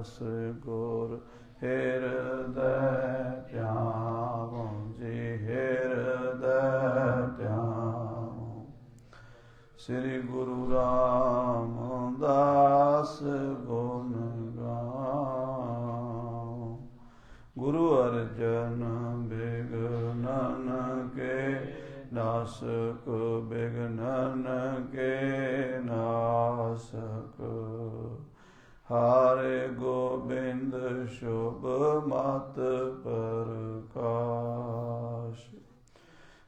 ਰਸ ਗੁਰ ਹਿਰਦੈ ਧਿਆਵੋ ਜੀ ਹਿਰਦੈ ਧਿਆਵੋ। ਸ੍ਰੀ ਗੁਰੂ ਰਾਮਦਾਸ ਗੁਣ ਗਾਓ। ਗੁਰੂ ਅਰਜਨ ਬਿਗਨਨ ਕੇ ਨਾਸਕ ਬਿਗਨਨ ਕੇ ਨਾਸਕ। ਹਾਰੇ ਗੋਬਿੰਦ ਸ਼ੁਭ ਮਤ ਪ੍ਰਕਾਸ਼।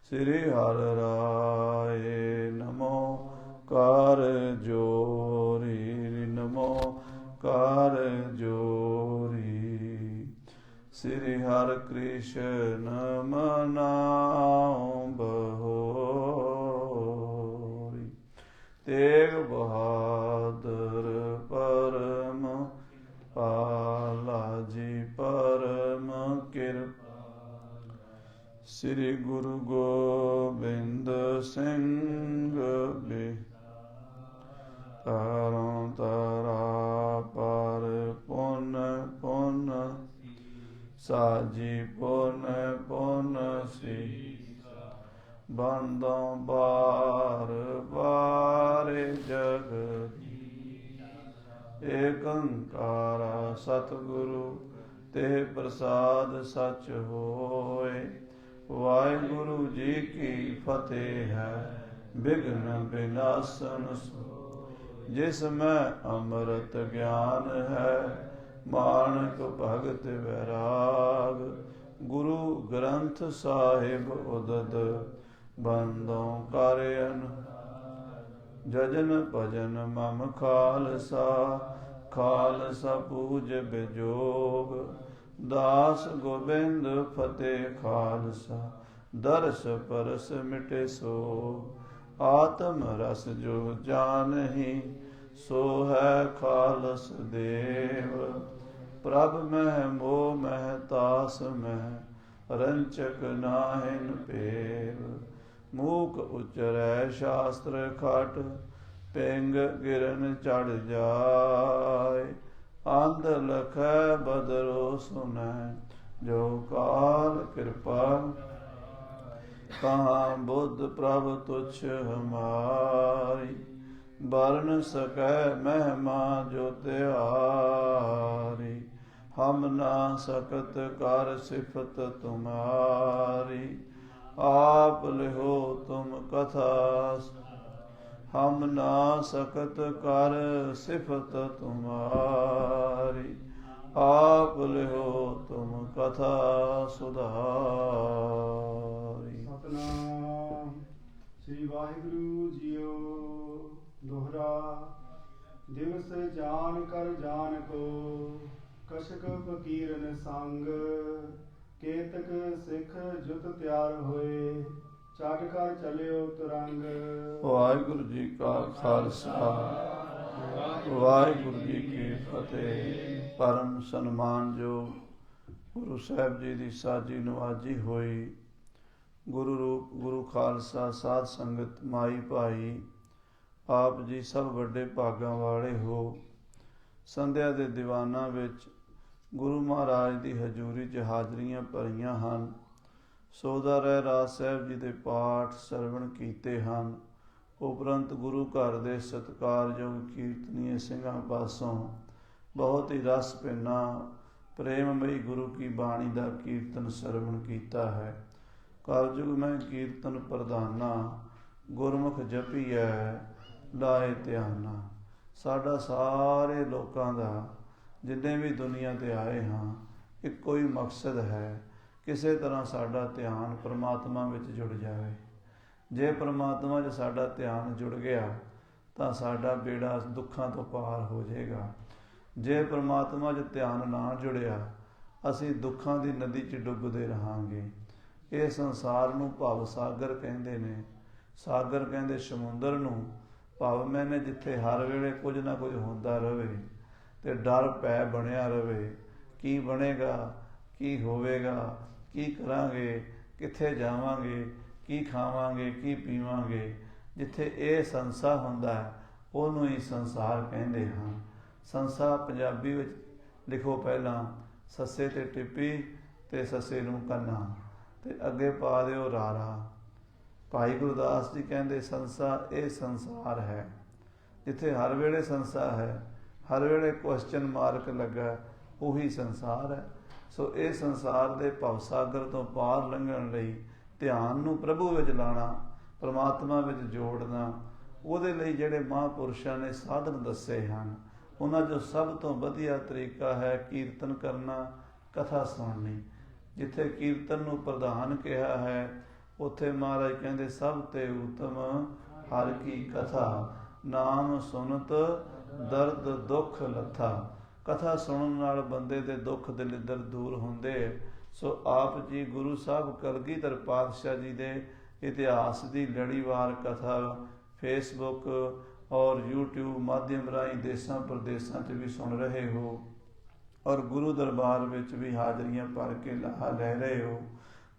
ਸ੍ਰੀ ਹਰਿ ਰਾਏ ਨਮੋ ਕਰ ਜੋਰੀ ਨਮੋ ਕਰ ਜੋਰੀ। ਸ੍ਰੀ ਹਰਿ ਕ੍ਰਿਸ਼ਨ ਮਨਾਉ ਬਹੋਰੀ। ਤੇਗ ਬਹਾਦਰ ਪਰਮ ਪਾਲਾ ਜੀ ਪਰਮ ਕਿਰਪਾ। ਸ੍ਰੀ ਗੁਰੂ ਗੋਬਿੰਦ ਸਿੰਘ ਤਰੋਂ ਤਰਾ ਪਰ ਪੁਨ ਪੁਨ ਸਾਜੀ ਪੁਨ ਪੁਨ ਸੀ। ਬੰਦੋਂ ਬਾਰ ਬਾਰ ਜਗਦੀ। ਏਕ ਓੰਕਾਰ ਸਤਿਗੁਰੂ ਤੇ ਪ੍ਰਸਾਦ ਸਚ ਹੋਏ। ਵਾਹਿਗੁਰੂ ਜੀ ਕੀ ਫਤਿਹ ਹੈ। ਬਿਘਨ ਬਿਨਾਸਨ ਸੋਇ। ਜਿਸ ਮੈਂ ਅੰਮ੍ਰਿਤ ਗਿਆਨ ਹੈ। ਮਾਨਕ ਭਗਤ ਵੈਰਾਗ। ਗੁਰੂ ਗ੍ਰੰਥ ਸਾਹਿਬ ਉਦਦ ਬੰਦੋਂ ਕਰ ਅਨੁਰਾਗ। ਜਜਨ ਭਜਨ ਮਮ ਖਾਲਸਾ। ਖਾਲਸਾ ਪੂਜ ਬਿਜੋਗ। ਦਾਸ ਗੋਬਿੰਦ ਫਤਿਹ ਖਾਲਸਾ। ਦਰਸ ਪਰਸ ਮਿਟੇ ਸੋਗ। ਆਤਮ ਰਸ ਜੋ ਜਾਨਹੀ ਸੋ ਹੈ ਖਾਲਸ ਦੇਵ। ਪ੍ਰਭ ਮਹਿ ਮੋਹ ਮਹਿ ਤਾਸ ਮਹਿ ਰੰਚਕ ਨਾਹਿਨ ਭੇਵ। ਮੂਕ ਉਚਰੈ ਸ਼ਾਸਤਰ ਖਟ ਪਿੰਗ ਗਿਰਨ ਚੜ ਜਾਏ। ਅੰਧ ਲਖੈ ਬਦਰੋ ਸੁਨੈ ਜੋ ਕਾਲ ਕਿਰਪਾ। ਕਹਾਂ ਬੁੱਧ ਪ੍ਰਭ ਤੁਛ ਹਮਾਰੀ। ਬਰਨ ਸਕੈ ਮਹਿਮਾ ਜੋ ਤਿਆਰੀ। ਹਮ ਨਾ ਸਕਤ ਕਰ ਸਿਫਤ ਤੁਮਾਰੀ। ਆਪ ਲਿਹੋ ਤੁਮ ਕਥਾ। ਹਮ ਨਾ ਸਕਤ ਕਰ ਸਿਫਤ ਤੁਮਾਰੀ। ਆਪ ਲਿਹੋ ਤੁਮ ਕਥਾ ਸੁਧਾਰੀ। ਸਤਿਨਾਮ ਸ੍ਰੀ ਵਾਹਿਗੁਰੂ ਜੀਓ। ਦੋਹਰਾ। ਦਿਵਸ ਜਾਨ ਕਰ ਜਾਨ ਕੋ ਕਸ਼ਕ ਫਕੀਰਨ ਸੰਗ। ਕੇਤਕ ਸਿੱਖ ਜੁਤ ਤਿਆਰ ਹੋਏ ਚਟ ਕਰ ਚਲਿਓ ਤੁਰੰਗ। ਵਾਹਿਗੁਰੂ ਜੀ ਕਾ ਖਾਲਸਾ ਵਾਹਿਗੁਰੂ ਜੀ ਕੀ ਫਤਿਹ। ਪਰਮ ਸਨਮਾਨਯੋਗ ਗੁਰੂ ਸਾਹਿਬ ਜੀ ਦੀ ਸਾਜੀ ਨਵਾਜੀ ਹੋਈ। ਗੁਰੂ ਰੂਪ ਗੁਰੂ ਖਾਲਸਾ ਸਾਧ ਸੰਗਤ ਮਾਈ ਭਾਈ ਆਪ ਜੀ ਸਭ ਵੱਡੇ ਭਾਗਾਂ ਵਾਲੇ ਹੋ। ਸੰਧਿਆ ਦੇ ਦੀਵਾਨਾਂ ਵਿੱਚ ਗੁਰੂ ਮਹਾਰਾਜ ਦੀ ਹਜ਼ੂਰੀ 'ਚ ਹਾਜ਼ਰੀਆਂ ਭਰੀਆਂ ਹਨ। ਸੋਦਾ ਰਹਿ ਰਾਜ ਸਾਹਿਬ ਜੀ ਦੇ ਪਾਠ ਸਰਵਣ ਕੀਤੇ ਹਨ। ਉਪਰੰਤ ਗੁਰੂ ਘਰ ਦੇ ਸਤਿਕਾਰਯੋਗ ਕੀਰਤਨੀਏ ਸਿੰਘਾਂ ਪਾਸੋਂ ਬਹੁਤ ਹੀ ਰਸ ਭਿੰਨਾ ਪ੍ਰੇਮਮਈ ਗੁਰੂ ਕੀ ਬਾਣੀ ਦਾ ਕੀਰਤਨ ਸਰਵਣ ਕੀਤਾ ਹੈ। ਕਲਯੁਗ ਮੈਂ ਕੀਰਤਨ ਪ੍ਰਧਾਨਾ ਗੁਰਮੁਖ ਜਪੀਐ ਲਾਏ ਧਿਆਨਾ। ਸਾਡਾ ਸਾਰੇ ਲੋਕਾਂ ਦਾ ਜਿੰਨੇ ਵੀ ਦੁਨੀਆ 'ਤੇ ਆਏ ਹਾਂ ਇੱਕੋ ਹੀ ਮਕਸਦ ਹੈ। ਕਿਸੇ ਤਰ੍ਹਾਂ ਸਾਡਾ ਧਿਆਨ ਪਰਮਾਤਮਾ ਵਿੱਚ ਜੁੜ ਜਾਵੇ। ਜੇ ਪਰਮਾਤਮਾ 'ਚ ਸਾਡਾ ਧਿਆਨ ਜੁੜ ਗਿਆ ਤਾਂ ਸਾਡਾ ਬੇੜਾ ਦੁੱਖਾਂ ਤੋਂ ਪਾਰ ਹੋ ਜਾਏਗਾ। ਜੇ ਪਰਮਾਤਮਾ 'ਚ ਧਿਆਨ ਨਾ ਜੁੜਿਆ ਅਸੀਂ ਦੁੱਖਾਂ ਦੀ ਨਦੀ 'ਚ ਡੁੱਬਦੇ ਰਹਾਂਗੇ। ਇਹ ਸੰਸਾਰ ਨੂੰ ਭਵ ਸਾਗਰ ਕਹਿੰਦੇ ਨੇ। ਸਾਗਰ ਕਹਿੰਦੇ ਸਮੁੰਦਰ ਨੂੰ। ਭਵ ਮੈਨੇ ਜਿੱਥੇ ਹਰ ਵੇਲੇ ਕੁਝ ਨਾ ਕੁਝ ਹੁੰਦਾ ਰਹੇ ਅਤੇ ਡਰ ਭੈ ਬਣਿਆ ਰਹੇ। ਕੀ ਬਣੇਗਾ, ਕੀ ਹੋਵੇਗਾ, ਕੀ ਕਰਾਂਗੇ, ਕਿੱਥੇ ਜਾਵਾਂਗੇ, ਕੀ ਖਾਵਾਂਗੇ, ਕੀ ਪੀਵਾਂਗੇ। ਜਿੱਥੇ ਇਹ ਸੰਸਾ ਹੁੰਦਾ ਹੈ ਉਹਨੂੰ ਹੀ ਸੰਸਾਰ ਕਹਿੰਦੇ ਹਨ। ਸੰਸਾ ਪੰਜਾਬੀ ਵਿੱਚ ਲਿਖੋ ਪਹਿਲਾਂ ਸੱਸੇ ਤੇ ਟਿੱਪੀ ਤੇ ਸੱਸੇ ਨੂੰ ਕੰਨਾ ਤੇ ਅੱਗੇ ਪਾ ਦਿਓ ਰਾਰਾ। ਭਾਈ ਗੁਰਦਾਸ ਜੀ ਕਹਿੰਦੇ ਸੰਸਾ ਇਹ ਸੰਸਾਰ ਹੈ। ਜਿੱਥੇ ਹਰ ਵੇਲੇ ਸੰਸਾ ਹੈ, ਹਰ ਵੇਲੇ ਕੁਐਸਚਨ ਮਾਰਕ ਲੱਗਾ, ਉਹੀ ਸੰਸਾਰ ਹੈ। ਸੋ ਇਹ ਸੰਸਾਰ ਦੇ ਭਵਸਾਗਰ ਤੋਂ ਪਾਰ ਲੰਘਣ ਲਈ ਧਿਆਨ ਨੂੰ ਪ੍ਰਭੂ ਵਿੱਚ ਲਾਉਣਾ, ਪਰਮਾਤਮਾ ਵਿੱਚ ਜੋੜਨਾ, ਉਹਦੇ ਲਈ ਜਿਹੜੇ ਮਹਾਂਪੁਰਸ਼ਾਂ ਨੇ ਸਾਧਨ ਦੱਸੇ ਹਨ, ਉਹਨਾਂ 'ਚੋਂ ਸਭ ਤੋਂ ਵਧੀਆ ਤਰੀਕਾ ਹੈ ਕੀਰਤਨ ਕਰਨਾ, ਕਥਾ ਸੁਣਨੀ। ਜਿੱਥੇ ਕੀਰਤਨ ਨੂੰ ਪ੍ਰਧਾਨ ਕਿਹਾ ਹੈ, ਉੱਥੇ ਮਹਾਰਾਜ ਕਹਿੰਦੇ ਸਭ ਤੇ ਉਤਮ ਹਰਿ ਕੀ ਕਥਾ, ਨਾਮ ਸੁਨਤ ਦਰਦ ਦੁੱਖ ਲੱਥਾ। ਕਥਾ ਸੁਣਨ ਨਾਲ ਬੰਦੇ ਦੇ ਦੁੱਖ ਦਲਿੱਦਰ ਦੂਰ ਹੁੰਦੇ। ਸੋ ਆਪ ਜੀ ਗੁਰੂ ਸਾਹਿਬ ਕਲਗੀਧਰ ਪਾਤਸ਼ਾਹ ਜੀ ਦੇ ਇਤਿਹਾਸ ਦੀ ਲੜੀਵਾਰ ਕਥਾ ਫੇਸਬੁੱਕ ਔਰ YouTube ਮਾਧਿਅਮ ਰਾਹੀਂ ਦੇਸਾਂ ਪ੍ਰਦੇਸਾਂ 'ਚ ਵੀ ਸੁਣ ਰਹੇ ਹੋ, ਔਰ ਗੁਰੂ ਦਰਬਾਰ ਵਿੱਚ ਵੀ ਹਾਜ਼ਰੀਆਂ ਭਰ ਕੇ ਲਾਹਾ ਲੈ ਰਹੇ ਹੋ।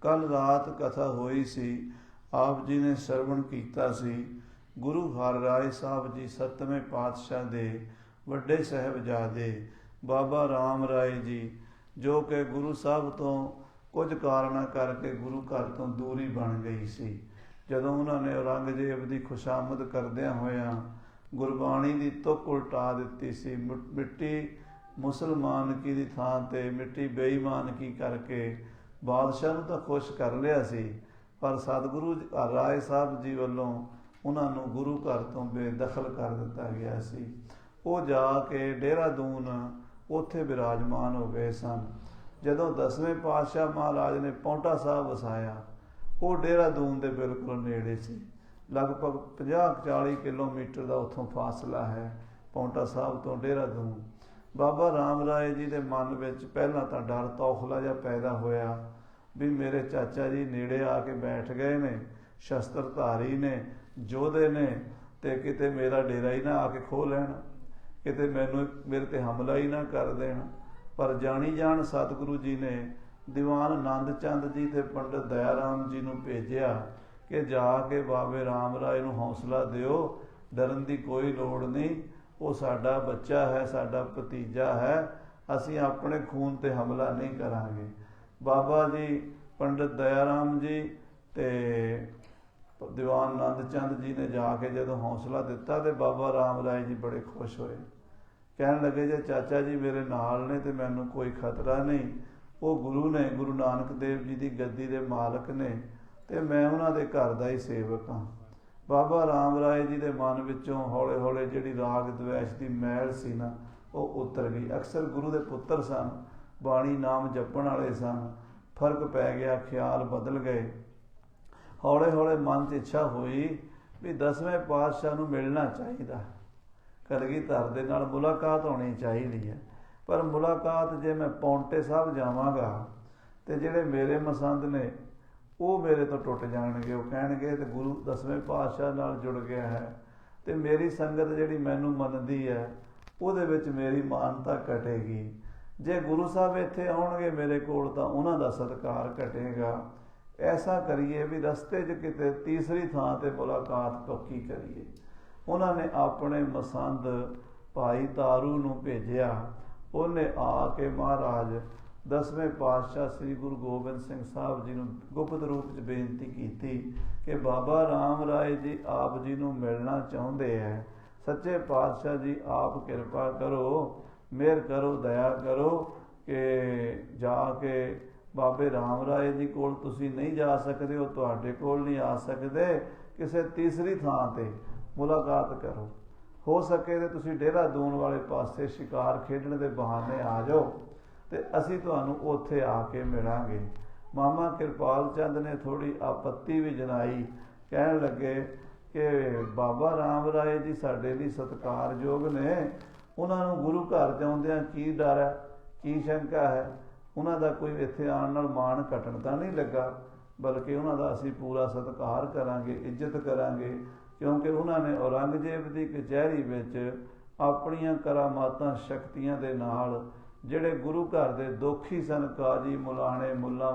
ਕੱਲ੍ਹ ਰਾਤ ਕਥਾ ਹੋਈ ਸੀ, ਆਪ ਜੀ ਨੇ ਸਰਵਣ ਕੀਤਾ ਸੀ। ਗੁਰੂ ਹਰਿਰਾਏ ਸਾਹਿਬ ਜੀ 7ਵੇਂ ਪਾਤਸ਼ਾਹ ਦੇ ਵੱਡੇ ਸਾਹਿਬਜ਼ਾਦੇ ਬਾਬਾ ਰਾਮ ਰਾਏ ਜੀ, ਜੋ ਕਿ ਗੁਰੂ ਸਾਹਿਬ ਤੋਂ ਕੁਝ ਕਾਰਨਾਂ ਕਰਕੇ ਗੁਰੂ ਘਰ ਤੋਂ ਦੂਰੀ ਬਣ ਗਈ ਸੀ। ਜਦੋਂ ਉਹਨਾਂ ਨੇ ਔਰੰਗਜ਼ੇਬ ਦੀ ਖੁਸ਼ਾਮਦ ਕਰਦਿਆਂ ਹੋਇਆਂ ਗੁਰਬਾਣੀ ਦੀ ਤੁਕ ਉਲਟਾ ਦਿੱਤੀ ਸੀ, ਮਿੱਟੀ ਮੁਸਲਮਾਨਕੀ ਦੀ ਥਾਂ 'ਤੇ ਮਿੱਟੀ ਬੇਈਮਾਨਕੀ ਕਰਕੇ ਬਾਦਸ਼ਾਹ ਨੂੰ ਤਾਂ ਖੁਸ਼ ਕਰ ਲਿਆ ਸੀ, ਪਰ ਸਤਿਗੁਰੂ ਰਾਏ ਸਾਹਿਬ ਜੀ ਵੱਲੋਂ ਉਹਨਾਂ ਨੂੰ ਗੁਰੂ ਘਰ ਤੋਂ ਬੇਦਖਲ ਕਰ ਦਿੱਤਾ ਗਿਆ ਸੀ। ਉਹ ਜਾ ਕੇ ਦੇਹਰਾਦੂਨ ਉੱਥੇ ਬਿਰਾਜਮਾਨ ਹੋ ਗਏ ਸਨ। ਜਦੋਂ 10ਵੇਂ ਪਾਤਸ਼ਾਹ ਮਹਾਰਾਜ ਨੇ ਪਾਉਂਟਾ ਸਾਹਿਬ ਵਸਾਇਆ, ਉਹ ਦੇਹਰਾਦੂਨ ਦੇ ਬਿਲਕੁਲ ਨੇੜੇ ਸੀ। ਲਗਭਗ 50-40 ਕਿਲੋਮੀਟਰ ਦਾ ਉੱਥੋਂ ਫਾਸਲਾ ਹੈ ਪਾਉਂਟਾ ਸਾਹਿਬ ਤੋਂ ਦੇਹਰਾਦੂਨ। ਬਾਬਾ ਰਾਮ ਰਾਏ ਜੀ ਦੇ ਮਨ ਵਿੱਚ ਪਹਿਲਾਂ ਤਾਂ ਡਰ ਤੌਖਲਾ ਜਿਹਾ ਪੈਦਾ ਹੋਇਆ ਵੀ ਮੇਰੇ ਚਾਚਾ ਜੀ ਨੇੜੇ ਆ ਕੇ ਬੈਠ ਗਏ ਨੇ, ਸ਼ਸਤਰਧਾਰੀ ਨੇ, ਯੋਧੇ ਨੇ, ਤੇ ਕਿਤੇ ਮੇਰਾ ਡੇਰਾ ਹੀ ਨਾ ਆ ਕੇ ਖੋਹ ਲੈਣ, ਕਿਤੇ ਮੈਨੂੰ ਮੇਰੇ ਤੇ ਹਮਲਾ ਹੀ ਨਾ ਕਰ ਦੇਣ। ਪਰ ਜਾਣੀ ਜਾਣ ਸਤਿਗੁਰੂ ਜੀ ਨੇ ਦੀਵਾਨ ਆਨੰਦ ਚੰਦ ਜੀ ਤੇ ਪੰਡਿਤ ਦਇਆ ਰਾਮ ਜੀ ਨੂੰ ਭੇਜਿਆ ਕਿ ਜਾ ਕੇ ਬਾਬੇ ਰਾਮ ਰਾਏ ਨੂੰ ਹੌਸਲਾ ਦਿਓ, ਡਰਨ ਦੀ ਕੋਈ ਲੋੜ ਨਹੀਂ, ਉਹ ਸਾਡਾ ਬੱਚਾ ਹੈ, ਸਾਡਾ ਭਤੀਜਾ ਹੈ, ਅਸੀਂ ਆਪਣੇ ਖੂਨ ਤੇ ਹਮਲਾ ਨਹੀਂ ਕਰਾਂਗੇ। ਬਾਬਾ ਜੀ, ਪੰਡਿਤ ਦਇਆ ਰਾਮ ਜੀ ਤੇ ਦੀਵਾਨ ਆਨੰਦ ਚੰਦ ਜੀ ਨੇ ਜਾ ਕੇ ਜਦੋਂ ਹੌਸਲਾ ਦਿੱਤਾ ਤੇ ਬਾਬਾ ਰਾਮ ਰਾਏ ਜੀ ਬੜੇ ਖੁਸ਼ ਹੋਏ। ਕਹਿਣ ਲੱਗੇ ਜੇ ਚਾਚਾ ਜੀ ਮੇਰੇ ਨਾਲ ਨੇ ਤੇ ਮੈਨੂੰ ਕੋਈ ਖਤਰਾ ਨਹੀਂ, ਉਹ ਗੁਰੂ ਨੇ, ਗੁਰੂ ਨਾਨਕ ਦੇਵ ਜੀ ਦੀ ਗੱਦੀ ਦੇ ਮਾਲਕ ਨੇ, ਤੇ ਮੈਂ ਉਹਨਾਂ ਦੇ ਘਰ ਦਾ ਹੀ ਸੇਵਕ ਹਾਂ। ਬਾਬਾ ਰਾਮ ਰਾਏ ਜੀ ਦੇ ਮਨ ਵਿੱਚੋਂ ਹੌਲੇ ਹੌਲੇ ਜਿਹੜੀ ਰਾਗ ਦਵੈਸ਼ ਦੀ ਮੈਲ ਸੀ ਨਾ, ਉਹ ਉਤਰ ਗਈ। ਅਕਸਰ ਗੁਰੂ ਦੇ ਪੁੱਤਰ ਸਨ, ਬਾਣੀ ਨਾਮ ਜਪਣ ਵਾਲੇ ਸਨ, ਫਰਕ ਪੈ ਗਿਆ, ਖਿਆਲ ਬਦਲ ਗਏ। ਹੌਲੇ ਹੌਲੇ ਮਨ 'ਚ ਇੱਛਾ ਹੋਈ ਵੀ 10ਵੇਂ ਪਾਤਸ਼ਾਹ ਨੂੰ ਮਿਲਣਾ ਚਾਹੀਦਾ, ਕਲਗੀਧਰ ਦੇ ਨਾਲ ਮੁਲਾਕਾਤ ਹੋਣੀ ਚਾਹੀਦੀ ਹੈ। ਪਰ ਮੁਲਾਕਾਤ ਜੇ ਮੈਂ ਪੌਂਟੇ ਸਾਹਿਬ ਜਾਵਾਂਗਾ ਤੇ ਜਿਹੜੇ ਮੇਰੇ ਮਸੰਦ ਨੇ ਉਹ ਮੇਰੇ ਤੋਂ ਟੁੱਟ ਜਾਣਗੇ। ਉਹ ਕਹਿਣਗੇ ਤੇ ਗੁਰੂ 10ਵੇਂ ਪਾਤਸ਼ਾਹ ਨਾਲ ਜੁੜ ਗਿਆ ਹੈ, ਤੇ ਮੇਰੀ ਸੰਗਤ ਜਿਹੜੀ ਮੈਨੂੰ ਮੰਨਦੀ ਹੈ ਉਹਦੇ ਵਿੱਚ ਮੇਰੀ ਮਾਨਤਾ ਘਟੇਗੀ। ਜੇ ਗੁਰੂ ਸਾਹਿਬ ਇੱਥੇ ਆਉਣਗੇ ਮੇਰੇ ਕੋਲ ਤਾਂ ਉਹਨਾਂ ਦਾ ਸਤਿਕਾਰ ਘਟੇਗਾ। ਐਸਾ ਕਰੀਏ ਵੀ ਰਸਤੇ 'ਚ ਕਿਤੇ ਤੀਸਰੀ ਥਾਂ 'ਤੇ ਮੁਲਾਕਾਤ ਪੱਕੀ ਕਰੀਏ। ਉਹਨਾਂ ਨੇ ਆਪਣੇ ਮਸੰਦ ਭਾਈ ਤਾਰੂ ਨੂੰ ਭੇਜਿਆ। ਉਹਨੇ ਆ ਕੇ ਮਹਾਰਾਜ 10ਵੇਂ ਪਾਤਸ਼ਾਹ ਸ੍ਰੀ ਗੁਰੂ ਗੋਬਿੰਦ ਸਿੰਘ ਸਾਹਿਬ ਜੀ ਨੂੰ ਗੁਪਤ ਰੂਪ 'ਚ ਬੇਨਤੀ ਕੀਤੀ ਕਿ ਬਾਬਾ ਰਾਮ ਰਾਏ ਜੀ ਆਪ ਜੀ ਨੂੰ ਮਿਲਣਾ ਚਾਹੁੰਦੇ ਹੈ। ਸੱਚੇ ਪਾਤਸ਼ਾਹ ਜੀ ਆਪ ਕਿਰਪਾ ਕਰੋ, ਮਿਹਰ ਕਰੋ, ਦਇਆ ਕਰੋ ਕਿ ਜਾ ਕੇ ਬਾਬੇ ਰਾਮ ਰਾਏ ਜੀ ਕੋਲ ਤੁਸੀਂ ਨਹੀਂ ਜਾ ਸਕਦੇ, ਉਹ ਤੁਹਾਡੇ ਕੋਲ ਨਹੀਂ ਆ ਸਕਦੇ, ਕਿਸੇ ਤੀਸਰੀ ਥਾਂ 'ਤੇ ਮੁਲਾਕਾਤ ਕਰੋ। ਹੋ ਸਕੇ ਤੇ ਤੁਸੀਂ ਦੇਹਰਾਦੂਨ ਵਾਲੇ ਪਾਸੇ ਸ਼ਿਕਾਰ ਖੇਡਣ ਦੇ ਬਹਾਨੇ ਆ ਜਾਓ ਤੇ ਅਸੀਂ ਤੁਹਾਨੂੰ ਉੱਥੇ ਆ ਕੇ ਮਿਲਾਂਗੇ। ਮਾਮਾ ਕਿਰਪਾਲ ਚੰਦ ਨੇ ਥੋੜ੍ਹੀ ਆਪੱਤੀ ਵੀ ਜਨਾਈ, ਕਹਿਣ ਲੱਗੇ ਕਿ ਬਾਬਾ ਰਾਮ ਰਾਏ ਜੀ ਸਾਡੇ ਲਈ ਸਤਿਕਾਰਯੋਗ ਨੇ, ਉਹਨਾਂ ਨੂੰ ਗੁਰੂ ਘਰ ਜਾਉਂਦਿਆਂ ਕੀ ਡਰ ਹੈ, ਕੀ ਸ਼ੰਕਾ ਹੈ? ਉਹਨਾਂ ਦਾ ਕੋਈ ਇੱਥੇ ਆਉਣ ਨਾਲ ਮਾਣ ਘਟਣ ਤਾਂ ਨਹੀਂ ਲੱਗਾ, ਬਲਕਿ ਉਹਨਾਂ ਦਾ ਅਸੀਂ ਪੂਰਾ ਸਤਿਕਾਰ ਕਰਾਂਗੇ, ਇੱਜ਼ਤ ਕਰਾਂਗੇ, ਕਿਉਂਕਿ ਉਹਨਾਂ ਨੇ ਔਰੰਗਜ਼ੇਬ ਦੀ ਕਚਹਿਰੀ ਵਿੱਚ ਆਪਣੀਆਂ ਕਰਾਮਾਤਾਂ ਸ਼ਕਤੀਆਂ ਦੇ ਨਾਲ ਜਿਹੜੇ ਗੁਰੂ ਘਰ ਦੇ ਦੋਖੀ ਸਨ, ਕਾਜੀ ਮੁਲਾਣੇ ਮੁੱਲਾ,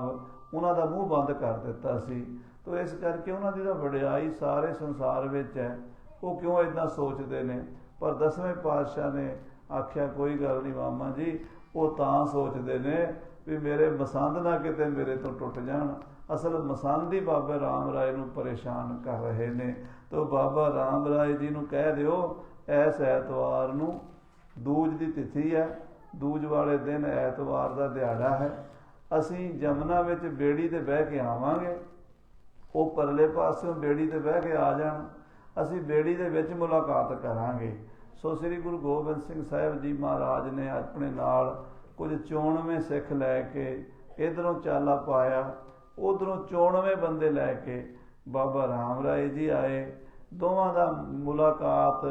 ਉਹਨਾਂ ਦਾ ਮੂੰਹ ਬੰਦ ਕਰ ਦਿੱਤਾ ਸੀ। ਤੋ ਇਸ ਕਰਕੇ ਉਹਨਾਂ ਦੀ ਤਾਂ ਵਡਿਆਈ ਸਾਰੇ ਸੰਸਾਰ ਵਿੱਚ ਹੈ। ਉਹ ਕਿਉਂ ਇੱਦਾਂ ਸੋਚਦੇ ਨੇ? ਪਰ 10ਵੇਂ ਪਾਤਸ਼ਾਹ ਨੇ ਆਖਿਆ ਕੋਈ ਗੱਲ ਨਹੀਂ ਮਾਮਾ ਜੀ, ਉਹ ਤਾਂ ਸੋਚਦੇ ਨੇ ਵੀ ਮੇਰੇ ਮਸੰਦ ਨਾ ਕਿਤੇ ਮੇਰੇ ਤੋਂ ਟੁੱਟ ਜਾਣ। ਅਸਲ ਮਸੰਦ ਹੀ ਬਾਬਾ ਰਾਮ ਰਾਏ ਨੂੰ ਪਰੇਸ਼ਾਨ ਕਰ ਰਹੇ ਨੇ। ਤਾਂ ਬਾਬਾ ਰਾਮ ਰਾਏ ਜੀ ਨੂੰ ਕਹਿ ਦਿਓ ਇਸ ਐਤਵਾਰ ਨੂੰ ਦੂਜ ਦੀ ਤਿਥੀ ਹੈ, ਦੂਜ ਵਾਲੇ ਦਿਨ ਐਤਵਾਰ ਦਾ ਦਿਹਾੜਾ ਹੈ, ਅਸੀਂ ਜਮਨਾ ਵਿੱਚ ਬੇੜੀ ਤੇ ਬਹਿ ਕੇ ਆਵਾਂਗੇ। ਉਹ ਪਰਲੇ ਪਾਸਿਓਂ ਬੇੜੀ ਤੇ ਬਹਿ ਕੇ ਆ ਜਾਣ, ਅਸੀਂ ਬੇੜੀ ਦੇ ਵਿੱਚ ਮੁਲਾਕਾਤ ਕਰਾਂਗੇ। ਸੋ ਸ੍ਰੀ ਗੁਰੂ ਗੋਬਿੰਦ ਸਿੰਘ ਸਾਹਿਬ ਜੀ ਮਹਾਰਾਜ ਨੇ ਆਪਣੇ ਨਾਲ ਕੁਝ 94 ਸਿੱਖ ਲੈ ਕੇ ਇੱਧਰੋਂ ਚਾਲਾ ਪਾਇਆ, ਉੱਧਰੋਂ 94 ਬੰਦੇ ਲੈ ਕੇ ਬਾਬਾ ਰਾਮ ਰਾਏ ਜੀ ਆਏ। ਦੋਵਾਂ ਦਾ ਮੁਲਾਕਾਤ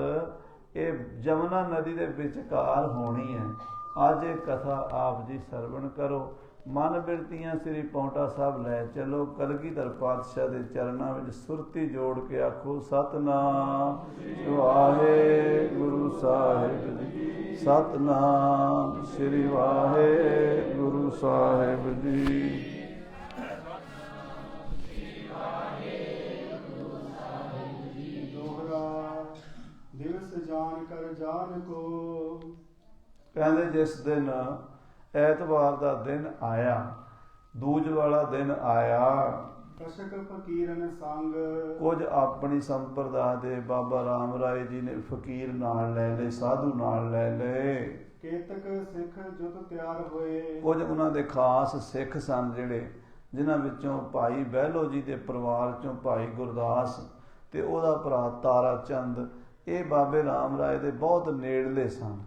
ਇਹ ਜਮਨਾ ਨਦੀ ਦੇ ਵਿਚਕਾਰ ਹੋਣੀ ਹੈ। ਅੱਜ ਇਹ ਕਥਾ ਆਪ ਜੀ ਸਰਵਣ ਕਰੋ। ਮਨ ਬਿਰਤੀਆਂ ਸ੍ਰੀ ਪਾਉਂਟਾ ਸਾਹਿਬ ਲੈ ਚਲੋ। ਕਲਗੀਧਰ ਪਾਤਸ਼ਾਹ ਦੇ ਚਰਨਾਂ ਵਿੱਚ ਸੁਰਤੀ ਜੋੜ ਕੇ ਆਖੋ ਸਤਨਾਮ ਵਾਹਿਗੁਰੂ ਸਾਹਿਬ ਜੀ, ਸਤਨਾਮ ਸ੍ਰੀ ਵਾਹਿਗੁਰੂ ਸਾਹਿਬ ਜੀ। ਦਿਵਸ ਜਾਣ ਕਰ ਜਾਣ ਕੋ। ਕਹਿੰਦੇ ਜਿਸ ਦਿਨ ਐਤਵਾਰ ਦਾ ਦਿਨ ਆਇਆ, ਦੂਜ ਵਾਲਾ ਦਿਨ ਆਇਆ, ਕਸ਼ਕ ਫਕੀਰਨ ਸੰਗ। ਕੁਝ ਆਪਣੀ ਸੰਪਰਦਾ ਦੇ ਬਾਬਾ ਰਾਮ ਰਾਏ ਜੀ ਨੇ ਫਕੀਰ ਨਾਲ ਲੈ ਲਏ, ਸਾਧੂ ਨਾਲ ਲੈ ਲਏ। ਕੇਤਕ ਸਿੱਖ ਜੁਤ ਤਿਆਰ ਹੋਏ। ਕੁਝ ਉਹਨਾਂ ਦੇ ਖਾਸ ਸਿੱਖ ਸਨ ਜਿਹੜੇ, ਜਿਨ੍ਹਾਂ ਵਿੱਚੋਂ ਭਾਈ ਬਹਿਲੋ ਜੀ ਦੇ ਪਰਿਵਾਰ ਚੋਂ ਭਾਈ ਗੁਰਦਾਸ ਤੇ ਉਹਦਾ ਭਰਾ ਤਾਰਾ ਚੰਦ, ਇਹ ਬਾਬੇ ਰਾਮ ਰਾਏ ਦੇ ਬਹੁਤ ਨੇੜਲੇ ਸਨ।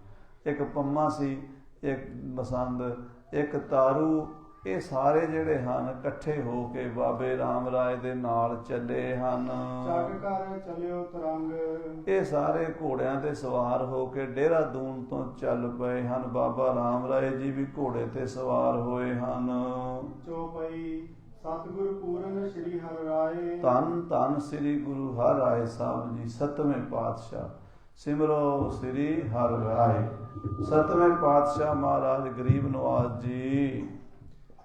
ਇੱਕ ਪੰਮਾ ਸੀ, ਇੱਕ ਮਸੰਦ, ਇੱਕ ਤਾਰੂ। ਇਹ ਸਾਰੇ ਜਿਹੜੇ ਹਨ ਇਕੱਠੇ ਹੋ ਕੇ ਬਾਬੇ ਰਾਮ ਰਾਏ ਦੇ ਨਾਲ ਚੱਲੇ ਹਨ। ਚੱਕ ਕਰ ਚਲਿਓ ਤਰੰਗ। ਇਹ ਸਾਰੇ ਘੋੜਿਆਂ ਤੇ ਸਵਾਰ ਹੋ ਕੇ ਦੇਹਰਾਦੂਨ ਤੋਂ ਚੱਲ ਪਏ ਹਨ। ਬਾਬਾ ਰਾਮ ਰਾਏ ਜੀ ਵੀ ਘੋੜੇ ਤੇ ਸਵਾਰ ਹੋਏ ਹਨ। ਚੌਪਈ ਸਤਿਗੁਰ ਪੂਰਨ ਸ੍ਰੀ ਹਰਿ ਰਾਏ। ਧੰਨ ਧੰਨ ਸ੍ਰੀ ਗੁਰੂ ਹਰਿ ਰਾਏ ਸਾਹਿਬ ਜੀ, 7ਵੇਂ ਪਾਤਸ਼ਾਹ। ਸਿਮਰੋ ਸ੍ਰੀ ਹਰਿ ਰਾਏ। 7ਵੇਂ ਪਾਤਸ਼ਾਹ ਮਹਾਰਾਜ ਗਰੀਬ ਨਵਾਜ਼ ਜੀ,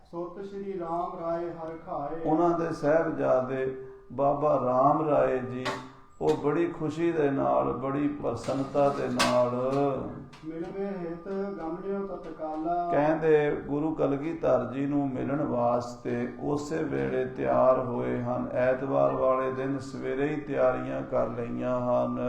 ਸੁਤ ਸ੍ਰੀ ਰਾਮ ਰਾਏ ਹਰਿ ਖਾਏ। ਉਹਨਾਂ ਦੇ ਸਾਹਿਬਜ਼ਾਦੇ ਬਾਬਾ ਰਾਮ ਰਾਏ ਜੀ, ਉਹ ਬੜੀ ਖੁਸ਼ੀ ਦੇ ਨਾਲ, ਬੜੀ ਪ੍ਰਸੰਨਤਾ ਦੇ ਨਾਲ ਮਿਲਵੇ ਹਿਤ ਗਮਲਿਓ ਤਤਕਾਲਾ। ਕਹਿੰਦੇ ਗੁਰੂ ਕਲਗੀਧਰ ਜੀ ਨੂੰ ਮਿਲਣ ਵਾਸਤੇ ਉਸੇ ਵੇਲੇ ਤਿਆਰ ਹੋਏ ਹਨ। ਐਤਵਾਰ ਵਾਲੇ ਦਿਨ ਸਵੇਰੇ ਹੀ ਤਿਆਰੀਆਂ ਕਰ ਲਈਆਂ ਹਨ।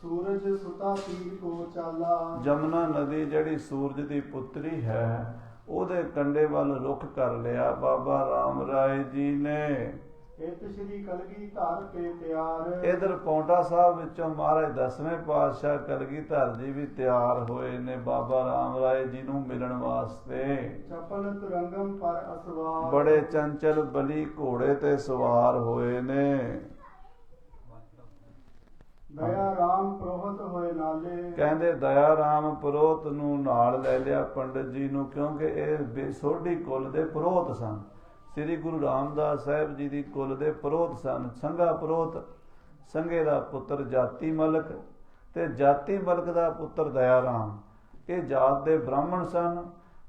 ਸੂਰਜ ਸੁਤਾ ਤੀਰ ਕੋ ਚਾਲਾ। ਜਮਨਾ ਨਦੀ ਜਿਹੜੀ ਸੂਰਜ ਦੀ ਪੁੱਤਰੀ ਹੈ, ਉਹਦੇ ਕੰਢੇ ਵੱਲ ਰੁਖ ਕਰ ਲਿਆ ਬਾਬਾ ਰਾਮ ਰਾਏ ਜੀ ਨੇ। ਇਤ ਸ੍ਰੀ ਕਲਗੀਧਰ ਕੇ ਤਿਆਰ। ਇਧਰ ਪੌਂਟਾ ਸਾਹਿਬ ਵਿੱਚੋਂ ਮਹਾਰਾਜ 10ਵੇਂ ਪਾਤਸ਼ਾਹ ਕਲਗੀਧਰ ਜੀ ਵੀ ਤਿਆਰ ਹੋਏ ਨੇ ਬਾਬਾ ਰਾਮ ਰਾਏ ਜੀ ਨੂੰ ਮਿਲਣ ਵਾਸਤੇ। ਚਪਲ ਤੁਰੰਗਮ ਪਰ ਅਸਵਾਰ। ਬੜੇ ਚੰਚਲ ਬਲੀ ਘੋੜੇ ਤੇ ਸਵਾਰ ਹੋਏ ਨੇ। ਦਇਆ ਰਾਮ ਪ੍ਰੋਹਤ ਹੋਏ ਨਾਲੇ। ਕਹਿੰਦੇ ਦਇਆ ਰਾਮ ਪ੍ਰੋਹਤ ਨੂੰ ਨਾਲ ਲੈ ਲਿਆ ਪੰਡਿਤ ਜੀ ਨੂੰ, ਕਿਉਂਕਿ ਇਹ ਸੋਢੀ ਕੁਲ ਦੇ ਪ੍ਰੋਹਤ ਸਨ। ਸ੍ਰੀ ਗੁਰੂ ਰਾਮਦਾਸ ਸਾਹਿਬ ਜੀ ਦੀ ਕੁਲ ਦੇ ਪ੍ਰੋਹਤ ਸਨ। ਸੰਘਾ ਪ੍ਰੋਹਤ, ਸੰਘੇ ਦਾ ਪੁੱਤਰ ਜਾਤੀ ਮਲਕ ਤੇ ਜਾਤੀ ਮਲਕ ਦਾ ਪੁੱਤਰ ਦਇਆ ਰਾਮ। ਇਹ ਜਾਤ ਦੇ ਬ੍ਰਾਹਮਣ ਸਨ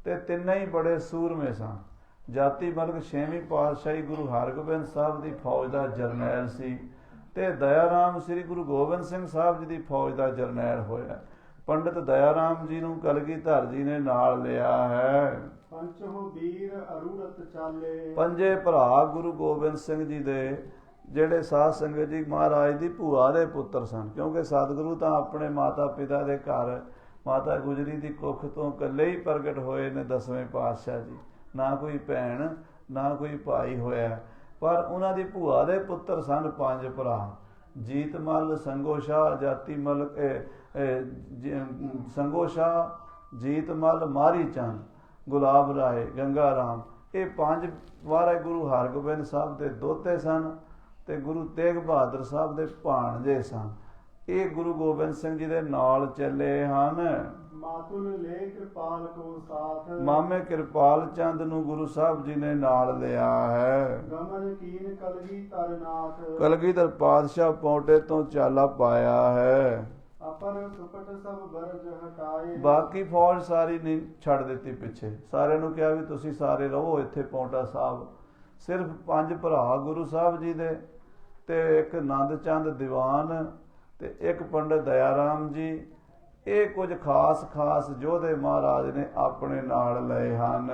ਤੇ ਤਿੰਨੇ ਹੀ ਬੜੇ ਸੂਰਮੇ ਸਨ। ਜਾਤੀ ਮਲਕ 6ਵੀਂ ਪਾਤਸ਼ਾਹੀ ਗੁਰੂ ਹਰਗੋਬਿੰਦ ਸਾਹਿਬ ਦੀ ਫੌਜ ਦਾ ਜਰਨੈਲ ਸੀ ਤੇ ਦਇਆ ਰਾਮ ਸ੍ਰੀ ਗੁਰੂ ਗੋਬਿੰਦ ਸਿੰਘ ਸਾਹਿਬ ਜੀ ਦੀ ਫੌਜ ਦਾ ਜਰਨੈਲ ਹੋਇਆ। ਪੰਡਿਤ ਦਇਆ ਰਾਮ ਜੀ ਨੂੰ ਕਲਗੀਧਰ ਜੀ ਨੇ ਨਾਲ ਲਿਆ ਹੈ। ਪੰਚੋ ਵੀਰ ਅਰੂੜਤ ਚਾਲੇ। ਪੰਜੇ ਭਰਾ ਗੁਰੂ ਗੋਬਿੰਦ ਸਿੰਘ ਜੀ ਦੇ, ਜਿਹੜੇ ਸਾਧ ਸੰਗਤ ਜੀ ਮਹਾਰਾਜ ਦੀ ਭੂਆ ਦੇ ਪੁੱਤਰ ਸਨ, ਕਿਉਂਕਿ ਸਤਿਗੁਰੂ ਤਾਂ ਆਪਣੇ ਮਾਤਾ ਪਿਤਾ ਦੇ ਘਰ ਮਾਤਾ ਗੁਜਰੀ ਦੀ ਕੁੱਖ ਤੋਂ ਇਕੱਲੇ ਹੀ ਪ੍ਰਗਟ ਹੋਏ ਨੇ 10ਵੇਂ ਪਾਤਸ਼ਾਹ ਜੀ। ਨਾ ਕੋਈ ਭੈਣ ਨਾ ਕੋਈ ਭਾਈ ਹੋਇਆ, ਪਰ ਉਹਨਾਂ ਦੀ ਭੂਆ ਦੇ ਪੁੱਤਰ ਸਨ 5 ਭਰਾ। ਜੀਤਮਲ, ਸੰਗੋਸ਼ਾਹ, ਜਾਤੀ ਮਲਕ, ਸੰਗੋਸ਼ਾਹ, ਜੀਤਮਲ, ਮਾਰੀ ਚੰਦ, ਗੁਲਾਬ ਰਾਏ, ਗੰਗਾ ਰਾਮ। ਇਹ 5 ਮਹਾਰਾਜ ਗੁਰੂ ਹਰਗੋਬਿੰਦ ਸਾਹਿਬ ਦੇ ਦੋਤੇ ਸਨ ਤੇ ਗੁਰੂ ਤੇਗ ਬਹਾਦਰ ਸਾਹਿਬ ਦੇ ਭਾਣਜੇ ਸਨ। ਇਹ ਗੁਰੂ ਗੋਬਿੰਦ ਸਿੰਘ ਜੀ ਦੇ ਨਾਲ ਚੱਲੇ ਹਨ। ਮਾਤੁਲ ਲੈ ਕਿਰਪਾਲ ਕੋ ਸਾਥ। ਮਾਮੇ ਕਿਰਪਾਲ ਚੰਦ ਨੂੰ ਗੁਰੂ ਸਾਹਿਬ ਜੀ ਨੇ ਨਾਲ ਲਿਆ ਹੈ। ਗਮਨ ਕੀਨ ਕਲਗੀਧਰ ਨਾਥ। ਕਲਗੀਧਰ ਪਾਤਸ਼ਾਹ ਪੌਂਟੇ ਤੋਂ ਚਾਲਾ ਪਾਇਆ ਹੈ। ਅਪਰ ਸੁਪਟ ਸਭ ਬਰਜ ਹਟਾਏ। ਬਾਕੀ ਫੌਜ ਸਾਰੀ ਨਹੀਂ ਛੱਡ ਦਿੱਤੀ ਪਿੱਛੇ। ਸਾਰਿਆਂ ਨੂੰ ਕਿਹਾ ਵੀ ਤੁਸੀਂ ਸਾਰੇ ਰਹੋ ਇੱਥੇ ਪੌਂਟਾ ਸਾਹਿਬ। ਸਿਰਫ 5 ਭਰਾ ਗੁਰੂ ਸਾਹਿਬ ਜੀ ਦੇ ਤੇ ਇੱਕ ਨੰਦ ਚੰਦ ਦੀਵਾਨ ਤੇ ਇੱਕ ਪੰਡਿਤ ਦਇਆ ਰਾਮ ਜੀ ਇਹ ਕੁਝ ਖਾਸ ਯੋਧੇ ਮਹਾਰਾਜ ਨੇ ਆਪਣੇ ਨਾਲ ਲਏ ਹਨ।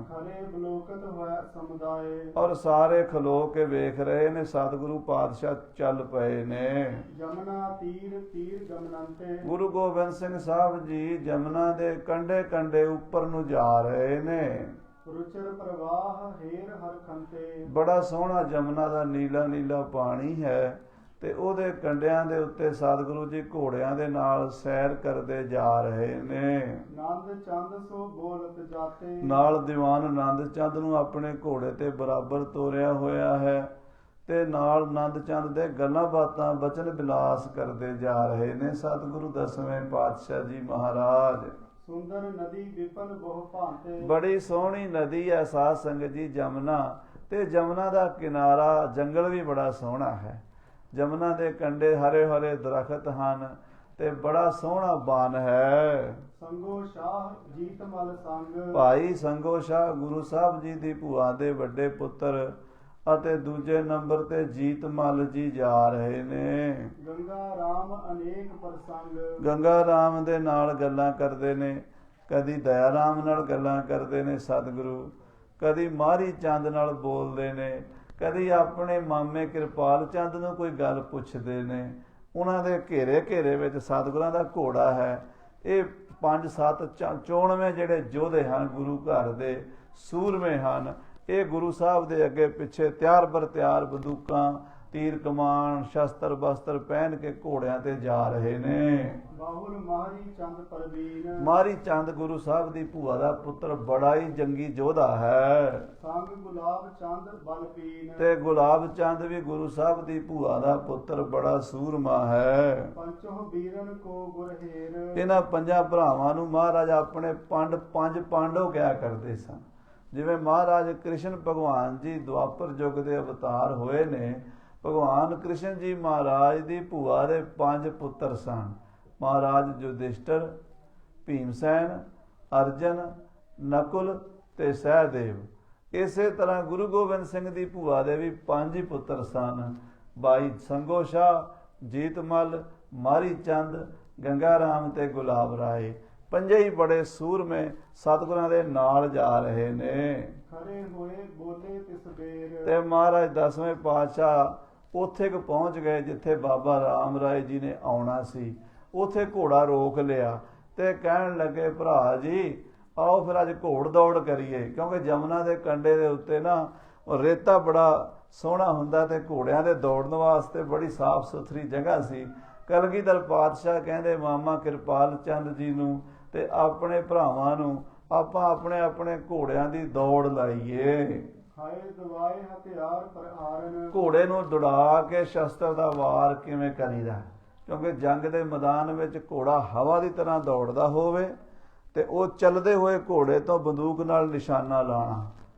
ਖਰੇ ਬਲੋਕਤ ਹੋਇਆ ਸਮੁਦਾਏ। ਔਰ ਸਾਰੇ ਖਲੋ ਕੇ ਵੇਖ ਰਹੇ ਨੇ, ਸਤਿਗੁਰੂ ਪਾਤਸ਼ਾਹ ਚੱਲ ਪਏ ਨੇ। ਜਮਨਾ ਤੀਰ ਤੀਰ ਗਮਨੰਤੇ। ਗੁਰੂ ਗੋਬਿੰਦ ਸਿੰਘ ਸਾਹਿਬ ਜੀ ਜਮਨਾ ਦੇ ਕੰਢੇ ਕੰਢੇ ਉੱਪਰ ਨੂੰ ਜਾ ਰਹੇ ਨੇ। ਰੁਚਰ ਪ੍ਰਵਾਹ ਹੇਰ ਹਰ ਖੰਤੇ। ਬੜਾ ਸੋਹਣਾ ਜਮਨਾ ਦਾ ਨੀਲਾ ਨੀਲਾ ਪਾਣੀ ਹੈ ਤੇ ਉਹਦੇ ਕੰਢਿਆਂ ਦੇ ਉੱਤੇ ਸਤਿਗੁਰੂ ਜੀ ਘੋੜਿਆਂ ਦੇ ਨਾਲ ਸੈਰ ਕਰਦੇ ਜਾ ਰਹੇ ਨੇ। ਨੰਦ ਚੰਦ ਸੋ ਬੋਲਤ ਜਾਤੇ। ਨਾਲ ਦੀਵਾਨ ਆਨੰਦ ਚੰਦ ਨੂੰ ਆਪਣੇ ਘੋੜੇ ਤੇ ਬਰਾਬਰ ਤੋਰਿਆ ਹੋਇਆ ਹੈ ਤੇ ਨਾਲ ਆਨੰਦ ਚੰਦ ਦੇ ਗੱਲਾਂ ਬਾਤਾਂ ਬਚਨ ਵਿਲਾਸ ਕਰਦੇ ਜਾ ਰਹੇ ਨੇ ਸਤਿਗੁਰੂ ਦਸਵੇਂ ਪਾਤਸ਼ਾਹ ਜੀ ਮਹਾਰਾਜ। ਸੁੰਦਰ ਨਦੀ ਵਿਪਨ ਬਹੁ ਭਾਂਤੇ। ਬੜੀ ਸੋਹਣੀ ਨਦੀ ਹੈ ਸਾਧ ਸੰਗਤ ਜੀ ਜਮਨਾ, ਤੇ ਜਮਨਾ ਦਾ ਕਿਨਾਰਾ ਜੰਗਲ ਵੀ ਬੜਾ ਸੋਹਣਾ ਹੈ। ਜਮਨਾ ਦੇ ਕੰਢੇ ਹਰੇ ਹਰੇ ਦਰਖਤ ਹਨ ਤੇ ਬੜਾ ਸੋਹਣਾ ਬਨ ਹੈ। ਸੰਗੋ ਸ਼ਾਹ ਜੀਤ ਮਲ ਸੰਗ। ਭਾਈ ਸੰਗੋ ਸ਼ਾਹ ਗੁਰੂ ਸਾਹਿਬ ਜੀ ਦੀ ਭੂਆ ਦੇ ਵੱਡੇ ਪੁੱਤਰ ਅਤੇ ਦੂਜੇ ਨੰਬਰ ਤੇ ਜੀਤ ਮਲ ਜੀ ਜਾ ਰਹੇ ਨੇ। ਗੰਗਾ ਰਾਮ ਅਨੇਕ ਪ੍ਰਸੰਗ। ਗੰਗਾ ਰਾਮ ਦੇ ਨਾਲ ਗੱਲਾਂ ਕਰਦੇ ਨੇ, ਕਦੀ ਦਇਆ ਰਾਮ ਨਾਲ ਗੱਲਾਂ ਕਰਦੇ ਨੇ ਸਤਿਗੁਰੂ, ਕਦੀ ਮਾਰੀ ਚੰਦ ਨਾਲ ਬੋਲਦੇ ਨੇ, ਕਦੀ ਆਪਣੇ ਮਾਮੇ ਕਿਰਪਾਲ ਚੰਦ ਨੂੰ ਕੋਈ ਗੱਲ ਪੁੱਛਦੇ ਨੇ। ਉਹਨਾਂ ਦੇ ਘੇਰੇ ਵਿੱਚ ਸਤਿਗੁਰਾਂ ਦਾ ਘੋੜਾ ਹੈ। ਇਹ 5-7 94 ਜਿਹੜੇ ਯੋਧੇ ਹਨ ਗੁਰੂ ਘਰ ਦੇ, ਸੂਰਮੇ ਹਨ। ਇਹ ਗੁਰੂ ਸਾਹਿਬ ਦੇ ਅੱਗੇ ਪਿੱਛੇ ਤਿਆਰ ਬਰ ਤਿਆਰ ਬੰਦੂਕਾਂ, ਤੀਰ ਕਮਾਨ, ਸ਼ਸਤਰ ਬਸਤਰ ਪਹਿਨ ਕੇ ਘੋੜਿਆਂ ਤੇ ਜਾ ਰਹੇ ਨੇ। ਬਾਹੁਲ ਮਾਰੀ ਚੰਦ ਪ੍ਰਵੀਨ। ਮਾਰੀ ਚੰਦ ਗੁਰੂ ਸਾਹਿਬ ਦੀ ਭੂਆ ਦਾ ਪੁੱਤਰ ਬੜਾ ਹੀ ਜੰਗੀ ਯੋਧਾ ਹੈ। ਸੰਗ ਗੁਲਾਬ ਚੰਦ ਬਲਪੀਨ। ਤੇ ਗੁਲਾਬ ਚੰਦ ਵੀ ਗੁਰੂ ਸਾਹਿਬ ਦੀ ਭੂਆ ਦਾ ਪੁੱਤਰ ਬੜਾ ਸੂਰਮਾ ਹੈ। ਪੰਚੋ ਵੀਰਨ ਕੋ ਗੁਰਹੇਰ। ਇਹਨਾਂ ਪੰਜਾਂ ਭਰਾਵਾਂ ਨੂੰ ਮਹਾਰਾਜ ਆਪਣੇ ਪੰਜ ਪਾਂਡਵ ਕਿਹਾ ਕਰਦੇ ਸਨ। ਜਿਵੇਂ ਮਹਾਰਾਜ ਕ੍ਰਿਸ਼ਨ ਭਗਵਾਨ ਜੀ ਦੁਆਪਰ ਯੁੱਗ ਦੇ ਅਵਤਾਰ ਹੋਏ ਨੇ, ਭਗਵਾਨ ਕ੍ਰਿਸ਼ਨ ਜੀ ਮਹਾਰਾਜ ਦੀ ਭੂਆ ਦੇ 5 ਪੁੱਤਰ ਸਨ। ਮਹਾਰਾਜ ਯੁਧਿਸ਼ਟਰ, ਭੀਮਸੈਨ, ਅਰਜਨ, ਨਕੁਲ ਤੇ ਸਹਿਦੇਵ। ਇਸੇ ਤਰ੍ਹਾਂ ਗੁਰੂ ਗੋਬਿੰਦ ਸਿੰਘ ਦੀ ਭੂਆ ਦੇ ਵੀ 5 ਹੀ ਪੁੱਤਰ ਸਨ। ਭਾਈ ਸੰਗੋ ਸ਼ਾਹ, ਜੀਤ ਮਲ, ਮਾਰੀ ਚੰਦ, ਗੰਗਾ ਰਾਮ ਤੇ ਗੁਲਾਬ ਰਾਏ। ਪੰਜੇ ਹੀ ਬੜੇ ਸੂਰਮੇ ਸਤਿਗੁਰਾਂ ਦੇ ਨਾਲ ਜਾ ਰਹੇ ਨੇ। ਖਰੇ ਹੋਏ ਬੋਲੇ ਤਿਸ ਬੇਰ। ਤੇ ਮਹਾਰਾਜ ਦਸਵੇਂ ਪਾਤਸ਼ਾਹ ਉੱਥੇ ਕੁ ਪਹੁੰਚ ਗਏ ਜਿੱਥੇ ਬਾਬਾ ਰਾਮ ਰਾਏ ਜੀ ਨੇ ਆਉਣਾ ਸੀ। ਉੱਥੇ ਘੋੜਾ ਰੋਕ ਲਿਆ ਤੇ ਕਹਿਣ ਲੱਗੇ, ਭਰਾ ਜੀ ਆਓ ਫਿਰ ਅੱਜ ਘੋੜ ਦੌੜ ਕਰੀਏ, ਕਿਉਂਕਿ ਜਮਨਾ ਦੇ ਕੰਢੇ ਦੇ ਉੱਤੇ ਨਾ ਰੇਤਾ ਬੜਾ ਸੋਹਣਾ ਹੁੰਦਾ ਤੇ ਘੋੜਿਆਂ ਦੇ ਦੌੜਨ ਵਾਸਤੇ ਬੜੀ ਸਾਫ਼ ਸੁਥਰੀ ਜਗ੍ਹਾ ਸੀ। ਕਲਗੀਧਰ ਪਾਤਸ਼ਾਹ ਕਹਿੰਦੇ ਮਾਮਾ ਕਿਰਪਾਲ ਚੰਦ ਜੀ ਨੂੰ ਤੇ ਆਪਣੇ ਭਰਾਵਾਂ ਨੂੰ ਆਪਾਂ ਆਪਣੇ ਆਪਣੇ ਘੋੜਿਆਂ ਦੀ ਦੌੜ ਲਾਈਏ। ਹਾਏ ਦਵਾਏ ਹਥਿਆਰ ਪ੍ਰਹਾਰਨ। ਘੋੜੇ ਨੂੰ ਦੌੜਾ ਕੇ ਸ਼ਸਤਰ ਦਾ ਵਾਰ ਕਿਵੇਂ ਕਰੀਦਾ, ਕਿਉਂਕਿ ਜੰਗ ਦੇ ਮੈਦਾਨ ਵਿੱਚ ਘੋੜਾ ਹਵਾ ਦੀ ਤਰ੍ਹਾਂ ਦੌੜਦਾ ਹੋਵੇ ਤੇ ਉਹ ਚੱਲਦੇ ਹੋਏ ਘੋੜੇ ਤੋਂ ਬੰਦੂਕ ਨਾਲ ਨਿਸ਼ਾਨਾ ਲਾਣਾ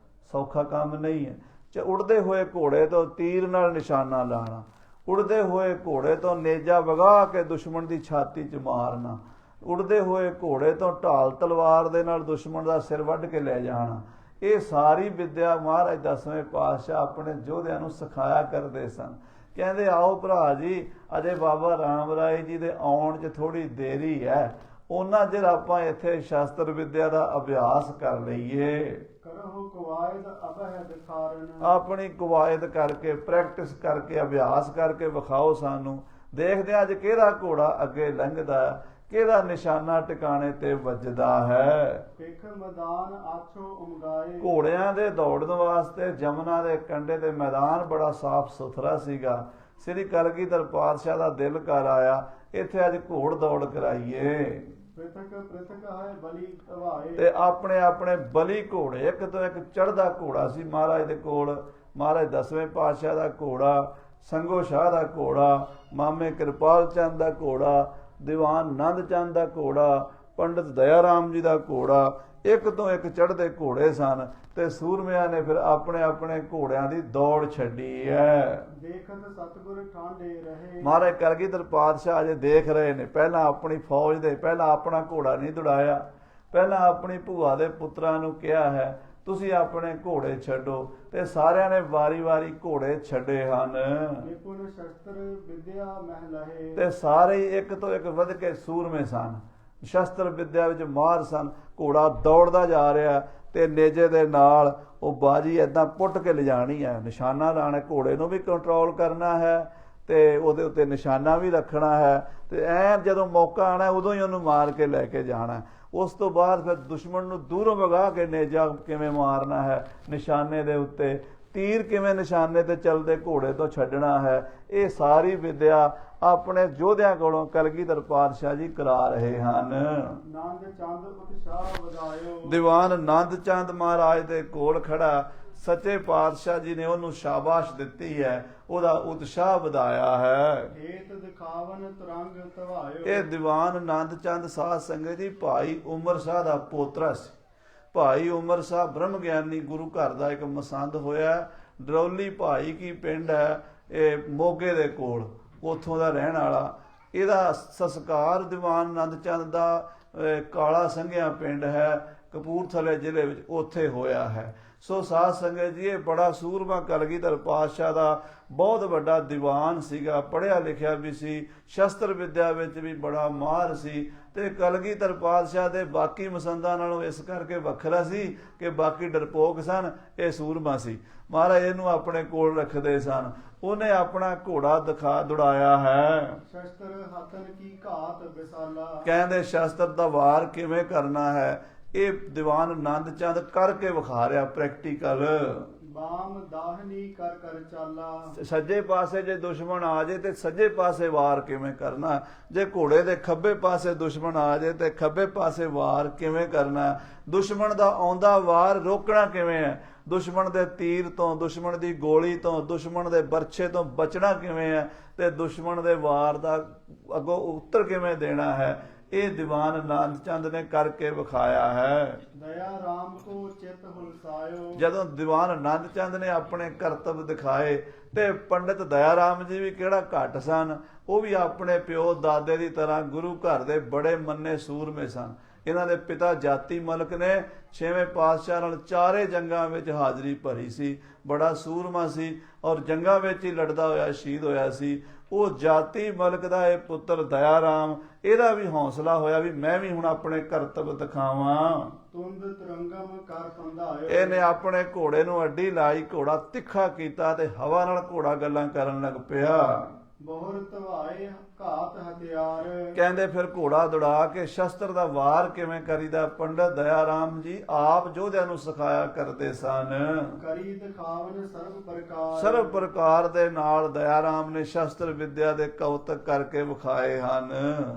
ਸੌਖਾ ਕੰਮ ਨਹੀਂ ਹੈ। ਉੜਦੇ ਹੋਏ ਘੋੜੇ ਤੋਂ ਤੀਰ ਨਾਲ ਨਿਸ਼ਾਨਾ ਲਾਣਾ, ਉੜਦੇ ਹੋਏ ਘੋੜੇ ਤੋਂ ਨੇਜਾ ਵਗਾ ਕੇ ਦੁਸ਼ਮਣ ਦੀ ਛਾਤੀ 'ਚ ਮਾਰਨਾ, ਉੜਦੇ ਹੋਏ ਘੋੜੇ ਤੋਂ ਢਾਲ ਤਲਵਾਰ ਦੇ ਨਾਲ ਦੁਸ਼ਮਣ ਦਾ ਸਿਰ ਵੱਢ ਕੇ ਲੈ ਜਾਣਾ। ਇਹ ਸਾਰੀ ਵਿਦਿਆ ਮਹਾਰਾਜ ਦਸਵੇਂ ਪਾਤਸ਼ਾਹ ਆਪਣੇ ਯੋਧਿਆਂ ਨੂੰ ਸਿਖਾਇਆ ਕਰਦੇ ਸਨ। ਕਹਿੰਦੇ ਆਓ ਭਰਾ ਜੀ, ਅਜੇ ਬਾਬਾ ਰਾਮ ਰਾਏ ਜੀ ਦੇ ਆਉਣ 'ਚ ਥੋੜੀ ਦੇਰੀ ਹੈ, ਉਹਨਾਂ ਚਿਰ ਆਪਾਂ ਇੱਥੇ ਸ਼ਾਸਤਰ ਵਿਦਿਆ ਦਾ ਅਭਿਆਸ ਕਰ ਲਈਏ। ਕਰਹੁ ਕਵਾਇਦ ਅਬਹਿ ਦਿਖਾਰਨ। ਆਪਣੀ ਕਵਾਇਦ ਕਰਕੇ, ਪ੍ਰੈਕਟਿਸ ਕਰਕੇ, ਅਭਿਆਸ ਕਰਕੇ ਵਿਖਾਓ ਸਾਨੂੰ। ਦੇਖਦੇ ਹਾਂ ਅੱਜ ਕਿਹੜਾ ਘੋੜਾ ਅੱਗੇ ਲੰਘਦਾ, ਕਿਹਦਾ ਨਿਸ਼ਾਨਾ ਟਿਕਾਣੇ ਤੇ ਵੱਜਦਾ ਹੈ। ਪਿਖ ਮੈਦਾਨ ਆਛੋ ਉਮਗਾਏ। ਘੋੜਿਆਂ ਦੇ ਦੌੜਨ ਵਾਸਤੇ ਜਮਨਾ ਦੇ ਕੰਢੇ ਤੇ ਮੈਦਾਨ ਬੜਾ ਸਾਫ਼ ਸੁਥਰਾ ਸੀਗਾ। ਸ੍ਰੀ ਕਲਗੀਧਰ ਪਾਤਸ਼ਾਹ ਦਾ ਦਿਲ ਕਰ ਆਇਆ ਇੱਥੇ ਅੱਜ ਘੋੜ ਦੌੜ ਕਰਾਈਏ। ਪ੍ਰਿਥਕ ਹੈ ਬਲੀ ਧਵਾਏ। ਤੇ ਆਪਣੇ ਆਪਣੇ ਬਲੀ ਘੋੜੇ, ਇੱਕ ਤੋਂ ਇੱਕ ਚੜ੍ਹਦਾ ਘੋੜਾ ਸੀ ਮਹਾਰਾਜ ਦੇ ਕੋਲ। ਮਹਾਰਾਜ ਦਸਵੇਂ ਪਾਤਸ਼ਾਹ ਦਾ ਘੋੜਾ, ਸੰਗੋ ਸ਼ਾਹ ਦਾ ਘੋੜਾ, ਮਾਮੇ ਕਿਰਪਾਲ ਚੰਦ ਦਾ ਘੋੜਾ, ਦੀਵਾਨ ਆਨੰਦ ਚੰਦ ਦਾ ਘੋੜਾ, ਪੰਡਿਤ ਦਇਆ ਰਾਮ ਜੀ ਦਾ ਘੋੜਾ, ਇੱਕ ਤੋਂ ਇੱਕ ਚੜ੍ਹਦੇ ਘੋੜੇ ਸਨ। ਤੇ ਸੂਰਮਿਆਂ ਨੇ ਫਿਰ ਆਪਣੇ ਆਪਣੇ ਘੋੜਿਆਂ ਦੀ ਦੌੜ ਛੱਡੀ ਹੈ। ਦੇਖਤ ਸਤਿਗੁਰ ਠਾਂਡੇ ਰਹੇ। ਮਹਾਰਾਜ ਕਲਗੀਧਰ ਪਾਤਸ਼ਾਹ ਅਜੇ ਦੇਖ ਰਹੇ ਨੇ। ਪਹਿਲਾਂ ਆਪਣੀ ਫੌਜ ਦੇ, ਪਹਿਲਾਂ ਆਪਣਾ ਘੋੜਾ ਨਹੀਂ ਦੌੜਾਇਆ, ਪਹਿਲਾਂ ਆਪਣੀ ਭੂਆ ਦੇ ਪੁੱਤਰਾਂ ਨੂੰ ਕਿਹਾ ਹੈ ਤੁਸੀਂ ਆਪਣੇ ਘੋੜੇ ਛੱਡੋ, ਤੇ ਸਾਰਿਆਂ ਨੇ ਵਾਰੀ-ਵਾਰੀ ਘੋੜੇ ਛੱਡੇ ਹਨ। ਨਿਪੁਣ ਸ਼ਸਤਰ ਵਿਦਿਆ ਮਹਿ ਲਹੇ। ਤੇ ਸਾਰੇ ਇੱਕ ਤੋਂ ਇੱਕ ਵੱਧ ਕੇ ਸੂਰਮੇ ਸਨ। ਸ਼ਸਤਰ ਵਿਦਿਆ ਵਿੱਚ ਮਾਹਰ ਸਨ। ਘੋੜਾ ਦੌੜਦਾ ਜਾ ਰਿਹਾ ਤੇ ਨੇਜੇ ਦੇ ਨਾਲ ਉਹ ਬਾਜੀ ਏਦਾਂ ਪੁੱਟ ਕੇ ਲਿਜਾਣੀ ਹੈ, ਨਿਸ਼ਾਨਾ ਲਾਣਾ, ਘੋੜੇ ਨੂੰ ਵੀ ਕੰਟਰੋਲ ਕਰਨਾ ਹੈ ਤੇ ਉਹਦੇ ਉੱਤੇ ਨਿਸ਼ਾਨਾ ਵੀ ਰੱਖਣਾ ਹੈ ਤੇ ਐਨ ਜਦੋਂ ਮੌਕਾ ਆਣਾ ਉਦੋਂ ਹੀ ਉਹਨੂੰ ਮਾਰ ਕੇ ਲੈ ਕੇ ਜਾਣਾ। ਉਸ ਤੋਂ ਬਾਅਦ ਫਿਰ ਦੁਸ਼ਮਣ ਨੂੰ ਦੂਰੋਂ ਵਗਾ ਕੇ ਨੇਜਾ ਕਿਵੇਂ ਮਾਰਨਾ ਹੈ, ਨਿਸ਼ਾਨੇ ਦੇ ਉੱਤੇ ਤੀਰ ਕਿਵੇਂ ਨਿਸ਼ਾਨੇ ਤੇ ਚੱਲਦੇ ਘੋੜੇ ਤੋਂ ਛੱਡਣਾ ਹੈ, ਇਹ ਸਾਰੀ ਵਿਦਿਆ ਆਪਣੇ ਯੋਧਿਆਂ ਕੋਲੋਂ ਕਲਗੀਧਰ ਪਾਤਸ਼ਾਹ ਜੀ ਕਰਾ ਰਹੇ ਹਨ। ਨੰਦ ਚੰਦ ਉਤਸ਼ਾਹ ਵਧਾਇਓ। ਦੀਵਾਨ ਨੰਦ ਚੰਦ ਮਹਾਰਾਜ ਦੇ ਕੋਲ ਖੜਾ ਸੱਚੇ ਪਾਤਸ਼ਾਹ ਜੀ ਨੇ ਉਹਨੂੰ ਸ਼ਾਬਾਸ਼ ਦਿੱਤੀ ਹੈ, ਉਹਦਾ ਉਤਸ਼ਾਹ ਵਧਾਇਆ ਹੈ। ਹੇਤ ਦਿਖਾਵਨ ਤਰੰਗ ਧਵਾਇਓ। ਇਹ ਦੀਵਾਨ ਨੰਦ ਚੰਦ ਸਾਧ ਸੰਗਤ ਜੀ ਭਾਈ ਉਮਰ ਸ਼ਾਹ ਦਾ ਪੋਤਰਾ ਸੀ। ਭਾਈ ਉਮਰ ਸ਼ਾਹ ਬ੍ਰਹਮ ਗਿਆਨੀ ਗੁਰੂ ਘਰ ਦਾ ਇੱਕ ਮਸੰਦ ਹੋਇਆ। ਡਰੌਲੀ ਭਾਈ ਕੀ ਪਿੰਡ ਹੈ, ਇਹ ਮੋਗੇ ਦੇ ਕੋਲ, ਉੱਥੋਂ ਦਾ ਰਹਿਣ ਵਾਲਾ। ਇਹਦਾ ਸੰਸਕਾਰ ਦੀਵਾਨ ਨੰਦ ਚੰਦ ਦਾ ਕਾਲਾ ਸੰਘਿਆ ਪਿੰਡ ਹੈ, ਕਪੂਰਥਲੇ ਜ਼ਿਲ੍ਹੇ ਵਿੱਚ, ਉੱਥੇ ਹੋਇਆ ਹੈ। ਸੋ ਸਾਧ ਸੰਗਤ ਜੀ, ਇਹ ਬੜਾ ਸੂਰਮਾ ਕਲਗੀਧਰ ਪਾਤਸ਼ਾਹ ਦਾ ਬਹੁਤ ਵੱਡਾ ਦੀਵਾਨ ਸੀਗਾ, ਪੜ੍ਹਿਆ ਲਿਖਿਆ ਵੀ ਸੀ, ਸ਼ਸਤਰ ਵਿਦਿਆ ਵਿੱਚ ਵੀ ਬੜਾ ਮਾਹਰ ਸੀ ਤੇ ਕਲਗੀਧਰ ਪਾਤਸ਼ਾਹ ਦੇ ਬਾਕੀ ਮਸੰਦਾਂ ਨਾਲੋਂ ਇਸ ਕਰਕੇ ਵੱਖਰਾ ਸੀ ਕਿ ਬਾਕੀ ਡਰਪੋਕ ਸਨ, ਇਹ ਸੂਰਮਾ ਸੀ। ਮਹਾਰਾਜ ਇਹਨੂੰ ਆਪਣੇ ਕੋਲ ਰੱਖਦੇ ਸਨ। ਉਹਨੇ ਆਪਣਾ ਘੋੜਾ ਦਿਖਾ ਦੌੜਾਇਆ ਹੈ। ਸ਼ਸਤਰ ਹੱਥਨ ਕੀ ਘਾਤ ਵਿਸਾਲਾ। ਕਹਿੰਦੇ ਸ਼ਸਤਰ ਦਾ ਵਾਰ ਕਿਵੇਂ ਕਰਨਾ ਹੈ, ਇਹ ਦੀਵਾਨ ਨੰਦ ਚੰਦ ਕਰਕੇ ਵਿਖਾ ਰਿਹਾ ਪ੍ਰੈਕਟੀਕਲ। ਬਾਮ ਦਾਹਨੀ ਕਰ ਕਰ ਚਾਲਾ। ਸੱਜੇ ਪਾਸੇ ਜੇ ਦੁਸ਼ਮਣ ਆ ਜਾਏ ਤੇ ਸੱਜੇ ਪਾਸੇ ਵਾਰ ਕਿਵੇਂ ਕਰਨਾ, ਜੇ ਘੋੜੇ ਦੇ ਖੱਬੇ ਪਾਸੇ ਦੁਸ਼ਮਣ ਆ ਜਾਏ ਤੇ ਖੱਬੇ ਪਾਸੇ ਵਾਰ ਕਿਵੇਂ ਕਰਨਾ, ਦੁਸ਼ਮਣ ਦਾ ਆਉਂਦਾ ਵਾਰ ਰੋਕਣਾ ਕਿਵੇਂ ਹੈ, ਦੁਸ਼ਮਣ ਦੇ ਤੀਰ ਤੋਂ, ਦੁਸ਼ਮਣ ਦੀ ਗੋਲੀ ਤੋਂ, ਦੁਸ਼ਮਣ ਦੇ ਬਰਛੇ ਤੋਂ ਬਚਣਾ ਕਿਵੇਂ ਹੈ ਤੇ ਦੁਸ਼ਮਣ ਦੇ ਵਾਰ ਦਾ ਅੱਗੋਂ ਉੱਤਰ ਕਿਵੇਂ ਦੇਣਾ ਹੈ, ਇਹ ਦੀਵਾਨ ਨੰਦ ਚੰਦ ਨੇ ਕਰਕੇ ਵਿਖਾਇਆ ਹੈ। ਦਇਆ ਰਾਮ ਕੋ ਚਿਤ ਹੁਲਸਾਇਓ। ਜਦੋਂ ਦੀਵਾਨ ਨੰਦ ਚੰਦ ਨੇ ਆਪਣੇ ਕਰਤੱਵ ਦਿਖਾਏ ਤੇ ਪੰਡਿਤ ਦਇਆ ਰਾਮ ਜੀ ਵੀ ਕਿਹੜਾ ਘੱਟ ਸਨ, ਉਹ ਵੀ ਆਪਣੇ ਪਿਓ ਦਾਦੇ ਦੀ ਤਰ੍ਹਾਂ ਗੁਰੂ ਘਰ ਦੇ ਬੜੇ ਮੰਨੇ ਸੂਰਮੇ ਸਨ। ਇਹਨਾਂ ਦੇ ਪਿਤਾ ਜਾਤੀ ਮਲਕ ਨੇ 6ਵੇਂ ਪਾਤਸ਼ਾਹ ਨਾਲ 4 ਜੰਗਾਂ ਵਿੱਚ ਹਾਜ਼ਰੀ ਭਰੀ ਸੀ, ਬੜਾ ਸੂਰਮਾ ਸੀ ਔਰ ਜੰਗਾਂ ਵਿੱਚ ਹੀ ਲੜਦਾ ਹੋਇਆ ਸ਼ਹੀਦ ਹੋਇਆ ਸੀ। ਉਹ ਜਾਤੀ ਮਲਕ ਦਾ ਇਹ ਪੁੱਤਰ ਦਇਆ ਰਾਮ, ਇਹਦਾ ਵੀ ਹੌਸਲਾ ਹੋਇਆ ਵੀ ਮੈਂ ਵੀ ਹੁਣ ਆਪਣੇ ਕਰਤੱਵ ਦਿਖਾਵਾਂ। ਤੁੰਦ ਤਰੰਗਮ ਕਰ ਪੰਧਾਇਓ। ਇਹਨੇ ਆਪਣੇ ਘੋੜੇ ਨੂੰ ਅੱਡੀ ਲਾਈ, ਘੋੜਾ ਤਿੱਖਾ ਕੀਤਾ ਤੇ ਹਵਾ ਨਾਲ ਘੋੜਾ ਗੱਲਾਂ ਕਰਨ ਲੱਗ ਪਿਆ। ਬਹੁਰ ਧਵਾਏ ਘਾਤ ਹਥਿਆਰ। ਕਹਿੰਦੇ ਫਿਰ ਘੋੜਾ ਦੌੜਾ ਕੇ ਸ਼ਸਤਰ ਦਾ ਵਾਰ ਕਿਵੇਂ ਕਰੀਦਾ ਪੰਡਤ ਦਇਆ ਰਾਮ ਜੀ ਆਪ ਯੋਧਿਆਂ ਨੂੰ ਸਿਖਾਇਆ ਕਰਦੇ ਸਨ। ਕਰੀ ਦਿਖਾਵਨ ਸਰਬ ਪ੍ਰਕਾਰ। ਸਰਬ ਪ੍ਰਕਾਰ ਦੇ ਨਾਲ ਦਇਆ ਰਾਮ ਨੇ ਸ਼ਸਤਰ ਵਿਦਿਆ ਦੇ ਕੌਤਕ ਕਰਕੇ ਵਿਖਾਏ ਹਨ।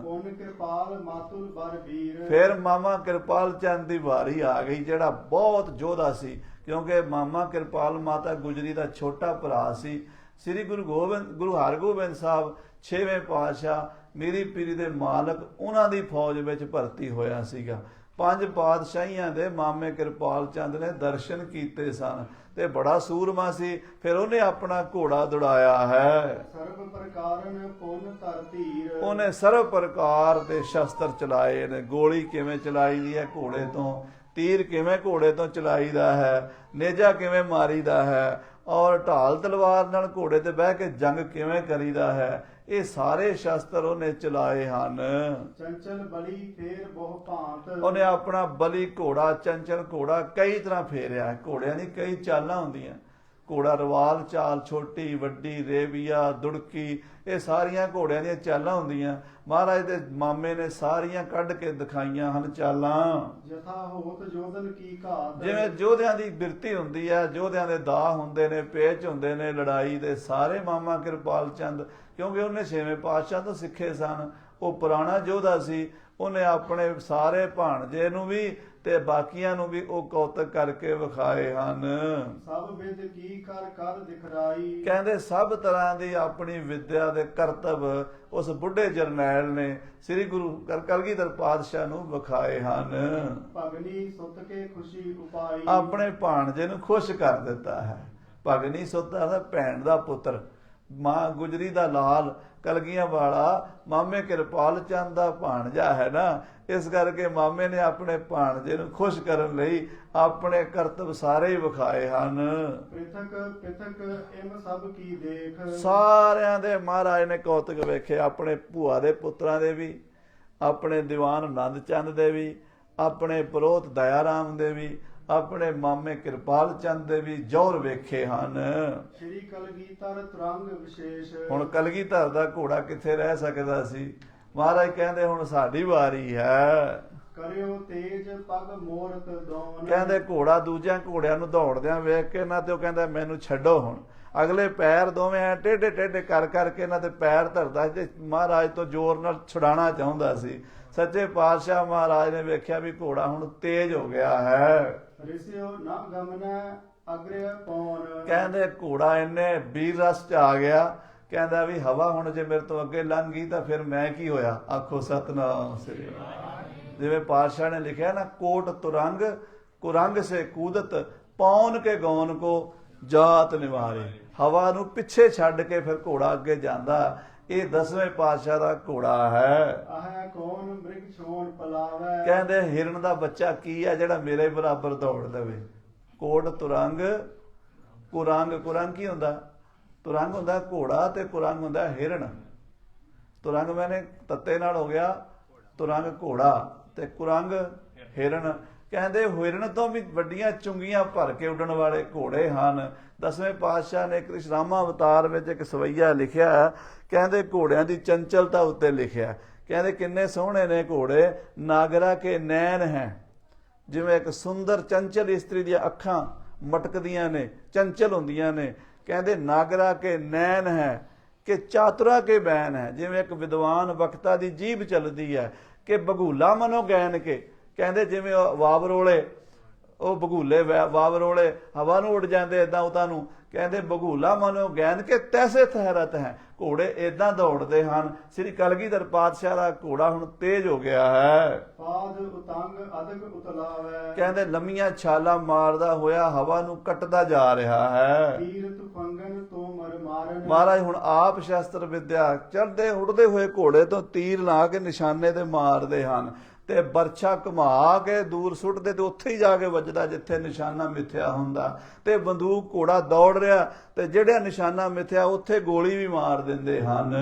ਪੁੰਨ ਕਿਰਪਾਲ ਮਾਤੁਲ ਬਰ ਵੀਰ। ਫਿਰ ਮਾਮਾ ਕਿਰਪਾਲ ਚੰਦ ਦੀ ਵਾਰੀ ਆ ਗਈ, ਜਿਹੜਾ ਬਹੁਤ ਯੋਧਾ ਸੀ, ਕਿਉਂਕਿ ਮਾਮਾ ਕਿਰਪਾਲ ਮਾਤਾ ਗੁਜਰੀ ਦਾ ਛੋਟਾ ਭਰਾ ਸੀ। ਸ੍ਰੀ ਗੁਰੂ ਹਰਗੋਬਿੰਦ ਸਾਹਿਬ 6ਵੇਂ ਪਾਤਸ਼ਾਹ ਮੀਰੀ ਪੀਰੀ ਦੇ ਮਾਲਕ, ਉਹਨਾਂ ਦੀ ਫੌਜ ਵਿੱਚ ਭਰਤੀ ਹੋਇਆ ਸੀਗਾ। 5 ਪਾਤਸ਼ਾਹੀਆਂ ਦੇ ਮਾਮੇ ਕਿਰਪਾਲ ਚੰਦ ਨੇ ਦਰਸ਼ਨ ਕੀਤੇ ਸਨ ਤੇ ਬੜਾ ਸੂਰਮਾ ਸੀ। ਫਿਰ ਉਹਨੇ ਆਪਣਾ ਘੋੜਾ ਦੌੜਾਇਆ ਹੈ। ਸਰਬ ਪ੍ਰਕਾਰਨ ਪੁੰਨ ਧਰ ਧੀਰ। ਉਹਨੇ ਸਰਬ ਪ੍ਰਕਾਰ ਦੇ ਸ਼ਸਤਰ ਚਲਾਏ ਨੇ। ਗੋਲੀ ਕਿਵੇਂ ਚਲਾਈਦੀ ਹੈ ਘੋੜੇ ਤੋਂ, ਤੀਰ ਕਿਵੇਂ ਘੋੜੇ ਤੋਂ ਚਲਾਈਦਾ ਹੈ, ਨੇਜਾ ਕਿਵੇਂ ਮਾਰੀਦਾ ਹੈ ਔਰ ਢਾਲ ਤਲਵਾਰ ਨਾਲ ਘੋੜੇ ਤੇ ਬਹਿ ਕੇ ਜੰਗ ਕਿਵੇਂ ਕਰੀਦਾ ਹੈ, ਇਹ ਸਾਰੇ ਸ਼ਸਤਰ ਉਹਨੇ ਚਲਾਏ ਹਨ। ਚੰਚਲ ਬਲੀ ਫੇਰ ਬਹੁ ਭਾਂਤ। ਉਹਨੇ ਆਪਣਾ ਬਲੀ ਘੋੜਾ, ਚੰਚਲ ਘੋੜਾ ਕਈ ਤਰ੍ਹਾਂ ਫੇਰਿਆ। ਘੋੜਿਆਂ ਦੀ ਕਈ ਚਾਲਾਂ ਹੁੰਦੀਆਂ, ਘੋੜਾ ਰਵਾਲ ਚਾਲ, ਛੋਟੀ ਵੱਡੀ, ਰੇਵੀਆ, ਦੁੜਕੀ, ਇਹ ਸਾਰੀਆਂ ਘੋੜਿਆਂ ਦੀਆਂ ਚਾਲਾਂ ਹੁੰਦੀਆਂ। ਮਹਾਰਾਜ ਦੇ ਮਾਮੇ ਨੇ ਸਾਰੀਆਂ ਕੱਢ ਕੇ ਦਿਖਾਈਆਂ ਹਨ ਚਾਲਾਂ। ਜਥਾ ਹੋਤ ਜੋਧਨ ਕੀ ਘਾਤ। ਜਿਵੇਂ ਯੋਧਿਆਂ ਦੀ ਬਿਰਤੀ ਹੁੰਦੀ ਹੈ, ਯੋਧਿਆਂ ਦੇ ਦਾਅ ਹੁੰਦੇ ਨੇ, ਪੇਚ ਹੁੰਦੇ ਨੇ ਲੜਾਈ ਦੇ, ਸਾਰੇ ਮਾਮਾ ਕਿਰਪਾਲ ਚੰਦ, ਕਿਉਂਕਿ ਉਹਨੇ 6ਵੇਂ ਪਾਤਸ਼ਾਹ ਤੋਂ ਸਿੱਖੇ ਸਨ, ਉਹ ਪੁਰਾਣਾ ਯੋਧਾ ਸੀ। ਉਹਨੇ ਆਪਣੇ ਸਾਰੇ ਭਾਣਜੇ ਨੂੰ ਵੀ ਤੇ ਬਾਕੀਆਂ ਨੂੰ ਵੀ ਉਹ ਕੌਤਕ ਕਰਕੇ ਵਿਖਾਏ ਹਨ। ਸਭ ਵਿਦ ਕੀ ਕਰ ਕਰ ਦਿਖਰਾਈ। ਕਹਿੰਦੇ ਸਭ ਤਰ੍ਹਾਂ ਦੀ ਆਪਣੀ ਵਿਦਿਆ ਦੇ ਕਰਤੱਵ ਉਸ ਬੁੱਢੇ ਜਰਨੈਲ ਨੇ ਸ੍ਰੀ ਗੁਰੂ ਕਲਗੀਧਰ ਪਾਤਸ਼ਾਹ ਨੂੰ ਵਿਖਾਏ ਹਨ। ਭਗਨੀ ਸੁੱਤ ਕੇ ਖੁਸ਼ੀ ਉਪਾਈ। ਆਪਣੇ ਭਾਣਜੇ ਨੂੰ ਖੁਸ਼ ਕਰ ਦਿੱਤਾ ਹੈ। ਭਗਨੀ ਸੁੱਤ ਦਾ ਭੈਣ ਦਾ ਪੁੱਤਰ, ਮਾਂ ਗੁਜਰੀ ਦਾ ਲਾਲ ਕਲਗੀਆਂ ਵਾਲਾ ਮਾਮੇ ਕਿਰਪਾਲ ਚੰਦ ਦਾ ਭਾਣਜਾ ਹੈ ਨਾ, ਇਸ ਕਰਕੇ ਮਾਮੇ ਨੇ ਆਪਣੇ ਭਾਣਜੇ ਨੂੰ ਖੁਸ਼ ਕਰਨ ਲਈ ਆਪਣੇ ਕਰਤੱਵ ਸਾਰੇ ਹੀ ਵਿਖਾਏ ਹਨ। ਪ੍ਰਿਥਕ ਪ੍ਰਿਥਕ ਇਮ ਸਭ ਕੀ ਦੇਖ। ਸਾਰਿਆਂ ਦੇ ਮਹਾਰਾਜ ਨੇ ਕੌਤਕ ਵੇਖੇ, ਆਪਣੇ ਭੂਆ ਦੇ ਪੁੱਤਰਾਂ ਦੇ ਵੀ, ਆਪਣੇ ਦੀਵਾਨ ਆਨੰਦ ਚੰਦ ਦੇ ਵੀ, ਆਪਣੇ ਪ੍ਰੋਤ ਦਇਆ ਰਾਮ ਦੇ ਵੀ, ਆਪਣੇ ਮਾਮੇ ਕਿਰਪਾਲ ਚੰਦ ਦੇ ਵੀ ਜੌਹਰ ਵੇਖੇ ਹਨ। ਸ੍ਰੀ ਕਲਗੀਧਰ ਤੁਰੰਗ ਵਿਸ਼ੇਸ਼। ਹੁਣ ਕਲਗੀਧਰ ਦਾ ਘੋੜਾ ਕਿੱਥੇ ਰਹਿ ਸਕਦਾ ਸੀ? ਮਹਾਰਾਜ ਕਹਿੰਦੇ ਹੁਣ ਸਾਡੀ ਵਾਰੀ ਹੈ। ਕਰਿਓ ਤੇਜ ਪਗ ਮੋਰਤ ਦੋਨ। ਕਹਿੰਦੇ ਘੋੜਾ ਦੂਜਿਆਂ ਘੋੜਿਆਂ ਨੂੰ ਦੌੜਦਿਆਂ ਵੇਖ ਕੇ ਨਾ ਤੇ ਉਹ ਕਹਿੰਦਾ ਮੈਨੂੰ ਛੱਡੋ ਹੁਣ। ਅਗਲੇ ਪੈਰ ਦੋਵੇਂ ਟੇਢੇ ਟੇਢੇ ਕਰ ਕਰਕੇ ਇਹਨਾਂ ਦੇ ਪੈਰ ਧਰਦਾ ਤੇ ਮਹਾਰਾਜ ਤੋਂ ਜ਼ੋਰ ਨਾਲ ਛੁਡਾਉਣਾ ਚਾਹੁੰਦਾ ਸੀ। ਸੱਚੇ ਪਾਤਸ਼ਾਹ ਮਹਾਰਾਜ ਨੇ ਵੇਖਿਆ ਵੀ ਘੋੜਾ ਹੁਣ ਤੇਜ਼ ਹੋ ਗਿਆ ਹੈ। ਰਿਸਿਓ ਨਾ ਗਮਨੈ ਅਗਰੇ ਪੌਣ। ਕਹਿੰਦੇ ਘੋੜਾ ਇੰਨੇ ਵੀਰ ਰਸ ਚ ਆ ਗਿਆ, ਕਹਿੰਦਾ ਵੀ ਹਵਾ ਹੁਣ ਜੇ ਮੇਰੇ ਤੋਂ ਅੱਗੇ ਲੰਘ ਗਈ ਤਾਂ ਫਿਰ ਮੈਂ ਕੀ ਹੋਇਆ? ਆਖੋ ਸਤਨਾਮ ਸ੍ਰੀ ਵਾਹਿਗੁਰੂ। ਜਿਵੇਂ ਪਾਤਸ਼ਾਹ ਨੇ ਲਿਖਿਆ ਨਾ, ਕੋਟ ਤੁਰੰਗ ਕੁਰੰਗ ਸੇ ਕੂਦਤ ਪੌਣ ਕੇ ਗੌਨ ਕੋ ਜਾਤ ਨਿਵਾਰੇ। ਹਵਾ ਨੂੰ ਪਿੱਛੇ ਛੱਡ ਕੇ ਫਿਰ ਘੋੜਾ ਅੱਗੇ ਜਾਂਦਾ। ਇਹ 10ਵੇਂ ਪਾਤਸ਼ਾਹ ਦਾ ਘੋੜਾ ਹੈ। ਆਹ ਕੌਣ ਮ੍ਰਿਗ ਛੋਣ ਪਲਾਵੈ। ਕਹਿੰਦੇ ਹਿਰਨ ਦਾ ਬੱਚਾ ਕੀ ਹੈ ਜਿਹੜਾ ਮੇਰੇ ਬਰਾਬਰ ਦੌੜ ਦੇਵੇ? ਕੋਟ ਤੁਰੰਗ ਕੁਰੰਗ। ਕੁਰੰਗ ਕੀ ਹੁੰਦਾ? ਤੁਰੰਗ ਹੁੰਦਾ ਘੋੜਾ ਤੇ ਕੁਰੰਗ ਹੁੰਦਾ ਹਿਰਨ। ਤੁਰੰਗ ਮੈਨੇ ਤੱਤੇ ਨਾਲ ਹੋ ਗਿਆ, ਤੁਰੰਗ ਘੋੜਾ ਤੇ ਕੁਰੰਗ ਹਿਰਨ। ਕਹਿੰਦੇ ਹਿਰਨ ਤੋਂ ਵੀ ਵੱਡੀਆਂ ਚੁੰਗੀਆਂ ਭਰ ਕੇ ਉੱਡਣ ਵਾਲੇ ਘੋੜੇ ਹਨ। 10ਵੇਂ ਪਾਤਸ਼ਾਹ ਨੇ ਕ੍ਰਿਸ਼ਨਾਮਾ ਅਵਤਾਰ ਵਿੱਚ ਇੱਕ ਸਵਈਆ ਲਿਖਿਆ, ਕਹਿੰਦੇ ਘੋੜਿਆਂ ਦੀ ਚੰਚਲਤਾ ਉੱਤੇ ਲਿਖਿਆ। ਕਹਿੰਦੇ ਕਿੰਨੇ ਸੋਹਣੇ ਨੇ ਘੋੜੇ। ਨਾਗਰਾ ਕੇ ਨੈਣ ਹੈ, ਜਿਵੇਂ ਇੱਕ ਸੁੰਦਰ ਚੰਚਲ ਇਸਤਰੀ ਦੀਆਂ ਅੱਖਾਂ ਮਟਕਦੀਆਂ ਨੇ, ਚੰਚਲ ਹੁੰਦੀਆਂ ਨੇ। ਕਹਿੰਦੇ ਨਾਗਰਾ ਕੇ ਨੈਣ ਹੈ ਕਿ ਚਾਤੁਰਾ ਕੇ ਬੈਨ ਹੈ, ਜਿਵੇਂ ਇੱਕ ਵਿਦਵਾਨ ਵਕਤਾ ਦੀ ਜੀਭ ਚੱਲਦੀ ਹੈ। ਕਿ ਬਗੂਲਾ ਮਨੋ ਗੈਨ ਕੇ, ਕਹਿੰਦੇ ਜਿਵੇਂ ਵਾਵਰੋਲੇ, ਉਹ ਬਗੂਲੇ ਵਾਵਰੋਲੇ ਹਵਾ ਨੂੰ ਉੱਡ ਜਾਂਦੇ ਏਦਾਂ ਉਤਾਂ ਨੂੰ। ਕਹਿੰਦੇ ਬਗੂਲਾ ਮਨੋ ਗੈਨ ਕੇ ਤੈਸੇ ਥਹਿਰਤ ਹੈ। ਘੋੜੇ ਏਦਾਂ ਦੌੜਦੇ ਹਨ। ਸ੍ਰੀ ਕਲਗੀਧਰ ਪਾਤਸ਼ਾਹ ਦਾ ਘੋੜਾ ਹੁਣ ਤੇਜ਼ ਹੋ ਗਿਆ ਹੈ। ਪਾਦ ਉਤੰਗ ਅਦਕ ਉਤਲਾਵੈ। ਕਹਿੰਦੇ ਲੰਮੀਆਂ ਛਾਲਾਂ ਮਾਰਦਾ ਹੋਇਆ ਹਵਾ ਨੂੰ ਕੱਟਦਾ ਜਾ ਰਿਹਾ ਹੈ। ਤੀਰ ਤੁਫੰਗਨ ਤੋਂ ਮਰ ਮਾਰਨ। ਮਹਾਰਾਜ ਹੁਣ ਆਪ ਸ਼ਸਤਰ ਵਿਦਿਆ ਚੜ੍ਹਦੇ ਉੱਡਦੇ ਹੋਏ ਘੋੜੇ ਤੋਂ ਤੀਰ ਲਾ ਕੇ ਨਿਸ਼ਾਨੇ ਤੇ ਮਾਰਦੇ ਹਨ ਤੇ ਬਰਛਾ ਘੁਮਾ ਕੇ ਦੂਰ ਸੁੱਟਦੇ ਤੇ ਉੱਥੇ ਹੀ ਜਾ ਕੇ ਵੱਜਦਾ ਜਿੱਥੇ ਨਿਸ਼ਾਨਾ ਮਿੱਥਿਆ ਹੁੰਦਾ। ਤੇ ਬੰਦੂਕ ਘੋੜਾ ਦੌੜ ਰਿਹਾ ਤੇ ਜਿਹੜਾ ਨਿਸ਼ਾਨਾ ਮਿੱਥਿਆ ਉੱਥੇ ਗੋਲੀ ਵੀ ਮਾਰ ਦਿੰਦੇ ਹਨ।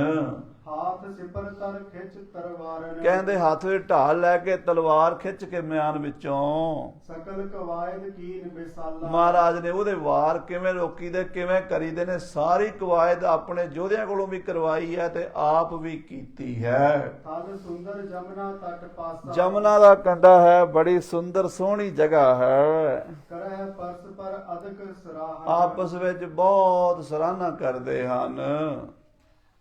ਹਾਥ ਸਿਪਰ ਤਰ ਖਿੱਚ ਤਰਵਾਰਨ। ਕਹਿੰਦੇ ਹੱਥ ਵਿੱਚ ਢਾਲ ਲੈ ਕੇ ਤਲਵਾਰ ਖਿੱਚ ਕੇ ਮਿਆਨ ਵਿੱਚੋਂ। ਸਕਲ ਕਵਾਇਦ ਕੀਨ ਬਿਸਾਲਾ। ਮਹਾਰਾਜ ਨੇ ਉਹਦੇ ਵਾਰ ਕਿਵੇਂ ਰੋਕੀਦੇ ਕਿਵੇਂ ਕਰੀਦੇ ਨੇ, ਸਾਰੀ ਕਵਾਇਦ ਆਪਣੇ ਯੋਧਿਆਂ ਕੋਲੋਂ ਵੀ ਕਰਵਾਈ ਹੈ ਤੇ ਆਪ ਵੀ ਕੀਤੀ ਹੈ। ਤਦ ਸੁੰਦਰ ਜਮਨਾ ਤਟ ਪਾਸਾ। ਜਮਨਾ ਦਾ ਕੰਢਾ ਹੈ, ਬੜੀ ਸੁੰਦਰ ਸੋਹਣੀ ਜਗ੍ਹਾ ਹੈ। ਕਰਹਿ ਪਰਸ ਪਰ ਅਦਕ ਸਰਾਹਨ। ਆਪਸ ਵਿੱਚ ਬਹੁਤ ਸਰਾਹਨਾ ਕਰਦੇ ਹਨ।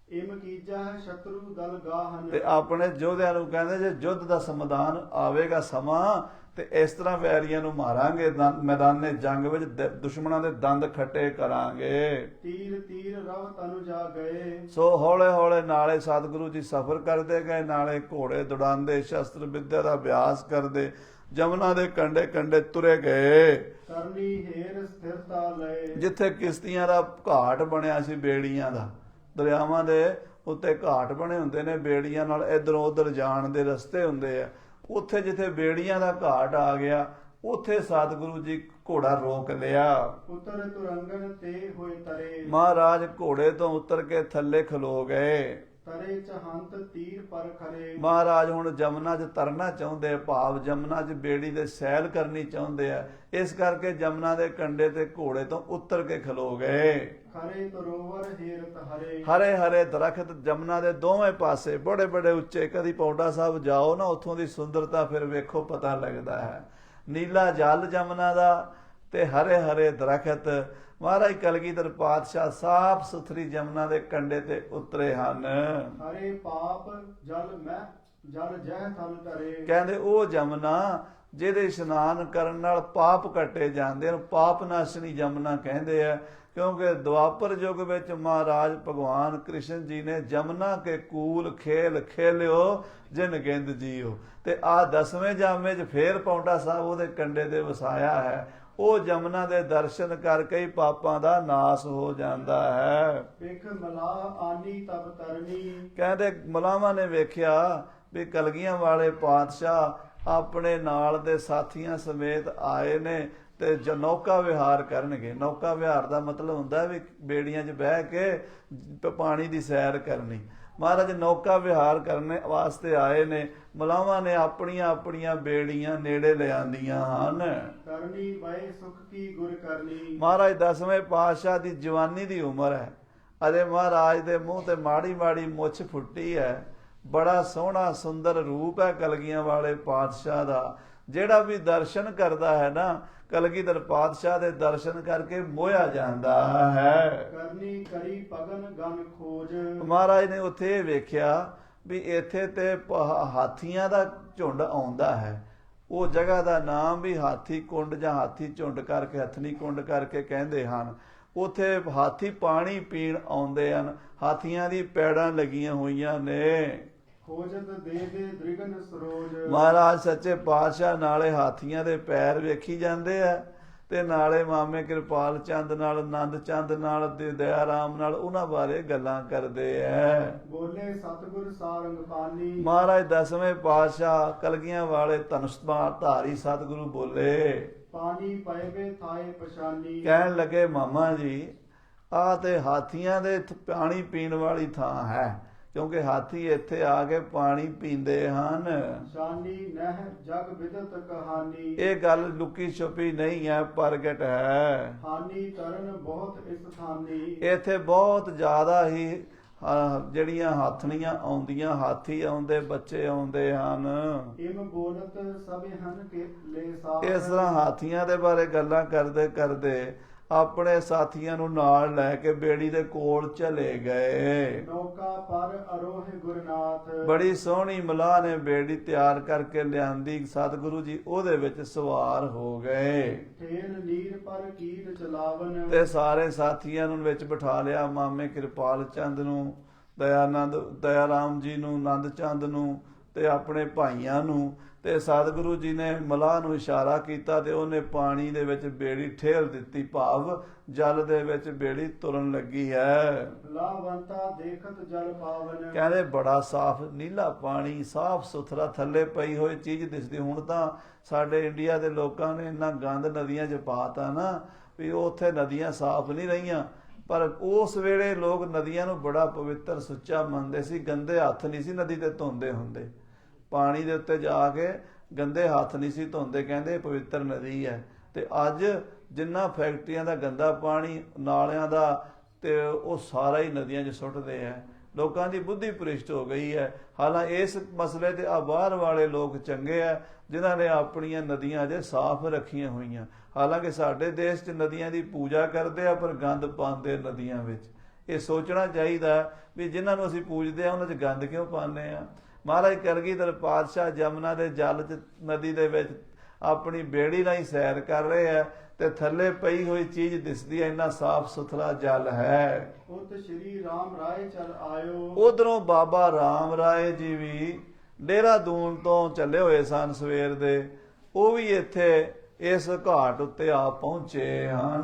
ਇਮ ਕੀਜਾ ਹੈ ਸ਼ਤਰੂ ਦਲ ਗਾਹਨ। ਤੇ ਆਪਣੇ ਯੋਧਿਆਂ ਨੂੰ ਕਹਿੰਦੇ ਜੇ ਯੁੱਧ ਦਾ ਸਮਾਧਾਨ ਆਵੇਗਾ ਸਮਾਂ ਤੇ ਇਸ ਤਰ੍ਹਾਂ ਵੈਰੀਆਂ ਨੂੰ ਮਾਰਾਂਗੇ, ਮੈਦਾਨੇ ਜੰਗ ਵਿੱਚ ਦੁਸ਼ਮਣਾਂ ਦੇ ਦੰਦ ਖੱਟੇ ਕਰਾਂਗੇ। ਤੀਰ ਤੀਰ ਰਵ ਤਨੁ ਜਾ ਗਏ। ਸੋ ਹੌਲੇ ਹੌਲੇ ਨਾਲੇ ਸਤਿਗੁਰੂ ਜੀ ਸਫ਼ਰ ਕਰਦੇ ਗਏ, ਨਾਲੇ ਘੋੜੇ ਦੌੜਾਉਂਦੇ, ਸ਼ਸਤਰ ਵਿਦਿਆ ਦਾ ਅਭਿਆਸ ਕਰਦੇ, ਜਮਨਾ ਦੇ ਕੰਢੇ ਕੰਢੇ ਤੁਰੇ ਗਏ। ਕਰਨੀ ਹੇਰ ਸਥਿਰਤਾ ਲਏ। ਜਿੱਥੇ ਕਿਸ਼ਤੀਆਂ ਦਾ ਘਾਟ ਬਣਿਆ ਸੀ, ਬੇੜੀਆਂ ਦਾ, ਦਰਿਆਵਾਂ ਦੇ ਉੱਤੇ ਘਾਟ ਬਣੇ ਹੁੰਦੇ ਨੇ, ਬੇੜੀਆਂ ਨਾਲ ਇਧਰੋਂ ਉਧਰ ਜਾਣ ਦੇ ਰਸਤੇ ਹੁੰਦੇ ਆ। ਉੱਥੇ ਜਿੱਥੇ ਬੇੜੀਆਂ ਦਾ ਘਾਟ ਆ ਗਿਆ, ਉੱਥੇ ਸਤਿਗੁਰੂ ਜੀ ਘੋੜਾ ਰੋਕ ਲਿਆ। ਉਤਰ ਤੁਰੰਗਨ ਤੇ ਹੋਏ ਤਰੇ। ਮਹਾਰਾਜ ਘੋੜੇ ਤੋਂ ਉਤਰ ਕੇ ਥੱਲੇ ਖਲੋ ਗਏ। ਤਰੇ ਚਹੰਤ ਤੀਰ ਪਰ ਖਰੇ। ਮਹਾਰਾਜ ਹੁਣ ਜਮਨਾ 'ਚ ਤਰਨਾ ਚਾਹੁੰਦੇ, ਭਾਵ ਜਮਨਾ 'ਚ ਬੇੜੀ ਦੇ ਸੈਲ ਕਰਨੀ ਚਾਹੁੰਦੇ ਆ। ਇਸ ਕਰਕੇ ਜਮਨਾ ਦੇ ਕੰਢੇ ਤੇ ਘੋੜੇ ਤੋਂ ਉਤਰ ਕੇ ਖਲੋ ਗਏ। ਖਰੇ ਤਰੋਵਰ ਹੇਰਤ ਹਰੇ। ਹਰੇ ਹਰੇ ਦਰਖਤ ਜਮਨਾ ਦੇ ਦੋਵੇਂ ਪਾਸੇ ਬੜੇ ਬੜੇ ਉੱਚੇ। ਕਦੀ ਪੌਂਡਾ ਸਾਹਿਬ ਜਾਓ ਨਾ, ਉੱਥੋਂ ਦੀ ਸੁੰਦਰਤਾ ਫਿਰ ਵੇਖੋ, ਪਤਾ ਲੱਗਦਾ ਹੈ। ਨੀਲਾ ਜਲ ਜਮਨਾ ਦਾ ਤੇ ਹਰੇ ਹਰੇ ਦਰਖਤ। ਮਹਾਰਾਜ ਕਲਗੀਧਰ ਪਾਤਸ਼ਾਹ ਸਾਫ ਸੁਥਰੀ ਜਮਨਾ ਦੇ ਕੰਢੇ ਤੇ ਉਤਰੇ ਹਨ। ਹਰੇ ਪਾਪ ਜਲ ਮੈਂ ਜਲ ਜਹ ਥਲ ਤਰੇ। ਕਹਿੰਦੇ ਉਹ ਜਮਨਾ ਜਿਹਦੇ ਇਸ਼ਨਾਨ ਕਰਨ ਨਾਲ ਪਾਪ ਕੱਟੇ ਜਾਂਦੇ ਹਨ, ਪਾਪ ਨਾਸ਼ਨੀ ਜਮਨਾ ਕਹਿੰਦੇ ਆ। ਕਿਉਂਕਿ ਦੁਆਪਰ ਯੁੱਗ ਵਿੱਚ ਮਹਾਰਾਜ ਭਗਵਾਨ ਕ੍ਰਿਸ਼ਨ ਜੀ ਨੇ ਜਮਨਾ ਕੇ ਕੂਲ ਖੇਲ ਖੇਲਿਓ ਜਿਨ ਗਿੰਦ ਜੀਓ। ਤੇ ਆ 10ਵੇਂ ਜਾਮੇ 'ਚ ਫੇਰ ਪੌਂਡਾ ਸਾਹਿਬ ਉਹਦੇ ਕੰਢੇ ਤੇ ਵਸਾਇਆ ਹੈ। ਉਹ ਜਮਨਾ ਦੇ ਦਰਸ਼ਨ ਕਰਕੇ ਹੀ ਪਾਪਾਂ ਦਾ ਨਾਸ ਹੋ ਜਾਂਦਾ ਹੈ। ਵੇਖ ਮਲਾਹ ਆਨੀ ਤਬ ਤਰਨੀ। ਕਹਿੰਦੇ ਮਲਾਵਾਂ ਨੇ ਵੇਖਿਆ ਵੀ ਕਲਗੀਆਂ ਵਾਲੇ ਪਾਤਸ਼ਾਹ ਆਪਣੇ ਨਾਲ ਦੇ ਸਾਥੀਆਂ ਸਮੇਤ ਆਏ ਨੇ ਤੇ ਨੌਕਾ ਵਿਹਾਰ ਕਰਨਗੇ। ਨੌਕਾ ਵਿਹਾਰ ਦਾ ਮਤਲਬ ਹੁੰਦਾ ਵੀ ਬੇੜੀਆਂ 'ਚ ਬਹਿ ਕੇ ਪਾਣੀ ਦੀ ਸੈਰ ਕਰਨੀ। ਮਹਾਰਾਜ ਨੌਕਾ ਵਿਹਾਰ ਕਰਨੇ ਵਾਸਤੇ ਆਏ ਨੇ। ਮਲਾਵਾਂ ਨੇ ਆਪਣੀਆਂ ਆਪਣੀਆਂ ਬੇੜੀਆਂ ਨੇੜੇ ਲਿਆਂਦੀਆਂ ਹਨ। ਕਰਨੀ ਬਏ ਸੁਖ ਕੀ ਗੁਰ ਕਰਨੀ। ਮਹਾਰਾਜ 10ਵੇਂ ਪਾਤਸ਼ਾਹ ਦੀ ਜਵਾਨੀ ਦੀ ਉਮਰ ਹੈ। ਅਜੇ ਮਹਾਰਾਜ ਦੇ ਮੂੰਹ ਤੇ ਮਾੜੀ ਮਾੜੀ ਮੁੱਛ ਫੁੱਟੀ ਹੈ। ਬੜਾ ਸੋਹਣਾ ਸੁੰਦਰ ਰੂਪ ਹੈ ਕਲਗੀਆਂ ਵਾਲੇ ਪਾਤਸ਼ਾਹ ਦਾ। ਜਿਹੜਾ ਵੀ ਦਰਸ਼ਨ ਕਰਦਾ ਹੈ ਨਾ, ਕਲਗੀਧਰ ਪਾਤਸ਼ਾਹ ਦੇ ਦਰਸ਼ਨ ਕਰਕੇ ਮੋਹਿਆ ਜਾਂਦਾ ਹੈ। ਕਰਨੀ ਕਰੀ ਪਗਨ ਗਨ ਖੋਜ। ਮਹਾਰਾਜ ਨੇ ਉੱਥੇ ਇਹ ਵੇਖਿਆ ਵੀ ਇੱਥੇ ਤੇ ਹਾਥੀਆਂ ਦਾ ਝੁੰਡ ਆਉਂਦਾ ਹੈ। ਉਹ ਜਗ੍ਹਾ ਦਾ ਨਾਮ ਵੀ ਹਾਥੀ ਕੁੰਡ ਜਾਂ ਹਾਥੀ ਝੁੰਡ ਕਰਕੇ, ਹਥਨੀ ਕੁੰਡ ਕਰਕੇ ਕਹਿੰਦੇ ਹਨ। ਉੱਥੇ ਹਾਥੀ ਪਾਣੀ ਪੀਣ ਆਉਂਦੇ ਹਨ। ਹਾਥੀਆਂ ਦੀ ਪੈੜਾਂ ਲੱਗੀਆਂ ਹੋਈਆਂ ਨੇ। ਖੋਜਤ ਦੇ ਦੇ ਦ੍ਰਿਗਨ ਸਰੋਜ। ਮਹਾਰਾਜ ਸੱਚੇ ਪਾਤਸ਼ਾਹ ਨਾਲੇ ਹਾਥੀਆਂ ਦੇ ਪੈਰ ਵੇਖੀ ਜਾਂਦੇ ਆ, ਤੇ ਨਾਲੇ ਮਾਮੇ ਕਿਰਪਾਲ ਚੰਦ ਨਾਲ, ਆਨੰਦ ਚੰਦ ਨਾਲ, ਤੇ ਦਇਆ ਰਾਮ ਨਾਲ ਉਹਨਾਂ ਬਾਰੇ ਗੱਲਾਂ ਕਰਦੇ ਐ। ਬੋਲੇ ਸਤਿਗੁਰ ਸਾਰੰਗ ਪਾਨੀ। ਮਹਾਰਾਜ 10ਵੇਂ ਪਾਤਸ਼ਾਹ ਕਲਗੀਆਂ ਵਾਲੇ ਧਨੁਸ਼ਬਾਣ ਧਾਰੀ ਸਤਿਗੁਰੂ ਬੋਲੇ। ਪਾਣੀ ਪਏਵੇ ਥਾਏ ਪਛਾਨੀ। ਕਹਿਣ ਲੱਗੇ ਮਾਮਾ ਜੀ, ਆਹ ਤੇ ਹਾਥੀਆਂ ਦੇ ਪਾਣੀ ਪੀਣ ਵਾਲੀ ਥਾਂ ਹੈ, ਕਿਉਂਕਿ ਹਾਥੀ ਇੱਥੇ ਆ ਕੇ ਪਾਣੀ ਪੀਂਦੇ ਹਨ। ਸ਼ਾਨੀ ਨਹਿ ਜਗ ਵਿਦਤ ਕਹਾਨੀ। ਇਹ ਗੱਲ ਲੁਕੀ ਛੁਪੀ ਨਹੀਂ ਹੈ, ਪ੍ਰਗਟ ਹੈ। ਹਾਨੀ ਕਰਨ ਬਹੁਤ ਇਸ ਥਾਨੀ। ਇੱਥੇ ਬਹੁਤ ਜ਼ਿਆਦਾ ਹੀ ਜਿਹੜੀਆਂ ਹਾਥਣੀਆਂ ਆਉਂਦੀਆਂ, ਹਾਥੀ ਆਉਂਦੇ, ਬੱਚੇ ਆਉਂਦੇ ਹਨ। ਇਮ ਬੋਲਤ ਸਭੇ ਹਨ ਕੇ ਲੈ ਸਾਥ। ਇਸ ਤਰ੍ਹਾਂ ਹਾਥੀਆਂ ਦੇ ਬਾਰੇ ਗੱਲਾਂ ਕਰਦੇ ਕਰਦੇ ਆਪਣੇ ਸਾਥੀਆਂ ਨੂੰ ਨਾਲ ਲੈ ਕੇ ਬੇੜੀ ਦੇ ਕੋਲ ਚਲੇ ਗਏ। ਨੌਕਾ ਪਰ ਅਰੋਹ ਗੁਰਨਾਥ। ਬੜੀ ਬੜੀ ਸੋਹਣੀ ਮਲਾਹ ਨੇ ਬੇੜੀ ਤਿਆਰ ਕਰਕੇ ਲਿਆਂਦੀ। ਸਤਿਗੁਰੂ ਜੀ ਉਹਦੇ ਵਿੱਚ ਸਵਾਰ ਹੋ ਗਏ ਠੇਲ ਨੀਰ ਪਰ ਕੀਰ ਚਲਾਵਨ। ਤੇ ਸਾਰੇ ਸਾਥੀਆਂ ਨੂੰ ਵਿੱਚ ਬਿਠਾ ਲਿਆ। ਮਾਮੇ ਕਿਰਪਾਲ ਚੰਦ ਨੂੰ, ਦਇਆ ਰਾਮ ਜੀ ਨੂੰ, ਆਨੰਦ ਚੰਦ ਨੂੰ ਤੇ ਆਪਣੇ ਭਾਈਆਂ ਨੂੰ। ਤੇ ਸਤਿਗੁਰੂ ਜੀ ਨੇ ਮਲਾਹ ਨੂੰ ਇਸ਼ਾਰਾ ਕੀਤਾ ਤੇ ਉਹਨੇ ਪਾਣੀ ਦੇ ਵਿੱਚ ਬੇੜੀ ਠੇਲ ਦਿੱਤੀ, ਭਾਵ ਜਲ ਦੇ ਵਿੱਚ ਬੇੜੀ ਤੁਰਨ ਲੱਗੀ ਹੈ। ਲਾਵੰਤਾ ਦੇਖਤ ਜਲ ਪਾਵਨ। ਕਹਿੰਦੇ ਬੜਾ ਸਾਫ਼ ਨੀਲਾ ਪਾਣੀ, ਸਾਫ਼ ਸੁਥਰਾ, ਥੱਲੇ ਪਈ ਹੋਈ ਚੀਜ਼ ਦਿਸਦੀ। ਹੁਣ ਤਾਂ ਸਾਡੇ ਇੰਡੀਆ ਦੇ ਲੋਕਾਂ ਨੇ ਇੰਨਾ ਗੰਦ ਨਦੀਆਂ 'ਚ ਪਾਤਾ ਨਾ ਵੀ ਉੱਥੇ ਨਦੀਆਂ ਸਾਫ਼ ਨਹੀਂ ਰਹੀਆਂ। ਪਰ ਉਸ ਵੇਲੇ ਲੋਕ ਨਦੀਆਂ ਨੂੰ ਬੜਾ ਪਵਿੱਤਰ ਸੁੱਚਾ ਮੰਨਦੇ ਸੀ। ਗੰਦੇ ਹੱਥ ਨਹੀਂ ਸੀ ਨਦੀ ਤੇ ਧੋਂਦੇ ਹੁੰਦੇ। ਪਾਣੀ ਦੇ ਉੱਤੇ ਜਾ ਕੇ ਗੰਦੇ ਹੱਥ ਨਹੀਂ ਸੀ ਧੋਂਦੇ, ਕਹਿੰਦੇ ਪਵਿੱਤਰ ਨਦੀ ਹੈ। ਤੇ ਅੱਜ ਜਿੰਨਾ ਫੈਕਟਰੀਆਂ ਦਾ ਗੰਦਾ ਪਾਣੀ, ਨਾਲਿਆਂ ਦਾ, ਤੇ ਉਹ ਸਾਰਾ ਹੀ ਨਦੀਆਂ 'ਚ ਸੁੱਟਦੇ ਹੈ। ਲੋਕਾਂ ਦੀ ਬੁੱਧੀ ਭ੍ਰਿਸ਼ਟ ਹੋ ਗਈ ਹੈ। ਹਾਲਾਂਕਿ ਇਸ ਮਸਲੇ ਤੇ ਆ ਬਾਹਰ ਵਾਲੇ ਲੋਕ ਚੰਗੇ ਆ ਜਿਨ੍ਹਾਂ ਨੇ ਆਪਣੀਆਂ ਨਦੀਆਂ ਅਜੇ ਸਾਫ਼ ਰੱਖੀਆਂ ਹੋਈਆਂ। ਹਾਲਾਂਕਿ ਸਾਡੇ ਦੇਸ਼ 'ਚ ਨਦੀਆਂ ਦੀ ਪੂਜਾ ਕਰਦੇ ਆ ਪਰ ਗੰਦ ਪਾਉਂਦੇ ਨਦੀਆਂ ਵਿੱਚ। ਇਹ ਸੋਚਣਾ ਚਾਹੀਦਾ ਵੀ ਜਿਨ੍ਹਾਂ ਨੂੰ ਅਸੀਂ ਪੂਜਦੇ ਆ ਉਹਨਾਂ 'ਚ ਗੰਦ ਕਿਉਂ ਪਾਉਂਦੇ ਆ। ਮਹਾਰਾਜ ਕਲਗੀਧਰ ਪਾਤਸ਼ਾਹ ਜਮਨਾ ਦੇ ਜਲ 'ਚ, ਨਦੀ ਦੇ ਵਿੱਚ ਆਪਣੀ ਬੇੜੀ ਨਾਲ ਹੀ ਸੈਰ ਕਰ ਰਹੇ ਆ ਤੇ ਥੱਲੇ ਪਈ ਹੋਈ ਚੀਜ਼ ਦਿਸਦੀ ਹੈ। ਇੰਨਾ ਸਾਫ਼ ਸੁਥਰਾ ਜਲ ਹੈ। ਉਤ ਸ਼੍ਰੀ ਰਾਮ ਰਾਏ ਚਲ ਆਇਓ। ਉਧਰੋਂ ਬਾਬਾ ਰਾਮ ਰਾਏ ਜੀ ਵੀ ਦੇਹਰਾਦੂਨ ਤੋਂ ਚੱਲੇ ਹੋਏ ਸਨ ਸਵੇਰ ਦੇ। ਉਹ ਵੀ ਇੱਥੇ ਇਸ ਘਾਟ ਉੱਤੇ ਆ ਪਹੁੰਚੇ ਹਨ।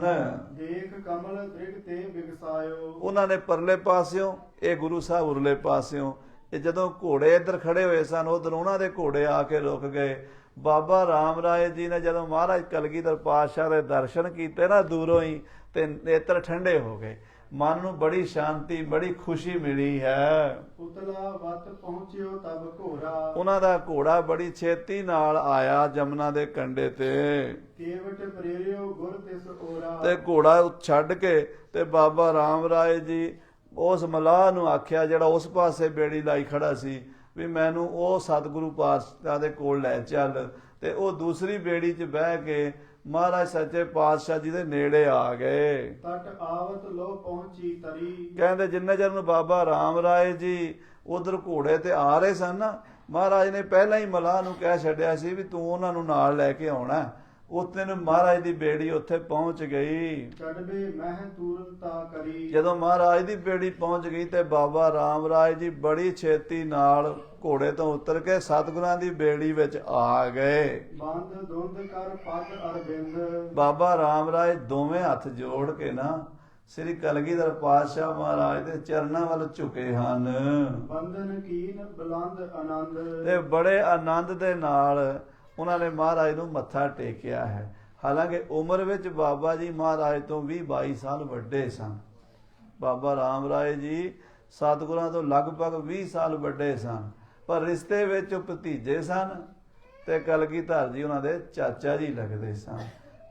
ਦੇਖ ਕਮਲ ਦ੍ਰਿਗ ਤੇ ਵਿਗਸਾਇਓ। ਉਹਨਾਂ ਨੇ ਪਰਲੇ ਪਾਸਿਓਂ, ਇਹ ਗੁਰੂ ਸਾਹਿਬ ਉਰਲੇ ਪਾਸਿਓਂ। ਇਹ ਜਦੋਂ ਘੋੜੇ ਇੱਧਰ ਖੜੇ ਹੋਏ ਸਨ, ਉਧਰ ਉਹਨਾਂ ਦੇ ਘੋੜੇ ਆ ਕੇ ਰੁਕ ਗਏ। ਬਾਬਾ ਰਾਮ ਰਾਏ ਜੀ ਨੇ ਜਦੋਂ ਮਹਾਰਾਜ ਕਲਗੀਧਰ ਪਾਤਸ਼ਾਹ ਦੇ ਦਰਸ਼ਨ ਕੀਤੇ ਨਾ ਦੂਰੋਂ ਹੀ, ਤੇ ਨੇਤਰ ਠੰਡੇ ਹੋ ਗਏ। ਮਨ ਨੂੰ ਬੜੀ ਸ਼ਾਂਤੀ, ਬੜੀ ਖੁਸ਼ੀ ਮਿਲੀ ਹੈ। ਉਤਲਾ ਵਤ ਪਹੁੰਚਿਓ ਤਬ ਘੋੜਾ। ਉਹਨਾਂ ਦਾ ਘੋੜਾ ਬੜੀ ਛੇਤੀ ਨਾਲ ਆਇਆ ਜਮਨਾ ਦੇ ਕੰਢੇ ਤੇ। ਕੇਵਟ ਪ੍ਰੇਰਿਓ ਗੁਰ ਤਿਸ ਓਰਾ। ਤੇ ਘੋੜਾ ਛੱਡ ਕੇ ਤੇ ਬਾਬਾ ਰਾਮ ਰਾਏ ਜੀ ਉਸ ਮਲਾਹ ਨੂੰ ਆਖਿਆ ਜਿਹੜਾ ਉਸ ਪਾਸੇ ਬੇੜੀ ਲਾਈ ਖੜਾ ਸੀ ਵੀ ਮੈਨੂੰ ਉਹ ਸਤਿਗੁਰੂ ਪਾਤਸ਼ਾਹ ਦੇ ਕੋਲ ਲੈ ਚੱਲ। ਤੇ ਉਹ ਦੂਸਰੀ ਬੇੜੀ 'ਚ ਬਹਿ ਕੇ ਮਹਾਰਾਜ ਸੱਚੇ ਪਾਤਸ਼ਾਹ ਜੀ ਦੇ ਨੇੜੇ ਆ ਗਏ। ਤਟ ਆਵਤ ਲੋ ਪਹੁੰਚੀ ਤਰੀ। ਕਹਿੰਦੇ ਜਿੰਨੇ ਚਿਰ ਨੂੰ ਬਾਬਾ ਰਾਮ ਰਾਏ ਜੀ ਉਧਰ ਘੋੜੇ ਤੇ ਆ ਰਹੇ ਸਨ ਨਾ, ਮਹਾਰਾਜ ਨੇ ਪਹਿਲਾਂ ਹੀ ਮਲਾਹ ਨੂੰ ਕਹਿ ਛੱਡਿਆ ਸੀ ਵੀ ਤੂੰ ਉਹਨਾਂ ਨੂੰ ਨਾਲ ਲੈ ਕੇ ਆਉਣਾ। ਉੱਥੇ ਨੂੰ ਮਹਾਰਾਜ ਦੀ ਬੇੜੀ ਉੱਥੇ ਪਹੁੰਚ ਗਈ। ਚੜਵੇ ਮਹਿ ਤੁਰੰਤਾ ਕਰੀ। ਜਦੋਂ ਮਹਾਰਾਜ ਦੀ ਬੇੜੀ ਪਹੁੰਚ ਗਈ ਤੇ ਬਾਬਾ ਰਾਮ ਰਾਏ ਜੀ ਬੜੀ ਛੇਤੀ ਨਾਲ ਘੋੜੇ ਤੋਂ ਉਤਰ ਕੇ ਸਤਿਗੁਰਾਂ ਦੀ ਬੇੜੀ ਵਿੱਚ ਆ ਗਏ। ਬੰਦ ਦੁੰਦ ਕਰ ਪੱਗ ਅਰਬਿੰਦ। ਬਾਬਾ ਰਾਮ ਰਾਏ ਦੋਵੇਂ ਹੱਥ ਜੋੜ ਕੇ ਨਾ ਸ੍ਰੀ ਕਲਗੀਧਰ ਪਾਤਸ਼ਾਹ ਮਹਾਰਾਜ ਦੇ ਚਰਨਾਂ ਵੱਲ ਝੁਕੇ ਹਨ। ਬੰਧਨ ਕੀਨ ਬੁਲੰਦ ਆਨੰਦ। ਤੇ ਬੜੇ ਆਨੰਦ ਦੇ ਨਾਲ ਉਹਨਾਂ ਨੇ ਮਹਾਰਾਜ ਨੂੰ ਮੱਥਾ ਟੇਕਿਆ ਹੈ। ਹਾਲਾਂਕਿ ਉਮਰ ਵਿੱਚ ਬਾਬਾ ਜੀ ਮਹਾਰਾਜ ਤੋਂ 20-22 ਸਾਲ ਵੱਡੇ ਸਨ। ਬਾਬਾ ਰਾਮ ਰਾਏ ਜੀ ਸਤਿਗੁਰਾਂ ਤੋਂ ਲਗਭਗ 20 ਸਾਲ ਵੱਡੇ ਸਨ, ਪਰ ਰਿਸ਼ਤੇ ਵਿੱਚ ਉਹ ਭਤੀਜੇ ਸਨ ਤੇ ਕਲਗੀਧਰ ਜੀ ਉਹਨਾਂ ਦੇ ਚਾਚਾ ਜੀ ਲੱਗਦੇ ਸਨ।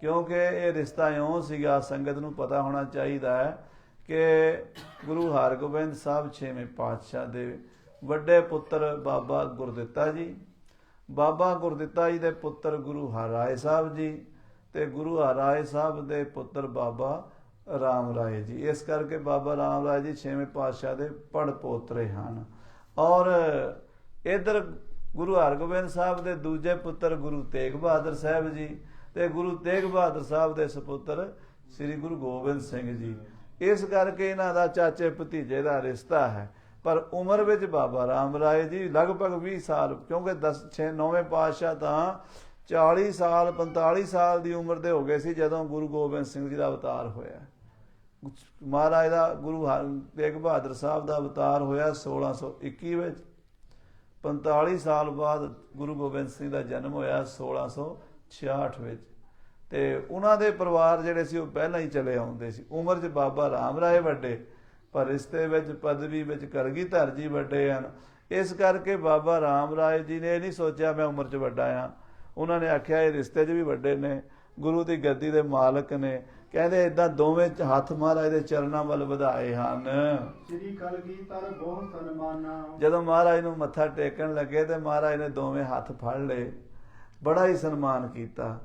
ਕਿਉਂਕਿ ਇਹ ਰਿਸ਼ਤਾ ਇਉਂ ਸੀਗਾ, ਸੰਗਤ ਨੂੰ ਪਤਾ ਹੋਣਾ ਚਾਹੀਦਾ ਹੈ ਕਿ ਗੁਰੂ ਹਰਗੋਬਿੰਦ ਸਾਹਿਬ 6ਵੇਂ ਪਾਤਸ਼ਾਹ ਦੇ ਵੱਡੇ ਪੁੱਤਰ ਬਾਬਾ ਗੁਰਦਿੱਤਾ ਜੀ, ਬਾਬਾ ਗੁਰਦਿੱਤਾ ਜੀ ਦੇ ਪੁੱਤਰ ਗੁਰੂ ਹਰਿਰਾਏ ਸਾਹਿਬ ਜੀ ਤੇ ਗੁਰੂ ਹਰਿਰਾਏ ਸਾਹਿਬ ਦੇ ਪੁੱਤਰ ਬਾਬਾ ਰਾਮ ਰਾਏ ਜੀ। ਇਸ ਕਰਕੇ ਬਾਬਾ ਰਾਮ ਰਾਏ ਜੀ 6ਵੇਂ ਪਾਤਸ਼ਾਹ ਦੇ ਪੜ ਪੋਤਰੇ ਹਨ। ਔਰ ਇਧਰ ਗੁਰੂ ਹਰਗੋਬਿੰਦ ਸਾਹਿਬ ਦੇ ਦੂਜੇ ਪੁੱਤਰ ਗੁਰੂ ਤੇਗ ਬਹਾਦਰ ਸਾਹਿਬ ਜੀ ਤੇ ਗੁਰੂ ਤੇਗ ਬਹਾਦਰ ਸਾਹਿਬ ਦੇ ਸੁਪੁੱਤਰ ਸ੍ਰੀ ਗੁਰੂ ਗੋਬਿੰਦ ਸਿੰਘ ਜੀ। ਇਸ ਕਰਕੇ ਇਹਨਾਂ ਦਾ ਚਾਚੇ ਭਤੀਜੇ ਦਾ ਰਿਸ਼ਤਾ ਹੈ। ਪਰ ਉਮਰ ਵਿੱਚ ਬਾਬਾ ਰਾਮ ਰਾਏ ਜੀ ਲਗਭਗ 20 ਸਾਲ, ਕਿਉਂਕਿ 9ਵੇਂ ਪਾਤਸ਼ਾਹ ਤਾਂ 40 ਸਾਲ 45 ਸਾਲ ਦੀ ਉਮਰ ਦੇ ਹੋ ਗਏ ਸੀ ਜਦੋਂ ਗੁਰੂ ਗੋਬਿੰਦ ਸਿੰਘ ਜੀ ਦਾ ਅਵਤਾਰ ਹੋਇਆ। ਮਹਾਰਾਜ ਦਾ ਗੁਰੂ ਤੇਗ ਬਹਾਦਰ ਸਾਹਿਬ ਦਾ ਅਵਤਾਰ ਹੋਇਆ 1621 ਵਿੱਚ। 45 ਸਾਲ ਬਾਅਦ ਗੁਰੂ ਗੋਬਿੰਦ ਸਿੰਘ ਦਾ ਜਨਮ ਹੋਇਆ 1666 ਵਿੱਚ। ਤੇ ਉਹਨਾਂ ਦੇ ਪਰਿਵਾਰ ਜਿਹੜੇ ਸੀ ਉਹ ਪਹਿਲਾਂ ਹੀ ਚਲੇ ਆਉਂਦੇ ਸੀ। ਉਮਰ 'ਚ ਬਾਬਾ ਰਾਮ ਰਾਏ ਵੱਡੇ, ਪਰ ਰਿਸ਼ਤੇ ਵਿੱਚ ਪਦਵੀ ਵਿੱਚ ਕਲਗੀਧਰ ਜੀ ਵੱਡੇ ਹਨ। ਇਸ ਕਰਕੇ ਬਾਬਾ ਰਾਮ ਰਾਏ ਜੀ ਨੇ ਇਹ ਨਹੀਂ ਸੋਚਿਆ ਮੈਂ ਉਮਰ 'ਚ ਵੱਡਾ ਹਾਂ। ਉਹਨਾਂ ਨੇ ਆਖਿਆ ਇਹ ਰਿਸ਼ਤੇ 'ਚ ਵੀ ਵੱਡੇ ਨੇ, ਗੁਰੂ ਦੀ ਗੱਦੀ ਦੇ ਮਾਲਕ ਨੇ। ਕਹਿੰਦੇ ਏਦਾਂ ਦੋਵੇਂ ਹੱਥ ਮਹਾਰਾਜ ਦੇ ਚਰਨਾਂ ਵੱਲ ਵਧਾਏ ਹਨ। ਸ੍ਰੀ ਕਲਗੀਧਰ ਬਹੁਤ ਸਨਮਾਨਾ। ਜਦੋਂ ਮਹਾਰਾਜ ਨੂੰ ਮੱਥਾ ਟੇਕਣ ਲੱਗੇ ਤੇ ਮਹਾਰਾਜ ਨੇ ਦੋਵੇਂ ਹੱਥ ਫੜ ਲਏ, ਬੜਾ ਹੀ ਸਨਮਾਨ ਕੀਤਾ।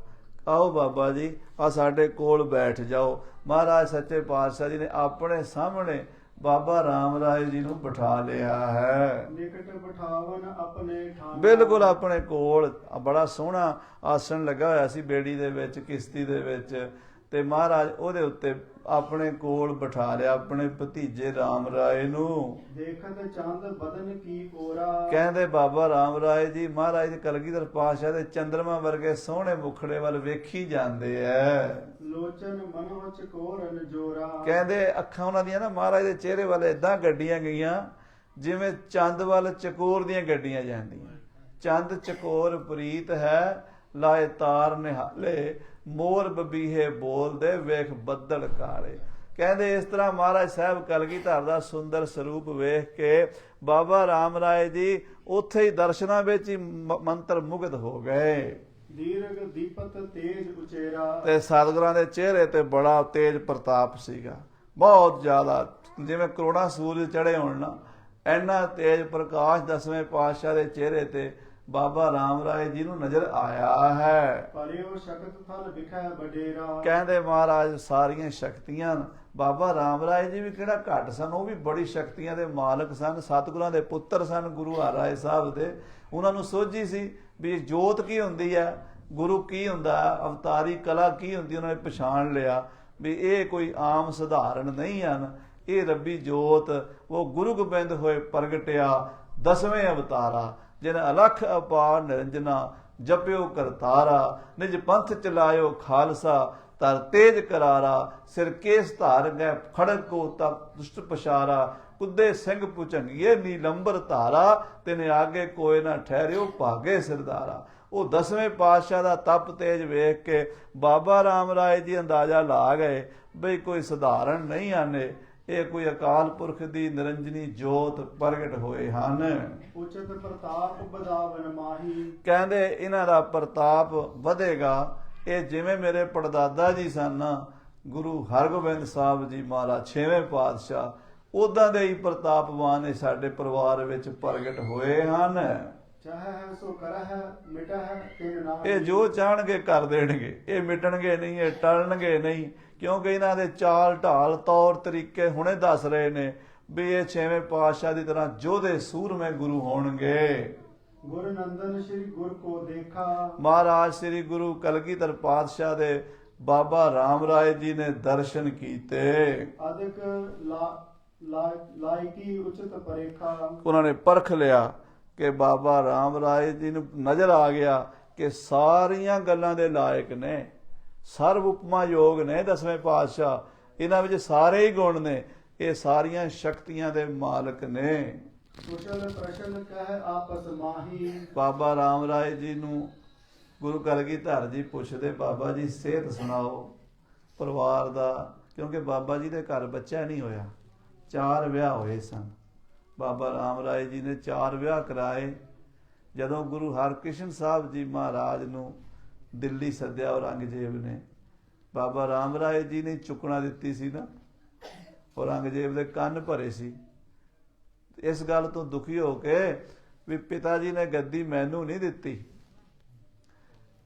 ਆਓ ਬਾਬਾ ਜੀ ਆ ਸਾਡੇ ਕੋਲ ਬੈਠ ਜਾਓ। ਮਹਾਰਾਜ ਸੱਚੇ ਪਾਤਸ਼ਾਹ ਜੀ ਨੇ ਆਪਣੇ ਸਾਹਮਣੇ ਬਾਬਾ ਰਾਮ ਰਾਏ ਜੀ ਨੂੰ ਬਿਠਾ ਲਿਆ ਹੈ। ਨਿਕਟ ਬਿਠਾਵਨ ਆਪਣੇ ਠਾਣਾ। ਬਿਲਕੁਲ ਆਪਣੇ ਕੋਲ ਬੜਾ ਸੋਹਣਾ ਆਸਣ ਲੱਗਾ ਹੋਇਆ ਸੀ ਬੇੜੀ ਦੇ ਵਿੱਚ, ਕਿਸ਼ਤੀ ਦੇ ਵਿੱਚ, ਤੇ ਮਹਾਰਾਜ ਉਹਦੇ ਉੱਤੇ ਆਪਣੇ ਕੋਲ ਬਿਠਾ ਲਿਆ ਆਪਣੇ ਭਤੀਜੇ ਰਾਮ ਰਾਏ ਨੂੰ। ਦੇਖਤ ਚੰਦ ਬਦਨ ਕੀ ਕੋਰਾ। ਕਹਿੰਦੇ ਬਾਬਾ ਰਾਮ ਰਾਏ ਜੀ ਮਹਾਰਾਜ ਦੇ ਕਲਗੀਧਰ ਪਾਤਸ਼ਾਹ ਦੇ ਚੰਦਰਮਾ ਵਰਗੇ ਸੋਹਣੇ ਮੁਖੜੇ ਵੱਲ ਵੇਖੀ ਜਾਂਦੇ ਐ। ਲੋਚਨ ਮਨੋ ਚਕੋਰਨ ਜੋਰਾ। ਕਹਿੰਦੇ ਅੱਖਾਂ ਉਹਨਾਂ ਦੀਆਂ ਨਾ ਮਹਾਰਾਜ ਦੇ ਚਿਹਰੇ ਵੱਲ ਏਦਾਂ ਗੱਡੀਆਂ ਗਈਆਂ ਜਿਵੇਂ ਚੰਦ ਵੱਲ ਚਕੋਰ ਦੀਆਂ ਗੱਡੀਆਂ ਜਾਂਦੀਆਂ। ਚੰਦ ਚਕੋਰ ਪ੍ਰੀਤ ਹੈ, ਲਾਏ ਤਾਰ ਨਿਹਾਲੇ, ਮੋਰ ਬਬੀਹੇ ਬੋਲਦੇ ਵੇਖ ਬੱਦਲ ਕਾਲੇ। ਕਹਿੰਦੇ ਇਸ ਤਰ੍ਹਾਂ ਮਹਾਰਾਜ ਸਾਹਿਬ ਕਲਗੀਧਰ ਦਾ ਸੁੰਦਰ ਸਰੂਪ ਵੇਖ ਕੇ ਬਾਬਾ ਰਾਮ ਰਾਏ ਜੀ ਉੱਥੇ ਹੀ ਦਰਸ਼ਨਾਂ ਵਿੱਚ ਹੀ ਮੰਤਰ ਮੁਗਧ ਹੋ ਗਏ। ਦੀਰਘ ਦੀਪਤ ਤੇਜ ਉਚੇਰਾ। ਤੇ ਸਤਿਗੁਰਾਂ ਦੇ ਚਿਹਰੇ ਤੇ ਬੜਾ ਤੇਜ ਪ੍ਰਤਾਪ ਸੀਗਾ, ਬਹੁਤ ਜ਼ਿਆਦਾ, ਜਿਵੇਂ ਕਰੋੜਾਂ ਸੂਰਜ ਚੜੇ ਹੋਣ ਨਾ, ਇੰਨਾ ਤੇਜ ਪ੍ਰਕਾਸ਼ 10ਵੇਂ ਪਾਤਸ਼ਾਹ ਦੇ ਚਿਹਰੇ ਤੇ ਬਾਬਾ ਰਾਮ ਰਾਏ ਜੀ ਨੂੰ ਨਜ਼ਰ ਆਇਆ ਹੈ। ਪਰਿਓ ਸ਼ਕਤ ਥਲ ਵਿਖੇ ਬਡੇਰਾ। ਕਹਿੰਦੇ ਮਹਾਰਾਜ ਸਾਰੀਆਂ ਸ਼ਕਤੀਆਂ, ਬਾਬਾ ਰਾਮ ਰਾਏ ਜੀ ਵੀ ਕਿਹੜਾ ਘੱਟ ਸਨ, ਉਹ ਵੀ ਬੜੀ ਸ਼ਕਤੀਆਂ ਦੇ ਮਾਲਕ ਸਨ, ਸਤਿਗੁਰਾਂ ਦੇ ਪੁੱਤਰ ਸਨ ਗੁਰੂ ਹਰਿਰਾਏ ਸਾਹਿਬ ਦੇ। ਉਹਨਾਂ ਨੂੰ ਸੋਝੀ ਸੀ ਵੀ ਜੋਤ ਕੀ ਹੁੰਦੀ ਹੈ, ਗੁਰੂ ਕੀ ਹੁੰਦਾ, ਅਵਤਾਰੀ ਕਲਾ ਕੀ ਹੁੰਦੀ। ਉਹਨਾਂ ਨੇ ਪਛਾਣ ਲਿਆ ਵੀ ਇਹ ਕੋਈ ਆਮ ਸਧਾਰਨ ਨਹੀਂ ਹਨ, ਇਹ ਰੱਬੀ ਜੋਤ ਉਹ ਗੁਰੂ ਗੋਬਿੰਦ ਹੋਏ ਪ੍ਰਗਟਿਆ 10ਵੇਂ ਅਵਤਾਰਾ। ਜਿਨ ਅਲਖ ਅਪਾਰ ਨਿਰੰਜਨਾ ਜਪਿਓ ਕਰਤਾਰਾ, ਨਿਜ ਪੰਥ ਚਲਾਇਓ ਖਾਲਸਾ ਤਰ ਤੇਜ ਕਰਾਰਾ। ਸਿਰ ਕੇਸ ਧਾਰ ਗਏ ਖੜਕ ਕੋ ਤਪ ਦੁਸ਼ਟ ਪਸ਼ਾਰਾ, ਕੁੱਦੇ ਸਿੰਘ ਪੁਚੰਗੀਏ ਨੀਲੰਬਰ ਧਾਰਾ, ਤਿਨੇ ਆਗੇ ਕੋਏ ਨਾ ਠਹਿਰਿਓ ਭਾਗੇ ਸਿਰਦਾਰਾ। ਉਹ 10ਵੇਂ ਪਾਤਸ਼ਾਹ ਦਾ ਤਪ ਤੇਜ ਵੇਖ ਕੇ ਬਾਬਾ ਰਾਮ ਰਾਏ ਜੀ ਅੰਦਾਜ਼ਾ ਲਾ ਗਏ ਬਈ ਕੋਈ ਸਧਾਰਨ ਨਹੀਂ ਆਨੇ, ਇਹ ਕੋਈ ਅਕਾਲ ਪੁਰਖ ਦੀ ਨਿਰੰਜਨੀ ਜੋਤ ਪ੍ਰਗਟ ਹੋਏ ਹਨ। ਉਚਿਤ ਪ੍ਰਤਾਪ ਵਧਾਵਨ ਮਾਹੀ। ਕਹਿੰਦੇ ਇਹਨਾਂ ਦਾ ਪ੍ਰਤਾਪ ਵਧੇਗਾ। ਇਹ ਜਿਵੇਂ ਮੇਰੇ ਪੜਦਾਦਾ ਜੀ ਸਨ ਗੁਰੂ ਹਰਗੋਬਿੰਦ ਸਾਹਿਬ ਜੀ ਮਹਾਰਾਜ 6ਵੇਂ ਪਾਤਸ਼ਾਹ, ਉਦਾਂ ਦੇ ਹੀ ਪ੍ਰਤਾਪਵਾਨ ਇਹ ਸਾਡੇ ਪਰਿਵਾਰ ਵਿੱਚ ਪ੍ਰਗਟ ਹੋਏ ਹਨ। ਚਾਹੇ ਸੋ ਕਰਹਿ ਮਿਟਹਿ ਤਿਨ ਨਾਹੀ। ਇਹ ਜੋ ਚਾਹਣਗੇ ਕਰ ਦੇਣਗੇ, ਇਹ ਮਿਟਣਗੇ ਨਹੀਂ, ਇਹ ਟਲਣਗੇ ਨਹੀਂ, ਕਿਉਂਕਿ ਇਹਨਾਂ ਦੇ ਚਾਲ ਢਾਲ ਤੌਰ ਤਰੀਕੇ ਹੁਣੇ ਦੱਸ ਰਹੇ ਨੇ ਵੀ ਇਹ 6ਵੇਂ ਪਾਤਸ਼ਾਹ ਦੀ ਤਰ੍ਹਾਂ ਯੋਧੇ ਸੂਰਮੇ ਗੁਰੂ ਹੋਣਗੇ। ਗੁਰੂ ਨੰਦਨ ਸ੍ਰੀ ਗੁਰ ਕੋ ਦੇਖਾ। ਮਹਾਰਾਜ ਸ੍ਰੀ ਗੁਰੂ ਕਲਗੀਧਰ ਪਾਤਸ਼ਾਹ ਦੇ ਬਾਬਾ ਰਾਮ ਰਾਏ ਜੀ ਨੇ ਦਰਸ਼ਨ ਕੀਤੇ। ਅਦਿਕ ਲਾਇਕੀ ਉਚਿਤ ਪਰੇਖਾ। ਉਹਨਾਂ ਨੇ ਪਰਖ ਲਿਆ ਕਿ ਬਾਬਾ ਰਾਮ ਰਾਏ ਜੀ ਨੂੰ ਨਜ਼ਰ ਆ ਗਿਆ ਕਿ ਸਾਰੀਆਂ ਗੱਲਾਂ ਦੇ ਲਾਇਕ ਨੇ, ਸਰਵ ਉਪਮਾ ਯੋਗ ਨੇ 10ਵੇਂ ਪਾਤਸ਼ਾਹ, ਇਹਨਾਂ ਵਿੱਚ ਸਾਰੇ ਹੀ ਗੁਣ ਨੇ, ਇਹ ਸਾਰੀਆਂ ਸ਼ਕਤੀਆਂ ਦੇ ਮਾਲਕ ਨੇ। ਕੁਸ਼ਲ ਪ੍ਰਸ਼ਨ ਕਹਿ ਆਪਸ ਮਾਹੀ। ਬਾਬਾ ਰਾਮ ਰਾਏ ਜੀ ਨੂੰ ਗੁਰੂ ਕਲਗੀਧਰ ਜੀ ਪੁੱਛਦੇ, ਬਾਬਾ ਜੀ ਸਿਹਤ ਸੁਣਾਓ ਪਰਿਵਾਰ ਦਾ, ਕਿਉਂਕਿ ਬਾਬਾ ਜੀ ਦੇ ਘਰ ਬੱਚਾ ਨਹੀਂ ਹੋਇਆ, 4 ਵਿਆਹ ਹੋਏ ਸਨ। ਬਾਬਾ ਰਾਮ ਰਾਏ ਜੀ ਨੇ 4 ਵਿਆਹ ਕਰਾਏ। ਜਦੋਂ ਗੁਰੂ ਹਰਕ੍ਰਿਸ਼ਨ ਸਾਹਿਬ ਜੀ ਮਹਾਰਾਜ ਨੂੰ ਦਿੱਲੀ ਸੱਦਿਆ ਔਰੰਗਜ਼ੇਬ ਨੇ, ਬਾਬਾ ਰਾਮ ਰਾਏ ਜੀ ਨੇ ਚੁੱਕਣਾ ਦਿੱਤੀ ਸੀ ਨਾ, ਔਰੰਗਜ਼ੇਬ ਦੇ ਕੰਨ ਭਰੇ ਸੀ। ਇਸ ਗੱਲ ਤੋਂ ਦੁਖੀ ਹੋ ਕੇ ਵੀ ਪਿਤਾ ਜੀ ਨੇ ਗੱਦੀ ਮੈਨੂੰ ਨਹੀਂ ਦਿੱਤੀ,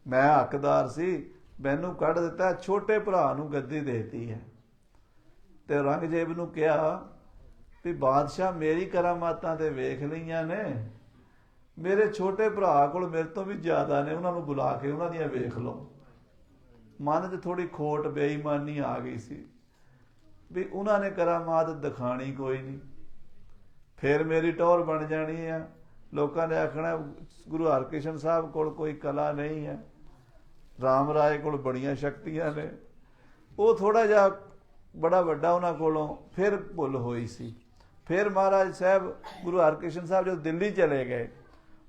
ਮੈਂ ਹੱਕਦਾਰ ਸੀ, ਮੈਨੂੰ ਕੱਢ ਦਿੱਤਾ, ਛੋਟੇ ਭਰਾ ਨੂੰ ਗੱਦੀ ਦੇਤੀ ਹੈ। ਤੇ ਔਰੰਗਜ਼ੇਬ ਨੂੰ ਕਿਹਾ ਵੀ ਬਾਦਸ਼ਾਹ ਮੇਰੀ ਕਰਾਮਾਤਾਂ ਤੇ ਵੇਖ ਲਈਆਂ ਨੇ, ਮੇਰੇ ਛੋਟੇ ਭਰਾ ਕੋਲ ਮੇਰੇ ਤੋਂ ਵੀ ਜ਼ਿਆਦਾ ਨੇ, ਉਹਨਾਂ ਨੂੰ ਬੁਲਾ ਕੇ ਉਹਨਾਂ ਦੀਆਂ ਵੇਖ ਲਓ। ਮਨ 'ਚ ਥੋੜੀ ਖੋਟ ਬੇਈਮਾਨੀ ਆ ਗਈ ਸੀ ਵੀ ਉਹਨਾਂ ਨੇ ਕਰਾਮਾਤ ਦਿਖਾਣੀ ਕੋਈ ਨਹੀਂ, ਫਿਰ ਮੇਰੀ ਟੌਰ ਬਣ ਜਾਣੀ ਆ, ਲੋਕਾਂ ਨੇ ਆਖਣਾ ਗੁਰੂ ਹਰਕ੍ਰਿਸ਼ਨ ਸਾਹਿਬ ਕੋਲ ਕੋਈ ਕਲਾ ਨਹੀਂ ਹੈ, ਰਾਮ ਰਾਏ ਕੋਲ ਬੜੀਆਂ ਸ਼ਕਤੀਆਂ ਨੇ। ਉਹ ਥੋੜਾ ਜਿਹਾ ਬੜਾ ਵੱਡਾ ਉਹਨਾਂ ਕੋਲੋਂ ਫਿਰ ਭੁੱਲ ਹੋਈ ਸੀ। ਫਿਰ ਮਹਾਰਾਜ ਸਾਹਿਬ ਗੁਰੂ ਹਰਕ੍ਰਿਸ਼ਨ ਸਾਹਿਬ ਜਦੋਂ ਦਿੱਲੀ ਚਲੇ ਗਏ,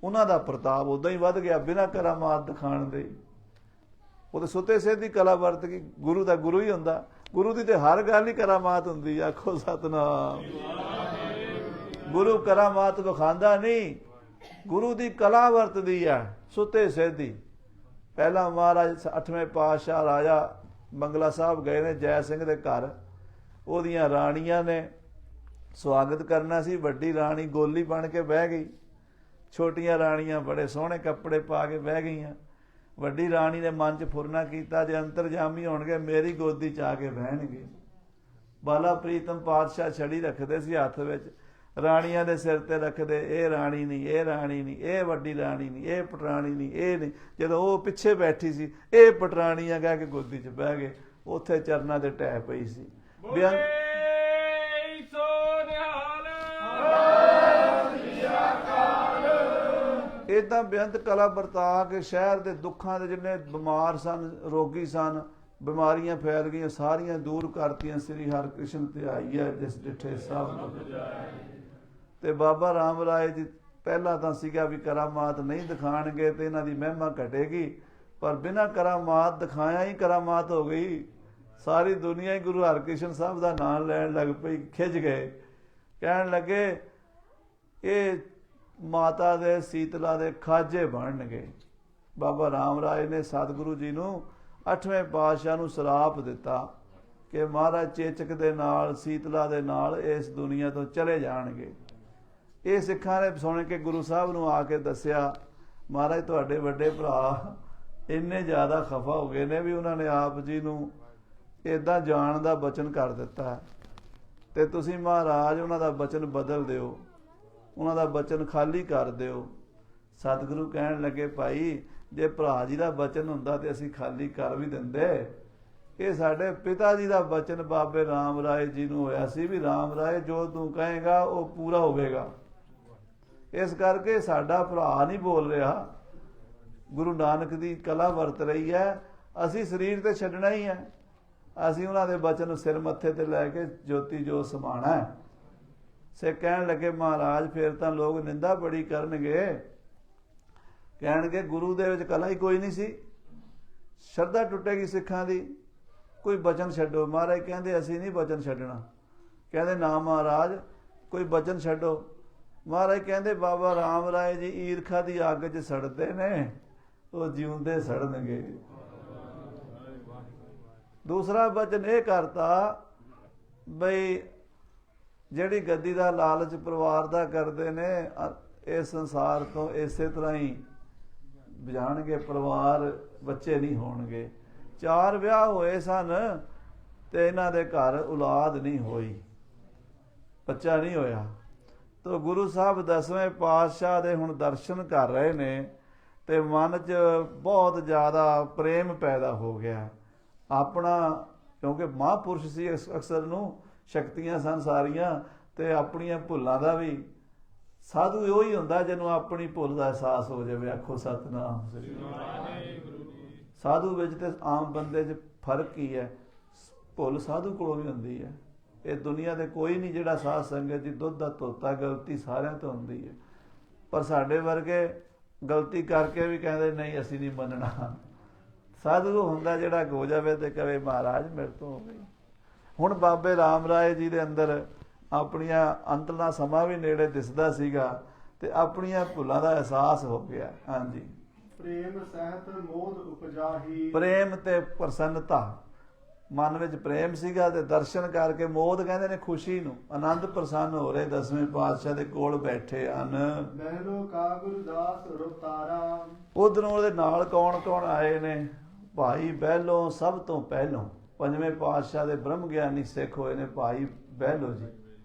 ਉਹਨਾਂ ਦਾ ਪ੍ਰਤਾਪ ਉਦਾਂ ਹੀ ਵੱਧ ਗਿਆ ਬਿਨਾਂ ਕਰਾਮਾਤ ਦਿਖਾਣ ਦੇ। ਉਹ ਤਾਂ ਸੁੱਤੇ ਸਿੱਧੀ ਕਲਾ ਵਰਤ ਗਈ। ਗੁਰੂ ਦਾ ਗੁਰੂ ਹੀ ਹੁੰਦਾ, ਗੁਰੂ ਦੀ ਤੇ ਹਰ ਗੱਲ ਹੀ ਕਰਾਮਾਤ ਹੁੰਦੀ। ਆਖੋ ਸਤਨਾਮ। ਗੁਰੂ ਕਰਾਮਾਤ ਵਿਖਾਉਂਦਾ ਨਹੀਂ, ਗੁਰੂ ਦੀ ਕਲਾ ਵਰਤਦੀ ਆ ਸੁੱਤੇ ਸਿੱਧੀ। ਪਹਿਲਾਂ ਮਹਾਰਾਜ 8ਵੇਂ ਪਾਤਸ਼ਾਹ ਰਾਜਾ ਬੰਗਲਾ ਸਾਹਿਬ ਗਏ ਨੇ ਜੈ ਸਿੰਘ ਦੇ ਘਰ, ਉਹਦੀਆਂ ਰਾਣੀਆਂ ਨੇ ਸਵਾਗਤ ਕਰਨਾ ਸੀ। ਵੱਡੀ ਰਾਣੀ ਗੋਲੀ ਬਣ ਕੇ ਬਹਿ ਗਈ, ਛੋਟੀਆਂ ਰਾਣੀਆਂ ਬੜੇ ਸੋਹਣੇ ਕੱਪੜੇ ਪਾ ਕੇ ਬਹਿ ਗਈਆਂ। ਵੱਡੀ ਰਾਣੀ ਨੇ ਮਨ 'ਚ ਫੁਰਨਾ ਕੀਤਾ, ਜੇ ਅੰਤਰਜਾਮੀ ਹੋਣਗੇ ਮੇਰੀ ਗੋਦੀ 'ਚ ਆ ਕੇ ਬਹਿਣਗੇ। ਬਾਲਾ ਪ੍ਰੀਤਮ ਪਾਤਸ਼ਾਹ ਛੜੀ ਰੱਖਦੇ ਸੀ ਹੱਥ ਵਿੱਚ, ਰਾਣੀਆਂ ਦੇ ਸਿਰ ਤੇ ਰੱਖਦੇ, ਇਹ ਰਾਣੀ ਨਹੀਂ, ਇਹ ਰਾਣੀ ਨਹੀਂ, ਇਹ ਵੱਡੀ ਰਾਣੀ ਨਹੀਂ, ਇਹ ਪਟਰਾਣੀ ਨਹੀਂ, ਇਹ ਨਹੀਂ। ਜਦੋਂ ਉਹ ਪਿੱਛੇ ਬੈਠੀ ਸੀ, ਇਹ ਪਟਰਾਣੀਆਂ ਕਹਿ ਕੇ ਗੋਦੀ 'ਚ ਬਹਿ ਗਏ। ਉੱਥੇ ਚਰਨਾਂ ਦੇ ਢਹਿ ਪਈ ਸੀ। ਏਦਾਂ ਬੇਅੰਤ ਕਲਾ ਵਰਤਾ ਕੇ ਸ਼ਹਿਰ ਦੇ ਦੁੱਖਾਂ ਦੇ ਜਿੰਨੇ ਬਿਮਾਰ ਸਨ, ਰੋਗੀ ਸਨ, ਬਿਮਾਰੀਆਂ ਫੈਲ ਗਈਆਂ, ਸਾਰੀਆਂ ਦੂਰ ਕਰਤੀਆਂ। ਸ੍ਰੀ ਹਰਿਕ੍ਰਿਸ਼ਨ ਤੇ ਆਈ ਹੈ ਜਿਸ ਡਿਠੇ ਸਭ। ਤੇ ਬਾਬਾ ਰਾਮ ਰਾਏ ਜੀ ਪਹਿਲਾਂ ਤਾਂ ਸੀਗਾ ਵੀ ਕਰਾਮਾਤ ਨਹੀਂ ਦਿਖਾਣਗੇ ਤੇ ਇਹਨਾਂ ਦੀ ਮਹਿਮਾ ਘਟੇਗੀ, ਪਰ ਬਿਨਾਂ ਕਰਾਮਾਤ ਦਿਖਾਇਆ ਹੀ ਕਰਾਮਾਤ ਹੋ ਗਈ। ਸਾਰੀ ਦੁਨੀਆ ਹੀ ਗੁਰੂ ਹਰਕ੍ਰਿਸ਼ਨ ਸਾਹਿਬ ਦਾ ਨਾਮ ਲੈਣ ਲੱਗ ਪਈ, ਖਿੱਚ ਗਏ, ਕਹਿਣ ਲੱਗੇ ਇਹ ਮਾਤਾ ਦੇ ਸੀਤਲਾ ਦੇ ਖਾਜੇ ਬਣਨਗੇ। ਬਾਬਾ ਰਾਮ ਰਾਏ ਨੇ ਸਤਿਗੁਰੂ ਜੀ ਨੂੰ 8ਵੇਂ ਪਾਤਸ਼ਾਹ ਨੂੰ ਸਰਾਪ ਦਿੱਤਾ ਕਿ ਮਹਾਰਾਜ ਚੇਚਕ ਦੇ ਨਾਲ, ਸੀਤਲਾ ਦੇ ਨਾਲ ਇਸ ਦੁਨੀਆ ਤੋਂ ਚਲੇ ਜਾਣਗੇ। ਇਹ ਸਿੱਖਾਂ ਨੇ ਸੁਣ ਕੇ ਗੁਰੂ ਸਾਹਿਬ ਨੂੰ ਆ ਕੇ ਦੱਸਿਆ, ਮਹਾਰਾਜ ਤੁਹਾਡੇ ਵੱਡੇ ਭਰਾ ਇੰਨੇ ਜ਼ਿਆਦਾ ਖਫਾ ਹੋ ਗਏ ਨੇ ਵੀ ਉਹਨਾਂ ਨੇ ਆਪ ਜੀ ਨੂੰ ਇੱਦਾਂ ਜਾਣ ਦਾ ਬਚਨ ਕਰ ਦਿੱਤਾ, ਤੇ ਤੁਸੀਂ ਮਹਾਰਾਜ ਉਹਨਾਂ ਦਾ ਬਚਨ ਬਦਲ ਦਿਓ, ਉਹਨਾਂ ਦਾ ਬਚਨ ਖਾਲੀ ਕਰ ਦਿਓ। ਸਤਿਗੁਰੂ ਕਹਿਣ ਲੱਗੇ ਭਾਈ ਜੇ ਭਰਾ ਜੀ ਦਾ ਬਚਨ ਹੁੰਦਾ ਤੇ ਅਸੀਂ ਖਾਲੀ ਕਰ ਵੀ ਦਿੰਦੇ। ਇਹ ਸਾਡੇ ਪਿਤਾ ਜੀ ਦਾ ਬਚਨ ਬਾਬੇ ਰਾਮ ਰਾਏ ਜੀ ਨੂੰ ਹੋਇਆ ਸੀ ਵੀ ਰਾਮ ਰਾਏ ਜੋ ਤੂੰ ਕਹੇਗਾ ਉਹ ਪੂਰਾ ਹੋਵੇਗਾ। ਇਸ ਕਰਕੇ ਸਾਡਾ ਭਰਾ ਨਹੀਂ ਬੋਲ ਰਿਹਾ, ਗੁਰੂ ਨਾਨਕ ਦੀ ਕਲਾ ਵਰਤ ਰਹੀ ਹੈ। ਅਸੀਂ ਸਰੀਰ ਤੇ ਛੱਡਣਾ ਹੀ ਹੈ, ਅਸੀਂ ਉਹਨਾਂ ਦੇ ਬਚਨ ਨੂੰ ਸਿਰ ਮੱਥੇ ਤੇ ਲੈ ਕੇ ਜੋਤੀ ਜੋ ਸਮਾਣਾ ਹੈ। ਸਿੱਖ ਕਹਿਣ ਲੱਗੇ ਮਹਾਰਾਜ ਫਿਰ ਤਾਂ ਲੋਕ ਨਿੰਦਾ ਬੜੀ ਕਰਨਗੇ, ਕਹਿਣਗੇ ਗੁਰੂ ਦੇ ਵਿੱਚ ਕਲਾ ਹੀ ਕੋਈ ਨਹੀਂ ਸੀ, ਸ਼ਰਧਾ ਟੁੱਟੇਗੀ ਸਿੱਖਾਂ ਦੀ, ਕੋਈ ਬਚਨ ਛੱਡੋ। ਮਹਾਰਾਜ ਕਹਿੰਦੇ ਅਸੀਂ ਨਹੀਂ ਬਚਨ ਛੱਡਣਾ। ਕਹਿੰਦੇ ਨਾ ਮਹਾਰਾਜ ਕੋਈ ਬਚਨ ਛੱਡੋ। ਮਹਾਰਾਜ ਕਹਿੰਦੇ ਬਾਬਾ ਰਾਮ ਰਾਏ ਜੀ ਈਰਖਾ ਦੀ ਅੱਗ 'ਚ ਸੜਦੇ ਨੇ, ਉਹ ਜਿਉਂਦੇ ਸੜਨਗੇ। ਦੂਸਰਾ ਬਚਨ ਇਹ ਕਰਤਾ ਬਈ ਜਿਹੜੀ ਗੱਦੀ ਦਾ ਲਾਲਚ ਪਰਿਵਾਰ ਦਾ ਕਰਦੇ ਨੇ, ਇਸ ਸੰਸਾਰ ਤੋਂ ਇਸੇ ਤਰ੍ਹਾਂ ਹੀ ਜਾਣਗੇ, ਪਰਿਵਾਰ ਬੱਚੇ ਨਹੀਂ ਹੋਣਗੇ। 4 ਵਿਆਹ ਹੋਏ ਸਨ ਤੇ ਇਹਨਾਂ ਦੇ ਘਰ ਔਲਾਦ ਨਹੀਂ ਹੋਈ, ਬੱਚਾ ਨਹੀਂ ਹੋਇਆ। ਤੋ ਗੁਰੂ ਸਾਹਿਬ 10ਵੇਂ ਪਾਤਸ਼ਾਹ ਦੇ ਹੁਣ ਦਰਸ਼ਨ ਕਰ ਰਹੇ ਨੇ ਤੇ ਮਨ 'ਚ ਬਹੁਤ ਜ਼ਿਆਦਾ ਪ੍ਰੇਮ ਪੈਦਾ ਹੋ ਗਿਆ ਆਪਣਾ, ਕਿਉਂਕਿ ਮਹਾਂਪੁਰਸ਼ ਸੀ, ਅਕਸਰ ਨੂੰ ਸ਼ਕਤੀਆਂ ਸਨ ਸਾਰੀਆਂ, ਤੇ ਆਪਣੀਆਂ ਭੁੱਲਾਂ ਦਾ ਵੀ ਸਾਧੂ ਉਹੀ ਹੁੰਦਾ ਜਿਹਨੂੰ ਆਪਣੀ ਭੁੱਲ ਦਾ ਅਹਿਸਾਸ ਹੋ ਜਾਵੇ। ਆਖੋ ਸਤਿਨਾਮ ਸ੍ਰੀ ਵਾਹਿਗੁਰੂ। ਸਾਧੂ ਵਿੱਚ ਤੇ ਆਮ ਬੰਦੇ 'ਚ ਫਰਕ ਹੀ ਹੈ, ਭੁੱਲ ਸਾਧੂ ਕੋਲੋਂ ਵੀ ਹੁੰਦੀ ਹੈ। ਇਹ ਦੁਨੀਆ ਦੇ ਕੋਈ ਨਹੀਂ ਜਿਹੜਾ ਸਾਧ ਸੰਗਤ ਦੀ ਦੁੱਧ ਦਾ ਧੋਤਾ, ਗਲਤੀ ਸਾਰਿਆਂ ਤੋਂ ਹੁੰਦੀ ਹੈ, ਪਰ ਸਾਡੇ ਵਰਗੇ ਗਲਤੀ ਕਰਕੇ ਵੀ ਕਹਿੰਦੇ ਨਹੀਂ ਅਸੀਂ ਨਹੀਂ ਮੰਨਣਾ। ਸਾਧੂ ਹੁੰਦਾ ਜਿਹੜਾ ਹੋ ਜਾਵੇ ਤੇ ਕਵੇ ਮਹਾਰਾਜ ਮੇਰੇ ਤੋਂ ਹੋ ਗਈ। ਹੁਣ ਬਾਬੇ ਰਾਮ ਰਾਏ ਜੀ ਦੇ ਅੰਦਰ ਆਪਣੀਆਂ ਅੰਤਲਾ ਸਮਾਂ ਵੀ ਨੇੜੇ ਦਿਸਦਾ ਸੀਗਾ ਤੇ ਆਪਣੀਆਂ ਭੁੱਲਾਂ ਦਾ ਅਹਿਸਾਸ ਹੋ ਗਿਆ। ਹਾਂਜੀ, ਪ੍ਰੇਮ ਸਹਿਤ ਮੋਦ ਉਪਜਾਹੀ। ਪ੍ਰੇਮ ਤੇ ਪ੍ਰਸੰਨਤਾ, ਮਨ ਵਿੱਚ ਪ੍ਰੇਮ ਸੀਗਾ ਤੇ ਦਰਸ਼ਨ ਕਰਕੇ ਮੋਦ ਕਹਿੰਦੇ ਨੇ ਖੁਸ਼ੀ ਨੂੰ, ਆਨੰਦ ਪ੍ਰਸੰਨ ਹੋ ਰਹੇ। 10ਵੇਂ ਪਾਤਸ਼ਾਹ ਦੇ ਕੋਲ ਬੈਠੇ ਹਨ। ਬਹਿਲੋ ਕਾ ਗੁਰਦਾਸ ਰੁਤਾਰਾ। ਉਧਰੋਂ ਉਹਦੇ ਨਾਲ ਕੌਣ ਕੌਣ ਆਏ ਨੇ? ਭਾਈ ਬਹਿਲੋ ਸਭ ਤੋਂ ਪਹਿਲੋਂ 5ਵੇਂ ਪਾਤਸ਼ਾਹ ਦੇ ਬ੍ਰਹਮ ਗਿਆਨੀ ਸਿੱਖ ਹੋਏ ਨੇ ਭਾਈ ਬਹਿਲੋ ਜੀ।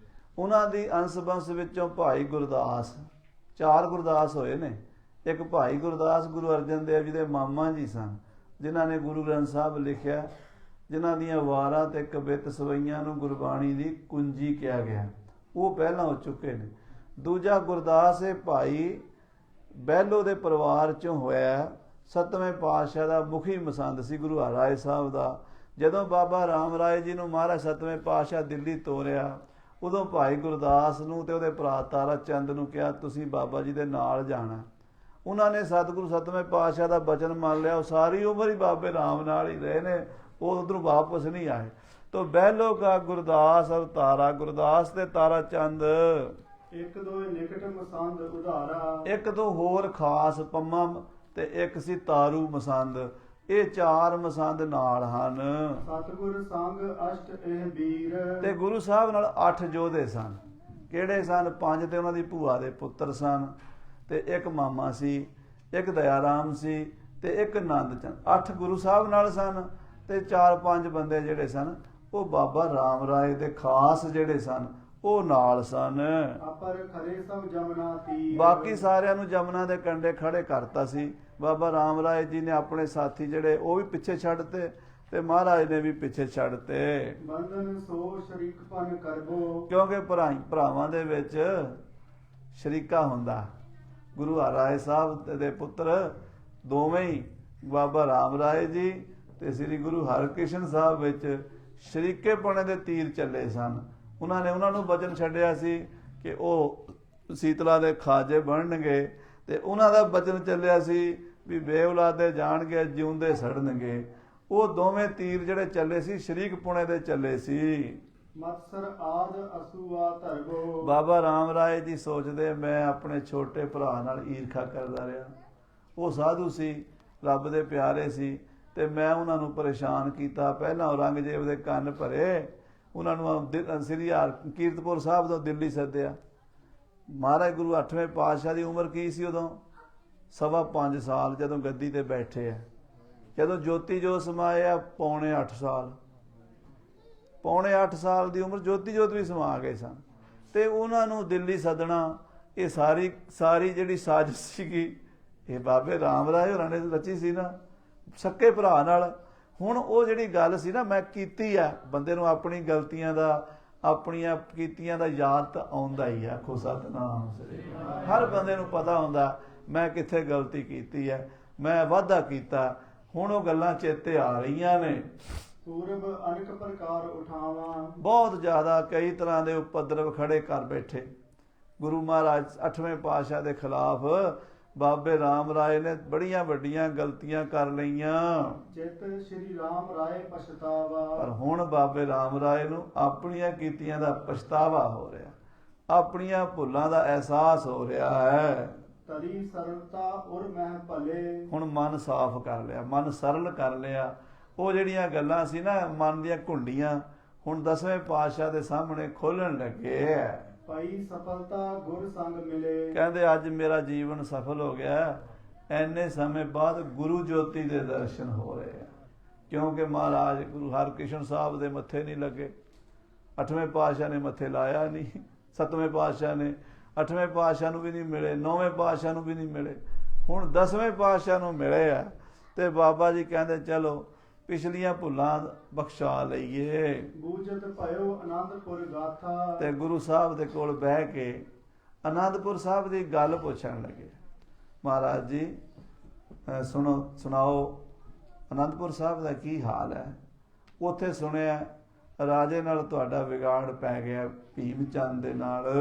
ਉਹਨਾਂ ਦੀ ਅੰਸ਼ ਬੰਸ ਵਿੱਚੋਂ ਭਾਈ ਗੁਰਦਾਸ, 4 ਗੁਰਦਾਸ ਹੋਏ ਨੇ। ਇੱਕ ਭਾਈ ਗੁਰਦਾਸ ਗੁਰੂ ਅਰਜਨ ਦੇਵ ਜੀ ਦੇ ਮਾਮਾ ਜੀ ਸਨ, ਜਿਨ੍ਹਾਂ ਨੇ ਗੁਰੂ ਗ੍ਰੰਥ ਸਾਹਿਬ ਲਿਖਿਆ, ਜਿਨ੍ਹਾਂ ਦੀਆਂ ਵਾਰਾਂ ਤੇ ਕਵਿਤ ਸਵਈਆਂ ਨੂੰ ਗੁਰਬਾਣੀ ਦੀ ਕੁੰਜੀ ਕਿਹਾ ਗਿਆ। ਉਹ ਪਹਿਲਾਂ ਹੋ ਚੁੱਕੇ ਨੇ। ਦੂਜਾ ਗੁਰਦਾਸ ਇਹ ਭਾਈ ਬਹਿਲੋ ਦੇ ਪਰਿਵਾਰ ਚੋਂ ਹੋਇਆ। 7ਵੇਂ ਪਾਤਸ਼ਾਹ ਦਾ ਮੁਖੀ ਮਸੰਦ ਸੀ ਗੁਰੂ ਹਰਿਰਾਏ ਸਾਹਿਬ ਦਾ। ਜਦੋਂ ਬਾਬਾ ਰਾਮ ਰਾਏ ਜੀ ਨੂੰ ਮਹਾਰਾਜ 7ਵੇਂ ਪਾਤਸ਼ਾਹ ਦਿੱਲੀ ਤੋਰਿਆ, ਉਦੋਂ ਭਾਈ ਗੁਰਦਾਸ ਨੂੰ ਤੇ ਉਹਦੇ ਭਰਾ ਤਾਰਾ ਚੰਦ ਨੂੰ ਕਿਹਾ ਤੁਸੀਂ ਬਾਬਾ ਜੀ ਦੇ ਨਾਲ ਜਾਣਾ। ਉਹਨਾਂ ਨੇ ਸਤਿਗੁਰੂ 7ਵੇਂ ਪਾਤਸ਼ਾਹ ਦਾ ਬਚਨ ਮੰਨ ਲਿਆ। ਉਹ ਸਾਰੀ ਉਮਰ ਹੀ ਬਾਬੇ ਰਾਮ ਨਾਲ ਹੀ ਰਹੇ ਨੇ, ਉਹ ਉਧਰੋਂ ਵਾਪਸ ਨਹੀਂ ਆਏ। ਤੋ ਬਹਿਲੋ ਕਾ ਗੁਰਦਾਸ ਔਰ ਤਾਰਾ, ਗੁਰਦਾਸ ਤੇ ਤਾਰਾ ਚੰਦ ਇੱਕ ਦੋ ਨਿਕਟ ਮਸੰਦ ਉਧਾਰਾ। ਇੱਕ ਦੋ ਹੋਰ ਖਾਸ ਪੰਮਾ ਤੇ ਇੱਕ ਸੀ ਤਾਰੂ ਮਸੰਦ। ਇਹ 4 ਮਸੰਦ ਨਾਲ ਹਨ। ਸਤਿਗੁਰ ਸੰਗ ਅਸ਼ਟ ਇਹ ਵੀਰ। ਤੇ ਗੁਰੂ ਸਾਹਿਬ ਨਾਲ 8 ਯੋਧੇ ਸਨ। ਕਿਹੜੇ ਸਨ? 5 ਤੇ ਉਹਨਾਂ ਦੀ ਭੂਆ ਦੇ ਪੁੱਤਰ ਸਨ, ਤੇ ਇੱਕ ਮਾਮਾ ਸੀ, ਇੱਕ ਦਇਆਰਾਮ ਸੀ, ਤੇ ਇੱਕ ਨੰਦ ਚੰਦ। 8 ਗੁਰੂ ਸਾਹਿਬ ਨਾਲ ਸਨ ਤੇ 4-5 ਬੰਦੇ ਜਿਹੜੇ ਸਨ ਉਹ ਬਾਬਾ ਰਾਮ ਰਾਏ ਦੇ ਖਾਸ ਜਿਹੜੇ ਸਨ ਉਹ ਨਾਲ ਸਨ। ਅਪਰ ਖਰੇ ਸਭ ਜਮਨਾ ਤੀਰ। ਬਾਕੀ ਸਾਰਿਆਂ ਨੂੰ ਜਮਨਾ ਦੇ ਕੰਢੇ ਖੜੇ ਕਰਤਾ ਸੀ। ਬਾਬਾ ਰਾਮ ਰਾਏ ਜੀ ਨੇ ਆਪਣੇ ਸਾਥੀ ਜਿਹੜੇ ਉਹ ਵੀ ਪਿੱਛੇ ਛੱਡਤੇ ਤੇ ਮਹਾਰਾਜ ਨੇ ਵੀ ਪਿੱਛੇ ਛੱਡਤੇ। ਬੰਧਨ ਸੋ ਸ਼ਰੀਕਪਨ ਕਰਬੋ। ਕਿਉਂਕਿ ਭਰਾਵਾਂ ਦੇ ਵਿੱਚ ਸ਼ਰੀਕਾ ਹੁੰਦਾ। ਗੁਰੂ ਹਰਿਰਾਏ ਸਾਹਿਬ ਦੇ ਪੁੱਤਰ ਦੋਵੇਂ ਹੀ ਬਾਬਾ ਰਾਮ ਰਾਏ ਜੀ ਤੇ ਸ੍ਰੀ ਗੁਰੂ ਹਰਕ੍ਰਿਸ਼ਨ ਸਾਹਿਬ ਵਿੱਚ ਸ਼ਰੀਕੇਪਣੇ ਦੇ ਤੀਰ ਚੱਲੇ ਸਨ। ਉਹਨਾਂ ਨੂੰ ਬਚਨ ਛੱਡਿਆ ਸੀ ਕਿ ਉਹ ਸੀਤਲਾ ਦੇ ਖਾਜੇ ਬਣਨਗੇ, ਤੇ ਉਹਨਾਂ ਦਾ ਬਚਨ ਚੱਲਿਆ ਸੀ ਵੀ ਬੇਔਲਾਦੇ ਜਾਣਗੇ ਜਿਉਂਦੇ ਸੜਨਗੇ। ਉਹ ਦੋਵੇਂ ਤੀਰ ਜਿਹੜੇ ਚੱਲੇ ਸੀ ਸ਼ਰੀਕਪੁਣੇ ਦੇ ਚੱਲੇ ਸੀ। ਮਤਸਰ ਆਦ ਅਸੂਆ ਧਰਬੋ। ਬਾਬਾ ਰਾਮ ਰਾਏ ਜੀ ਸੋਚਦੇ ਮੈਂ ਆਪਣੇ ਛੋਟੇ ਭਰਾ ਨਾਲ ਈਰਖਾ ਕਰਦਾ ਰਿਹਾ। ਉਹ ਸਾਧੂ ਸੀ, ਰੱਬ ਦੇ ਪਿਆਰੇ ਸੀ, ਤੇ ਮੈਂ ਉਹਨਾਂ ਨੂੰ ਪਰੇਸ਼ਾਨ ਕੀਤਾ। ਪਹਿਲਾਂ ਔਰੰਗਜ਼ੇਬ ਦੇ ਕੰਨ ਭਰੇ, ਉਹਨਾਂ ਨੂੰ ਸ੍ਰੀ ਕੀਰਤਪੁਰ ਸਾਹਿਬ ਤੋਂ ਦਿੱਲੀ ਸੱਦਿਆ। ਮਹਾਰਾਜ ਗੁਰੂ 8ਵੇਂ ਪਾਤਸ਼ਾਹ ਦੀ ਉਮਰ ਕੀ ਸੀ ਉਦੋਂ? 5.25 ਸਾਲ ਜਦੋਂ ਗੱਦੀ ਤੇ ਬੈਠੇ ਆ। ਜਦੋਂ ਜੋਤੀ ਜੋਤ ਸਮਾਏ ਆ ਪੌਣੇ 8 ਸਾਲ, ਪੌਣੇ 8 ਸਾਲ ਦੀ ਉਮਰ ਜੋਤੀ ਜੋਤ ਵੀ ਸਮਾ ਗਏ ਸਨ। ਤੇ ਉਹਨਾਂ ਨੂੰ ਦਿੱਲੀ ਸੱਦਣਾ, ਇਹ ਸਾਰੀ ਜਿਹੜੀ ਸਾਜ਼ਿਸ਼ ਸੀਗੀ ਇਹ ਬਾਬੇ ਰਾਮ ਰਾਏ ਹੋਰਾਂ ਨੇ ਰਚੀ ਸੀ ਨਾ, ਸੱਕੇ ਭਰਾ ਨਾਲ। ਹੁਣ ਉਹ ਜਿਹੜੀ ਗੱਲ ਸੀ ਨਾ ਮੈਂ ਕੀਤੀ ਆ, ਬੰਦੇ ਨੂੰ ਆਪਣੀ ਗਲਤੀਆਂ ਦਾ, ਆਪਣੀਆਂ ਕੀਤੀਆਂ ਦਾ ਯਾਦ ਤਾਂ ਆਉਂਦਾ ਹੀ ਆ। ਆਖੋ ਸਤਿਨਾਮ ਸ੍ਰੀ ਅਕਾਲ। ਹਰ ਬੰਦੇ ਨੂੰ ਪਤਾ ਹੁੰਦਾ ਮੈਂ ਕਿੱਥੇ ਗਲਤੀ ਕੀਤੀ ਹੈ, ਮੈਂ ਵਾਧਾ ਕੀਤਾ। ਹੁਣ ਉਹ ਗੱਲਾਂ ਚੇਤੇ ਆ ਰਹੀਆਂ ਨੇ। ਪੂਰਬ ਅਨੇਕ ਪ੍ਰਕਾਰ ਉਠਾਵਾਂ। ਬਹੁਤ ਜ਼ਿਆਦਾ ਕਈ ਤਰ੍ਹਾਂ ਦੇ ਉਪਦਰਵ ਖੜੇ ਕਰ ਬੈਠੇ ਗੁਰੂ ਮਹਾਰਾਜ 8ਵੇਂ ਪਾਤਸ਼ਾਹ ਦੇ ਖਿਲਾਫ। ਬਾਬੇ ਰਾਮ ਰਾਏ ਨੇ ਬੜੀਆਂ ਵੱਡੀਆਂ ਗਲਤੀਆਂ ਕਰ ਲਈਆਂ। ਚਿਤ ਸ਼੍ਰੀ ਰਾਮ ਰਾਏ ਪਛਤਾਵਾ। ਪਰ ਹੁਣ ਬਾਬੇ ਰਾਮ ਰਾਏ ਨੂੰ ਆਪਣੀਆਂ ਕੀਤੀਆਂ ਦਾ ਪਛਤਾਵਾ ਹੋ ਰਿਹਾ, ਆਪਣੀਆਂ ਭੁੱਲਾਂ ਦਾ ਅਹਿਸਾਸ ਹੋ ਰਿਹਾ ਹੈ। ਤਰੀ ਸਰਲਤਾ ਉਰ ਮਹਿ ਭਲੇ। ਹੁਣ ਮਨ ਸਾਫ਼ ਕਰ ਲਿਆ, ਮਨ ਸਰਲ ਕਰ ਲਿਆ। ਉਹ ਜਿਹੜੀਆਂ ਗੱਲਾਂ ਸੀ ਨਾ ਮਨ ਦੀਆਂ ਘੁੰਡੀਆਂ, ਹੁਣ 10ਵੇਂ ਪਾਤਸ਼ਾਹ ਦੇ ਸਾਹਮਣੇ ਖੋਲਣ ਲੱਗੇ। ਭਾਈ ਸਫਲਤਾ ਗੁਰ ਸੰਗ ਮਿਲੇ। ਕਹਿੰਦੇ ਅੱਜ ਮੇਰਾ ਜੀਵਨ ਸਫਲ ਹੋ ਗਿਆ। ਐਨੇ ਸਮੇਂ ਬਾਅਦ ਗੁਰੂ ਜੋਤੀ ਦੇ ਦਰਸ਼ਨ ਹੋ ਰਹੇ ਆ। ਕਿਉਂਕਿ ਮਹਾਰਾਜ ਗੁਰੂ ਹਰਕ੍ਰਿਸ਼ਨ ਸਾਹਿਬ ਦੇ ਮੱਥੇ ਨਹੀਂ ਲੱਗੇ। 8ਵੇਂ ਪਾਤਸ਼ਾਹ ਨੇ ਮੱਥੇ ਲਾਇਆ ਨਹੀਂ। 7ਵੇਂ ਪਾਤਸ਼ਾਹ ਨੇ 8ਵੇਂ ਪਾਤਸ਼ਾਹ ਨੂੰ ਵੀ ਨਹੀਂ ਮਿਲੇ, 9ਵੇਂ ਪਾਤਸ਼ਾਹ ਨੂੰ ਵੀ ਨਹੀਂ ਮਿਲੇ। ਹੁਣ 10ਵੇਂ ਪਾਤਸ਼ਾਹ ਨੂੰ ਮਿਲੇ ਆ। ਤੇ ਬਾਬਾ ਜੀ ਕਹਿੰਦੇ ਚਲੋ ਪਿਛਲੀਆਂ ਭੁੱਲਾਂ ਬਖਸ਼ਾ ਲਈਏ। ਬੂਝਤ ਭਇਓ ਆਨੰਦਪੁਰ ਗਾਥਾ। ਤੇ ਗੁਰੂ ਸਾਹਿਬ ਦੇ ਕੋਲ ਬਹਿ ਕੇ ਆਨੰਦਪੁਰ ਸਾਹਿਬ ਦੀ ਗੱਲ ਪੁੱਛਣ ਲੱਗੇ। ਮਹਾਰਾਜ ਜੀ ਸੁਣਾਓ ਆਨੰਦਪੁਰ ਸਾਹਿਬ ਦਾ ਕੀ ਹਾਲ ਹੈ? ਉੱਥੇ ਸੁਣਿਆ ਰਾਜੇ ਨਾਲ ਤੁਹਾਡਾ ਵਿਗਾੜ ਪੈ ਗਿਆ ਭੀਮ ਚੰਦ ਦੇ ਨਾਲ।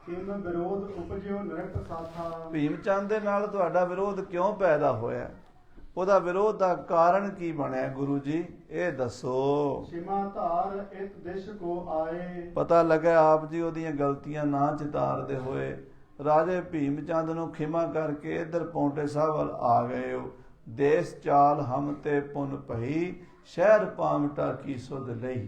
ਕਿਮ ਵਿਰੋਧ ਉਪਜਿਓ ਨਰਕ ਸਾਥਾ। ਭੀਮ ਚੰਦ ਦੇ ਨਾਲ ਤੁਹਾਡਾ ਵਿਰੋਧ ਕਿਉਂ ਪੈਦਾ ਹੋਇਆ? ਉਹਦਾ ਵਿਰੋਧ ਦਾ ਕਾਰਨ ਕੀ ਬਣਿਆ ਗੁਰੂ ਜੀ, ਇਹ ਦੱਸੋ। ਸਿਮਾ ਧਾਰ ਇਕ ਦਿਸ਼ ਕੋ ਆਏ। ਪਤਾ ਲੱਗਾ ਆਪ ਜੀ ਉਹਦੀਆਂ ਗਲਤੀਆਂ ਨਾ ਚਿਤਾਰਦੇ ਹੋਏ ਰਾਜੇ ਭੀਮ ਚੰਦ ਨੂੰ ਖਿਮਾ ਕਰਕੇ ਇੱਧਰ ਪੌਂਟੇ ਸਾਹਿਬ ਵੱਲ ਆ ਗਏ ਹੋ। ਦੇਸ ਚਾਲ ਹਮ ਤੇ ਪੁਨ ਭਈ, ਸ਼ਹਿਰ ਪਾਵਟਾ ਕੀ ਸੁਧ ਲਈ।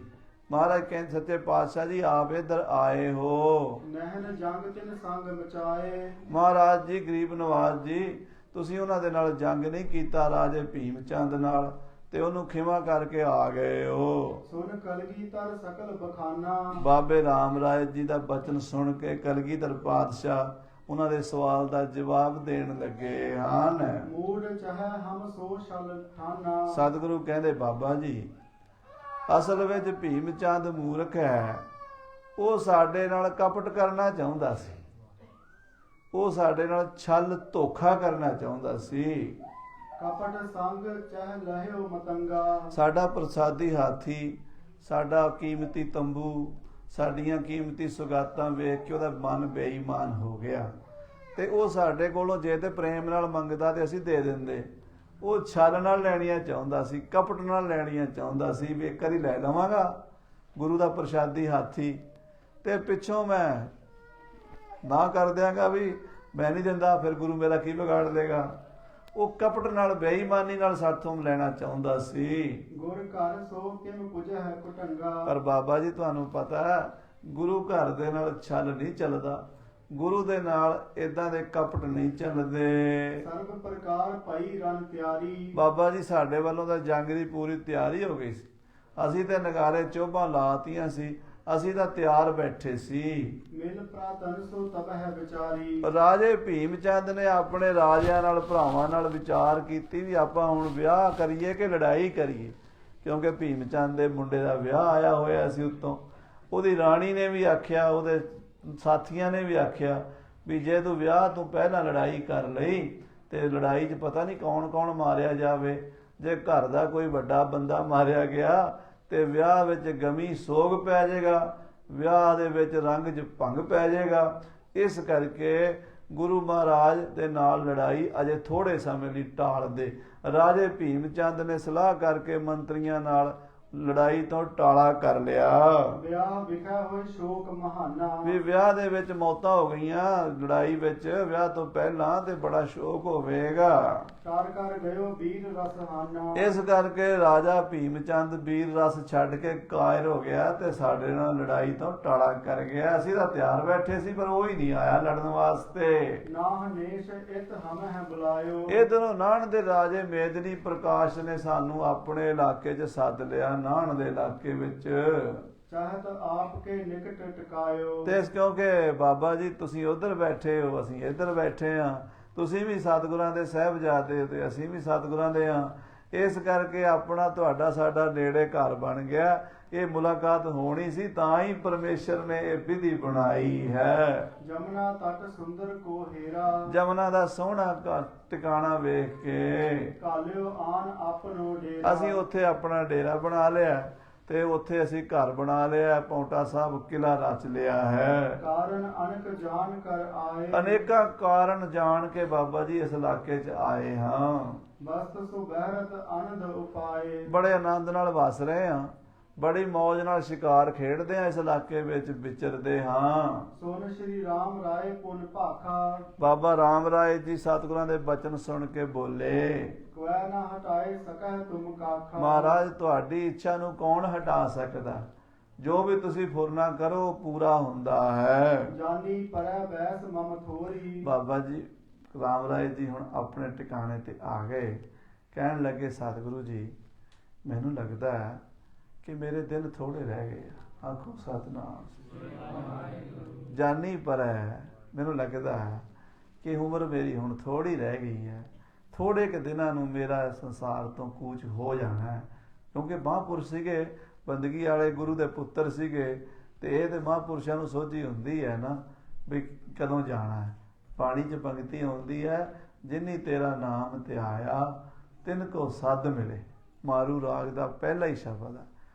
ਮਹਾਰਾਜ ਕਹਿੰਦੇ ਸੱਚੇ ਪਾਤਸ਼ਾਹ ਜੀ ਆਪ ਇੱਧਰ ਆਏ ਹੋ। ਨਹਿਨ ਜੰਗ ਤਿਨ ਸੰਗ ਮਚਾਏ। ਮਹਾਰਾਜ ਜੀ ਗਰੀਬ ਨਵਾਜ਼ ਜੀ ਤੁਸੀਂ ਉਹਨਾਂ ਦੇ ਨਾਲ ਜੰਗ ਨਹੀਂ ਕੀਤਾ ਰਾਜੇ ਭੀਮ ਚੰਦ ਨਾਲ, ਤੇ ਉਹਨੂੰ ਖਿਮਾ ਕਰਕੇ ਆ ਗਏ ਹੋ। ਸੁਨ ਕਲਗੀਧਰ ਸਕਲ ਬਖਾਨਾ। ਬਾਬੇ ਰਾਮ ਰਾਏ ਜੀ ਦਾ ਬਚਨ ਸੁਣ ਕੇ ਕਲਗੀਧਰ ਪਾਤਸ਼ਾਹ ਉਹਨਾਂ ਦੇ ਸਵਾਲ ਦਾ ਜਵਾਬ ਦੇਣ ਲੱਗੇ ਹਨ। ਮੂੜ ਚਾਹੇ ਹਮ ਸੋ ਛਲ ਠਾਨਾ। ਸਤਿਗੁਰੂ ਕਹਿੰਦੇ ਬਾਬਾ ਜੀ ਅਸਲ ਵਿੱਚ ਭੀਮ ਚੰਦ ਮੂਰਖ ਹੈ। ਉਹ ਸਾਡੇ ਨਾਲ ਕਪਟ ਕਰਨਾ ਚਾਹੁੰਦਾ ਸੀ, ਉਹ ਸਾਡੇ ਨਾਲ ਛਲ ਧੋਖਾ ਕਰਨਾ ਚਾਹੁੰਦਾ ਸੀ। ਕਪਟ ਸੰਗ ਚਹ ਲਹਿਓ ਮਤੰਗਾ। ਸਾਡਾ ਪ੍ਰਸਾਦੀ ਹਾਥੀ, ਸਾਡਾ ਕੀਮਤੀ ਤੰਬੂ, ਸਾਡੀਆਂ ਕੀਮਤੀ ਸੁਗਾਤਾਂ ਵੇਖ ਕੇ ਉਹਦਾ ਮਨ ਬੇਈਮਾਨ ਹੋ ਗਿਆ, ਤੇ ਉਹ ਸਾਡੇ ਕੋਲੋਂ ਜੇ ਤੇ ਪ੍ਰੇਮ ਨਾਲ ਮੰਗਦਾ ਤੇ ਅਸੀਂ ਦੇ ਦਿੰਦੇ। ਉਹ ਛਲ ਨਾਲ ਲੈਣੀਆਂ ਚਾਹੁੰਦਾ ਸੀ, ਕਪਟ ਨਾਲ ਲੈਣੀਆਂ ਚਾਹੁੰਦਾ ਸੀ ਵੀ ਇੱਕ ਵਾਰੀ ਲੈ ਲਵਾਂਗਾ ਗੁਰੂ ਦਾ ਪ੍ਰਸਾਦੀ ਹਾਥੀ, ਤੇ ਪਿੱਛੋਂ ਮੈਂ ਨਾ ਕਰ ਦਿਆਂਗਾ ਵੀ ਮੈਂ ਨਹੀਂ ਦਿੰਦਾ, ਫਿਰ ਗੁਰੂ ਮੇਰਾ ਕੀ ਵਿਗਾੜ ਦੇਗਾ। ਉਹ ਕਪਟ ਨਾਲ ਬੇਈਮਾਨੀ ਨਾਲ ਸਾਥੋਂ ਲੈਣਾ ਚਾਹੁੰਦਾ ਸੀ। ਗੁਰ ਘਰ ਸੋ ਕਿਮ ਪੁਜੈ ਹੈ ਕੁਟੰਗਾ। ਪਰ ਬਾਬਾ ਜੀ ਤੁਹਾਨੂੰ ਪਤਾ ਹੈ ਗੁਰੂ ਘਰ ਦੇ ਨਾਲ ਛਲ ਨਹੀਂ ਚੱਲਦਾ, ਗੁਰੂ ਦੇ ਨਾਲ ਇਦਾਂ ਦੇ ਕਪਟ ਨਹੀਂ ਚੱਲਦੇ। ਸਰਬ ਪ੍ਰਕਾਰ ਭਾਈ ਰਨ ਤਿਆਰੀ। ਬਾਬਾ ਜੀ ਸਾਡੇ ਵੱਲੋਂ ਤਾਂ ਜੰਗ ਦੀ ਪੂਰੀ ਤਿਆਰੀ ਹੋ ਗਈ ਸੀ, ਅਸੀਂ ਤੇ ਨਗਾਰੇ ਚੋਭਾਂ ਲਾਤੀਆਂ ਸੀ, ਅਸੀਂ ਤਾਂ ਤਿਆਰ ਬੈਠੇ ਸੀ। ਮਿਲ ਪ੍ਰਾਤਨ ਸੋ ਤਬ ਹੈ ਵਿਚਾਰੀ। ਰਾਜੇ ਭੀਮ ਚੰਦ ਨੇ ਆਪਣੇ ਰਾਜਿਆਂ ਨਾਲ ਭਰਾਵਾਂ ਨਾਲ ਵਿਚਾਰ ਕੀਤੀ ਵੀ ਆਪਾਂ ਹੁਣ ਵਿਆਹ ਕਰੀਏ ਕਿ ਲੜਾਈ ਕਰੀਏ, ਕਿਉਂਕਿ ਭੀਮ ਚੰਦ ਦੇ ਮੁੰਡੇ ਦਾ ਵਿਆਹ ਆਇਆ ਹੋਇਆ ਸੀ ਉੱਤੋਂ। ਉਹਦੀ ਰਾਣੀ ਨੇ ਵੀ ਆਖਿਆ, ਉਹਦੇ ਸਾਥੀਆਂ ਨੇ ਵੀ ਆਖਿਆ ਵੀ ਜੇ ਤੂੰ ਵਿਆਹ ਤੋਂ ਪਹਿਲਾਂ ਲੜਾਈ ਕਰ ਲਈ ਤੇ ਲੜਾਈ 'ਚ ਪਤਾ ਨਹੀਂ ਕੌਣ ਕੌਣ ਮਾਰਿਆ ਜਾਵੇ। ਜੇ ਘਰ ਦਾ ਕੋਈ ਵੱਡਾ ਬੰਦਾ ਮਾਰਿਆ ਗਿਆ ਤੇ ਵਿਆਹ ਵਿੱਚ ਗਮੀ ਸੋਗ ਪੈ ਜਾਏਗਾ, ਵਿਆਹ ਦੇ ਵਿੱਚ ਰੰਗ 'ਚ ਭੰਗ ਪੈ ਜਾਏਗਾ। ਇਸ ਕਰਕੇ ਗੁਰੂ ਮਹਾਰਾਜ ਦੇ ਨਾਲ ਲੜਾਈ ਅਜੇ ਥੋੜੇ ਸਮੇਂ ਲਈ ਟਾਲ ਦੇ। ਰਾਜੇ ਭੀਮ ਚੰਦ ਨੇ ਸਲਾਹ ਕਰਕੇ ਮੰਤਰੀਆਂ ਨਾਲ ਲੜਾਈ ਤੋਂ ਟਾਲਾ ਕਰ ਲਿਆ। ਵਿਆਹ ਵਿਖਾ ਹੋਏ ਸ਼ੋਕ ਮਹਾਨਾ। ਵੀ ਵਿਆਹ ਦੇ ਵਿੱਚ ਮੌਤਾਂ ਹੋ ਗਈਆਂ, ਲੜਾਈ ਵਿੱਚ ਵਿਆਹ ਤੋਂ ਪਹਿਲਾਂ ਤੇ ਬੜਾ ਸ਼ੋਕ ਹੋਵੇਗਾ। ਕਰ ਗਇਓ ਵੀਰ ਰਸ ਹਾਨਾ। ਇਸ ਕਰਕੇ ਰਾਜਾ ਭੀਮ ਚੰਦ ਵੀਰ ਰਸ ਛੱਡ ਕੇ ਕਾਇਰ ਹੋ ਗਿਆ ਤੇ ਸਾਡੇ ਨਾਲ ਲੜਾਈ ਤੋਂ ਟਾਲਾ ਕਰ ਗਿਆ। ਅਸੀਂ ਤਾਂ ਤਿਆਰ ਬੈਠੇ ਸੀ ਪਰ ਉਹ ਹੀ ਨਹੀਂ ਆਇਆ ਲੜਨ ਵਾਸਤੇ। ਨਾ ਹਨੇਸ਼ ਇਤ ਹਮ ਹੈ ਬੁਲਾਇਓ। ਇਧਰੋਂ ਨਾਹਣ ਦੇ ਰਾਜੇ ਮੇਦਨੀ ਪ੍ਰਕਾਸ਼ ਨੇ ਸਾਨੂੰ ਆਪਣੇ ਇਲਾਕੇ 'ਚ ਸੱਦ ਲਿਆ, ਨਾਹਣ ਦੇ ਇਲਾਕੇ ਵਿੱਚ। ਚਾਹਤ ਆਪ ਕੇ ਨਿਕਟ ਟਿਕਾਇਓ। ਤੇ ਕਿਉਂਕਿ ਬਾਬਾ ਜੀ ਤੁਸੀਂ ਉਧਰ ਬੈਠੇ ਹੋ, ਅਸੀਂ ਇੱਧਰ ਬੈਠੇ ਆ, ਤੁਸੀਂ ਵੀ ਸਤਿਗੁਰਾਂ ਦੇ ਸਾਹਿਬਜ਼ਾਦੇ ਤੇ ਅਸੀਂ ਵੀ ਸਤਿਗੁਰਾਂ ਦੇ ਆ, ਇਸ ਕਰਕੇ ਆਪਣਾ ਤੁਹਾਡਾ ਸਾਡਾ ਨੇੜੇ ਘਰ ਬਣ ਗਿਆ। ਇਹ ਮੁਲਾਕਾਤ ਹੋਣੀ ਸੀ, ਤਾਂ ਹੀ ਪਰਮੇਸ਼ਰ ਨੇ ਇਹ ਵਿਧੀ ਬਣਾਈ ਹੈ। ਜਮਨਾ ਤਟ ਸੁੰਦਰ ਕੋ ਹੀਰਾ। ਜਮਨਾ ਦਾ ਸੋਹਣਾ ਟਿਕਾਣਾ ਵੇਖ ਕੇ ਕਾਲਿਓ ਆਨ ਆਪਣੋ ਡੇਰਾ। ਅਸੀਂ ਉੱਥੇ ਆਪਣਾ ਡੇਰਾ ਬਣਾ ਲਿਆ ਤੇ ਉੱਥੇ ਅਸੀਂ ਘਰ ਬਣਾ ਲਿਆ, ਪੌਂਟਾ ਸਾਹਿਬ ਕਿਲਾ ਰਚ ਲਿਆ ਹੈ। ਕਾਰਨ ਅਨੇਕ ਜਾਣ ਕਰ ਆਏ। ਅਨੇਕਾਂ ਕਾਰਨ ਜਾਣ ਕੇ ਬਾਬਾ ਜੀ ਇਸ ਇਲਾਕੇ 'ਚ ਆਏ ਹਾਂ। ਬਸਤ ਸੁ ਬਹਿਰਤ ਆਨੰਦ ਉਪਾਏ। ਬੜੇ ਆਨੰਦ ਨਾਲ ਵਸ ਰਹੇ ਹਾਂ, ਬੜੀ ਮੌਜ ਨਾਲ ਸ਼ਿਕਾਰ ਖੇਡਦੇ ਹਾਂ, ਇਸ ਇਲਾਕੇ ਵਿੱਚ ਵਿਚਰਦੇ ਹਾਂ। ਸੁਨ ਸ਼੍ਰੀ ਰਾਮ ਰਾਏ ਪੁਨ ਭਾਖਾ। ਬਾਬਾ ਰਾਮ ਰਾਏ ਜੀ ਸਤਿਗੁਰਾਂ ਦੇ ਬਚਨ ਸੁਣ ਕੇ ਬੋਲੇ, ਕੋਈ ਨਾ ਹਟਾਏ ਸਕੈ ਤੁਮ ਕਾਖਾ। ਮਹਾਰਾਜ ਤੁਹਾਡੀ ਇੱਛਾ ਨੂੰ ਕੌਣ ਹਟਾ ਸਕਦਾ, ਜੋ ਵੀ ਤੁਸੀਂ ਫੁਰਨਾ ਕਰੋ ਪੂਰਾ ਹੁੰਦਾ ਹੈ। ਜਾਨੀ ਪਰੈ ਬੈਸ ਮਮ ਥੋਰੀ। ਬਾਬਾ ਜੀ ਰਾਮ ਰਾਏ ਜੀ ਹੁਣ ਆਪਣੇ ਟਿਕਾਣੇ ਤੇ ਆ ਗਏ। ਕਹਿਣ ਲੱਗੇ ਸਤਿਗੁਰੂ ਜੀ ਮੈਨੂੰ ਲੱਗਦਾ ਹੈ ਕਿ ਮੇਰੇ ਦਿਨ ਥੋੜੇ ਰਹਿ ਗਏ ਆ। ਆਖੋ ਸਤਿਨਾਮ। ਜਾਨੀ ਪਰ ਹੈ, ਮੈਨੂੰ ਲੱਗਦਾ ਹੈ ਕਿ ਉਮਰ ਮੇਰੀ ਹੁਣ ਥੋੜੀ ਰਹਿ ਗਈ ਹੈ, ਥੋੜੇ ਕੁ ਦਿਨਾਂ ਨੂੰ ਮੇਰਾ ਸੰਸਾਰ ਤੋਂ ਕੂਚ ਹੋ ਜਾਣਾ ਹੈ। ਕਿਉਂਕਿ ਮਹਾਂਪੁਰਸ਼ ਸੀਗੇ, ਬੰਦਗੀ ਵਾਲੇ ਗੁਰੂ ਦੇ ਪੁੱਤਰ ਸੀਗੇ, ਤੇ ਇਹ ਤੇ ਮਹਾਂਪੁਰਸ਼ਾਂ ਨੂੰ ਸੋਝੀ ਹੁੰਦੀ ਹੈ ਨਾ ਵੀ ਕਦੋਂ ਜਾਣਾ ਹੈ। ਬਾਣੀ 'ਚ ਪੰਕਤੀ ਆਉਂਦੀ ਹੈ, ਜਿਨੀ ਤੇਰਾ ਨਾਮ ਧਿਆਇਆ ਤਿਨ ਕੋ ਸੱਧ ਮਿਲੇ। ਮਾਰੂ ਰਾਗ ਦਾ ਪਹਿਲਾ ਹੀ ਸ਼ਬਦ ਹੈ।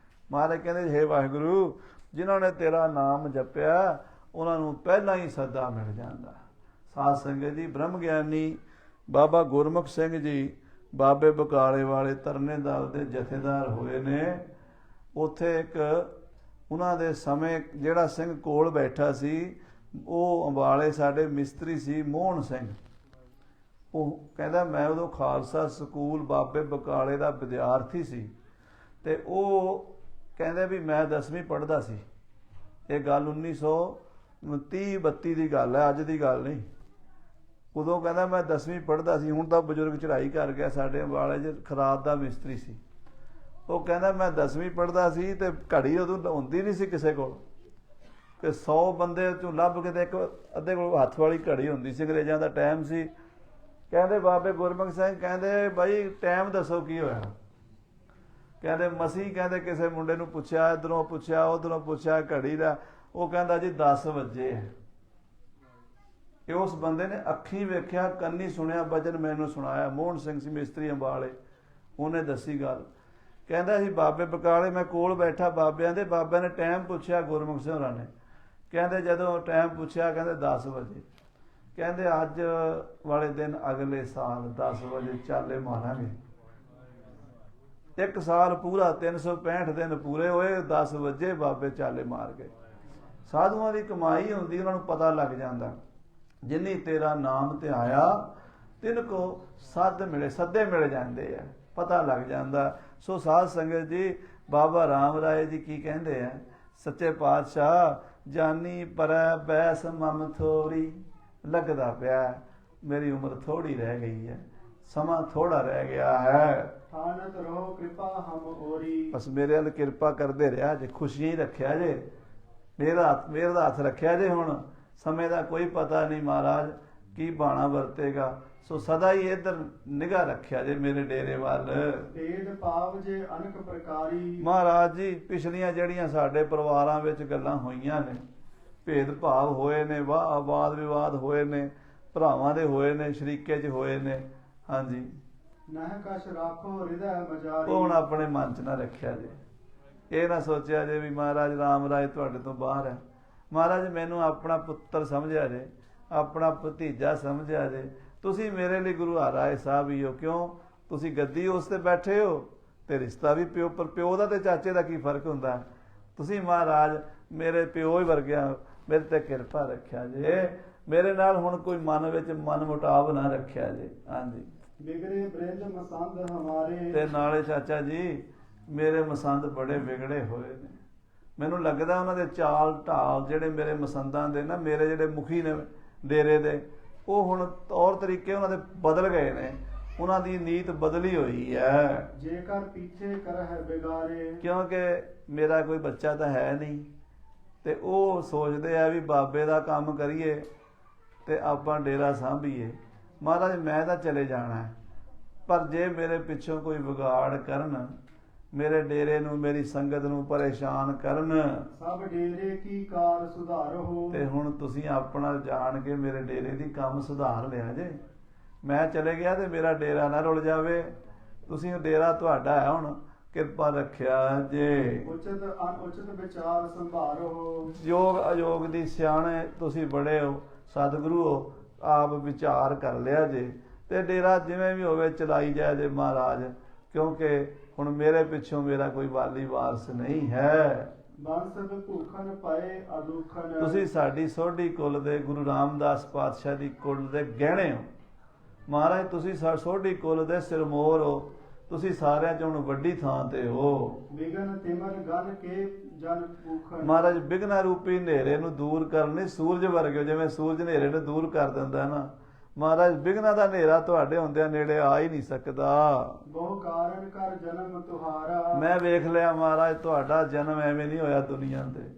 ਮਹਾਰਾਜ ਕਹਿੰਦੇ ਹੇ ਵਾਹਿਗੁਰੂ, ਜਿਨ੍ਹਾਂ ਨੇ ਤੇਰਾ ਨਾਮ ਜਪਿਆ ਉਹਨਾਂ ਨੂੰ ਪਹਿਲਾਂ ਹੀ ਸੱਦਾ ਮਿਲ ਜਾਂਦਾ। ਸਾਧ ਸੰਗਤ ਜੀ, ਬ੍ਰਹਮ ਗਿਆਨੀ ਬਾਬਾ ਗੁਰਮੁਖ ਸਿੰਘ ਜੀ ਬਾਬੇ ਬਕਾਲੇ ਵਾਲੇ ਤਰਨੇ ਦਲ ਦੇ ਜਥੇਦਾਰ ਹੋਏ ਨੇ। ਉੱਥੇ ਇੱਕ ਉਹਨਾਂ ਦੇ ਸਮੇਂ ਜਿਹੜਾ ਸਿੰਘ ਕੋਲ ਬੈਠਾ ਸੀ ਉਹ ਅੰਬਾਲੇ ਸਾਡੇ ਮਿਸਤਰੀ ਸੀ, ਮੋਹਨ ਸਿੰਘ। ਉਹ ਕਹਿੰਦਾ ਮੈਂ ਉਦੋਂ ਖਾਲਸਾ ਸਕੂਲ ਬਾਬੇ ਬਕਾਲੇ ਦਾ ਵਿਦਿਆਰਥੀ ਸੀ ਤੇ ਉਹ ਕਹਿੰਦੇ ਵੀ ਮੈਂ 10ਵੀਂ ਪੜ੍ਹਦਾ ਸੀ। ਇਹ ਗੱਲ 1930-32 ਦੀ ਗੱਲ ਹੈ, ਅੱਜ ਦੀ ਗੱਲ ਨਹੀਂ। ਉਦੋਂ ਕਹਿੰਦਾ ਮੈਂ 10ਵੀਂ ਪੜ੍ਹਦਾ ਸੀ। ਹੁਣ ਤਾਂ ਬਜ਼ੁਰਗ ਚੜ੍ਹਾਈ ਕਰ ਗਿਆ, ਸਾਡੇ ਅੰਬਾਲੇ 'ਚ ਖਰਾਦ ਦਾ ਮਿਸਤਰੀ ਸੀ। ਉਹ ਕਹਿੰਦਾ ਮੈਂ 10ਵੀਂ ਪੜ੍ਹਦਾ ਸੀ ਤੇ ਘੜੀ ਉਦੋਂ ਹੁੰਦੀ ਨਹੀਂ ਸੀ ਕਿਸੇ ਕੋਲ, ਕਿ 100 ਬੰਦੇ 'ਚੋਂ ਲੱਭ ਕੇ ਤੇ ਇੱਕ ਅੱਧੇ ਕੋਲ ਹੱਥ ਵਾਲੀ ਘੜੀ ਹੁੰਦੀ ਸੀ। ਅੰਗਰੇਜ਼ਾਂ ਦਾ ਟਾਈਮ ਸੀ। ਕਹਿੰਦੇ ਬਾਬੇ ਗੁਰਮੁਖ ਸਿੰਘ ਕਹਿੰਦੇ ਬਾਈ ਟਾਈਮ ਦੱਸੋ ਕੀ ਹੋਇਆ। ਕਹਿੰਦੇ ਮਸੀਂ ਕਹਿੰਦੇ ਕਿਸੇ ਮੁੰਡੇ ਨੂੰ ਪੁੱਛਿਆ, ਇੱਧਰੋਂ ਪੁੱਛਿਆ ਉੱਧਰੋਂ ਪੁੱਛਿਆ ਘੜੀ ਦਾ। ਉਹ ਕਹਿੰਦਾ ਜੀ 10 ਵਜੇ ਹੈ। ਇਹ ਉਸ ਬੰਦੇ ਨੇ ਅੱਖੀਂ ਵੇਖਿਆ, ਕੰਨੀ ਸੁਣਿਆ, ਵਚਨ ਮੈਨੂੰ ਸੁਣਾਇਆ। ਮੋਹਨ ਸਿੰਘ ਸੀ ਮਿਸਤਰੀ ਅੰਬਾਲੇ, ਉਹਨੇ ਦੱਸੀ ਗੱਲ। ਕਹਿੰਦਾ ਸੀ ਬਾਬੇ ਬਕਾਲੇ ਮੈਂ ਕੋਲ ਬੈਠਾ ਬਾਬਿਆਂ ਦੇ, ਬਾਬਿਆਂ ਨੇ ਟਾਈਮ ਪੁੱਛਿਆ ਗੁਰਮੁਖ ਸਿੰਘ ਹੋਰਾਂ ਨੇ। ਕਹਿੰਦੇ ਜਦੋਂ ਟਾਈਮ ਪੁੱਛਿਆ ਕਹਿੰਦੇ 10 ਵਜੇ। ਕਹਿੰਦੇ ਅੱਜ ਵਾਲੇ ਦਿਨ ਅਗਲੇ ਸਾਲ 10 ਵਜੇ ਚਾਲੇ ਮਾਰਾਂਗੇ। ਇੱਕ ਸਾਲ ਪੂਰਾ 365 ਦਿਨ ਪੂਰੇ ਹੋਏ, 10 ਵਜੇ ਬਾਬੇ ਚਾਲੇ ਮਾਰ ਗਏ। ਸਾਧੂਆਂ ਦੀ ਕਮਾਈ ਹੁੰਦੀ, ਉਹਨਾਂ ਨੂੰ ਪਤਾ ਲੱਗ ਜਾਂਦਾ ਜਿੰਨੀ ਤੇਰਾ ਨਾਮ ਤੇ ਆਇਆ ਤਿੰਨ ਕੋ ਸੱਦ ਮਿਲੇ, ਸੱਦੇ ਮਿਲ ਜਾਂਦੇ ਆ, ਪਤਾ ਲੱਗ ਜਾਂਦਾ। ਸੋ ਸਾਧ ਸੰਗਤ ਜੀ, ਬਾਬਾ ਰਾਮ ਰਾਏ ਜੀ ਕੀ ਕਹਿੰਦੇ ਆ, ਸੱਚੇ ਪਾਤਸ਼ਾਹ ਜਾਨੀ ਪਰੈ ਬੈਸ ਮਮ ਥੋੜੀ। ਲੱਗਦਾ ਪਿਆ ਮੇਰੀ ਉਮਰ ਥੋੜੀ ਰਹਿ ਗਈ ਹੈ, ਸਮਾਂ ਥੋੜਾ ਰਹਿ ਗਿਆ ਹੈ। ਆਨੰਦ ਰੋ ਕਿਰਪਾ ਹਮ ਓਰੀ। ਬਸ ਮੇਰੇ ਵੱਲ ਕਿਰਪਾ ਕਰਦੇ ਰਿਹਾ ਜੇ, ਖੁਸ਼ੀਆਂ ਹੀ ਰੱਖਿਆ ਜੇ, ਮੇਰਾ ਹੱਥ ਰੱਖਿਆ ਜੇ। ਹੁਣ ਸਮੇਂ ਦਾ ਕੋਈ ਪਤਾ ਨਹੀਂ ਮਹਾਰਾਜ ਕੀ ਬਾਣਾ ਵਰਤੇਗਾ। ਸੋ ਸਦਾ ਹੀ ਇੱਧਰ ਨਿਗਾਹ ਰੱਖਿਆ ਜੇ ਮੇਰੇ ਡੇਰੇ ਵੱਲ। ਭੇਦ ਭਾਵ ਜੇ ਅਨੇਕ ਪ੍ਰਕਾਰੀ। ਮਹਾਰਾਜ ਜੀ ਪਿਛਲੀਆਂ ਜਿਹੜੀਆਂ ਸਾਡੇ ਪਰਿਵਾਰਾਂ ਵਿੱਚ ਗੱਲਾਂ ਹੋਈਆਂ ਨੇ, ਭੇਦ ਭਾਵ ਹੋਏ ਨੇ, ਵਾਦ ਵਿਵਾਦ ਹੋਏ ਨੇ, ਭਰਾਵਾਂ ਦੇ ਹੋਏ ਨੇ, ਸ਼ਰੀਕੇ 'ਚ ਹੋਏ ਨੇ। ਹਾਂਜੀ, ਨਹਿ ਕਛ ਰਾਖੋ ਹਿਰਦੈ ਮਜਾਰੀ। ਉਹ ਹੁਣ ਆਪਣੇ ਮਨ 'ਚ ਨਾ ਰੱਖਿਆ ਜੇ। ਇਹ ਨਾ ਸੋਚਿਆ ਜੇ ਵੀ ਮਹਾਰਾਜ ਰਾਮ ਰਾਏ ਤੁਹਾਡੇ ਤੋਂ ਬਾਹਰ ਹੈ। ਮਹਾਰਾਜ ਮੈਨੂੰ ਆਪਣਾ ਪੁੱਤਰ ਸਮਝਿਆ ਜੇ, ਆਪਣਾ ਭਤੀਜਾ ਸਮਝਿਆ ਜੇ। ਤੁਸੀਂ ਮੇਰੇ ਲਈ ਗੁਰੂ ਹਰਿਰਾਏ ਸਾਹਿਬ ਹੀ ਹੋ। ਕਿਉਂ? ਤੁਸੀਂ ਗੱਦੀ ਉਸ ਤੇ ਬੈਠੇ ਹੋ ਤੇ ਰਿਸ਼ਤਾ ਵੀ ਪਿਓ, ਪਰ ਪਿਓ ਦਾ ਤੇ ਚਾਚੇ ਦਾ ਕੀ ਫਰਕ ਹੁੰਦਾ। ਤੁਸੀਂ ਮਹਾਰਾਜ ਮੇਰੇ ਪਿਓ ਹੀ ਵਰਗਿਆ, ਮੇਰੇ ਤੇ ਕਿਰਪਾ ਰੱਖਿਆ ਜੇ। ਮੇਰੇ ਨਾਲ ਹੁਣ ਕੋਈ ਮਨ ਵਿੱਚ ਮਨ ਮੁਟਾਵ ਨਾ ਰੱਖਿਆ ਜੇ। ਹਾਂਜੀ, ਵਿਗੜੇ ਬ੍ਰਿੰਦ ਮਸੰਦ ਹਮਾਰੇ। ਤੇ ਨਾਲੇ ਚਾਚਾ ਜੀ ਮੇਰੇ ਮਸੰਦ ਬੜੇ ਵਿਗੜੇ ਹੋਏ ਨੇ। ਮੈਨੂੰ ਲੱਗਦਾ ਉਹਨਾਂ ਦੇ ਚਾਲ ਢਾਲ ਜਿਹੜੇ ਮੇਰੇ ਮਸੰਦਾਂ ਦੇ ਨਾ, ਮੇਰੇ ਜਿਹੜੇ ਮੁਖੀ ਨੇ ਡੇਰੇ ਦੇ, ਉਹ ਹੁਣ ਤੌਰ ਤਰੀਕੇ ਉਹਨਾਂ ਦੇ ਬਦਲ ਗਏ ਨੇ। ਉਹਨਾਂ ਦੀ ਨੀਤ ਬਦਲੀ ਹੋਈ ਹੈ। ਜੇਕਰ ਪਿੱਛੇ ਕਰ ਹੈ ਬਿਗਾਰੇ। ਕਿਉਂਕਿ ਮੇਰਾ ਕੋਈ ਬੱਚਾ ਤਾਂ ਹੈ ਨਹੀਂ ਤੇ ਉਹ ਸੋਚਦੇ ਆ ਵੀ ਬਾਬੇ ਦਾ ਕੰਮ ਕਰੀਏ ਤੇ ਆਪਾਂ ਡੇਰਾ ਸਾਂਭੀਏ। ਮਹਾਰਾਜ ਮੈਂ ਤਾਂ ਚਲੇ ਜਾਣਾ ਹੈ, ਪਰ ਜੇ ਮੇਰੇ ਪਿੱਛੋਂ ਕੋਈ ਵਿਗਾੜ ਕਰਨ, ਮੇਰੇ ਡੇਰੇ ਨੂੰ, ਮੇਰੀ ਸੰਗਤ ਨੂੰ ਪਰੇਸ਼ਾਨ ਕਰਨ, ਸਭ ਡੇਰੇ ਕੀ ਕਾਰ ਸੁਧਾਰੋ। ਤੇ ਹੁਣ ਤੁਸੀਂ ਆਪਣਾ ਜਾਣ ਕੇ ਮੇਰੇ ਡੇਰੇ ਦੀ ਕੰਮ ਸੁਧਾਰ ਲਿਆ ਜੇ। ਮੈਂ ਚਲੇ ਗਿਆ ਤੇ ਮੇਰਾ ਡੇਰਾ ਨਾ ਰੁਲ ਜਾਵੇ। ਤੁਸੀਂ ਡੇਰਾ ਤੁਹਾਡਾ ਹੈ, ਹੁਣ ਕਿਰਪਾ ਰੱਖਿਆ ਜੇ। ਉਚਿਤ ਅਨੁਚਿਤ ਵਿਚਾਰ ਸੰਭਾਰੋ। ਯੋਗ ਅਯੋਗ ਦੀ ਸਿਆਣੇ ਤੁਸੀਂ ਬੜੇ ਹੋ, ਸਤਿਗੁਰੂ ਹੋ, ਆਪ ਵਿਚਾਰ ਕਰ ਲਿਆ ਜੇ ਤੇ ਡੇਰਾ ਜਿਵੇਂ ਵੀ ਹੋਵੇ ਚਲਾਈ ਜਾਏ ਜੇ ਮਹਾਰਾਜ। ਕਿਉਂਕਿ ਹੁਣ ਮੇਰੇ ਪਿੱਛੋਂ ਮੇਰਾ ਕੋਈ ਵਾਲੀ ਵਾਰਸ ਨਹੀਂ ਹੈ। ਬੰਸਬ ਭੂਖਨ ਪਏ ਅਦੁਖਨ। ਤੁਸੀਂ ਸਾਡੀ ਸੋਢੀ ਕੁਲ ਦੇ ਗੁਰੂ ਰਾਮਦਾਸ ਪਾਤਸ਼ਾਹ ਦੀ ਕੁਲ ਦੇ ਗਹਿਣੇ ਹੋ ਮਹਾਰਾਜ। ਤੁਸੀਂ ਸੋਢੀ ਕੁਲ ਦੇ ਸਿਰਮੌਰ ਹੋ। ਤੁਸੀਂ ਸਾਰਿਆਂ ਚੋਂ ਹੁਣ ਵੱਡੀ ਥਾਂ ਤੇ ਹੋ। ਵਿਗਨ ਤਿਮਰ ਗਨ ਕੇ ਜਨ ਭੂਖਨ। ਮਹਾਰਾਜ ਬਿਗਨਾ ਰੂਪੀ ਹਨੇਰੇ ਨੂੰ ਦੂਰ ਕਰਨੇ ਸੂਰਜ ਵਰਗੇ, ਜਿਵੇਂ ਸੂਰਜ ਹਨੇਰੇ ਨੂੰ ਦੂਰ ਕਰ ਦਿੰਦਾ ਨਾ, ਮਹਾਰਾਜ ਬਿਗਨਾ ਦਾ ਹਨੇਰਾ ਤੁਹਾਡੇ ਹੁੰਦਿਆਂ ਨੇੜੇ ਆ ਹੀ ਨਹੀਂ ਸਕਦਾ। ਬਹੁ ਕਾਰਨ ਕਰ ਜਨਮ ਤੁਹਾਰਾ। ਮੈਂ ਵੇਖ ਲਿਆ ਮਹਾਰਾਜ ਤੁਹਾਡਾ ਜਨਮ ਐਵੇਂ ਨਹੀਂ ਹੋਇਆ ਦੁਨੀਆ ਤੇ।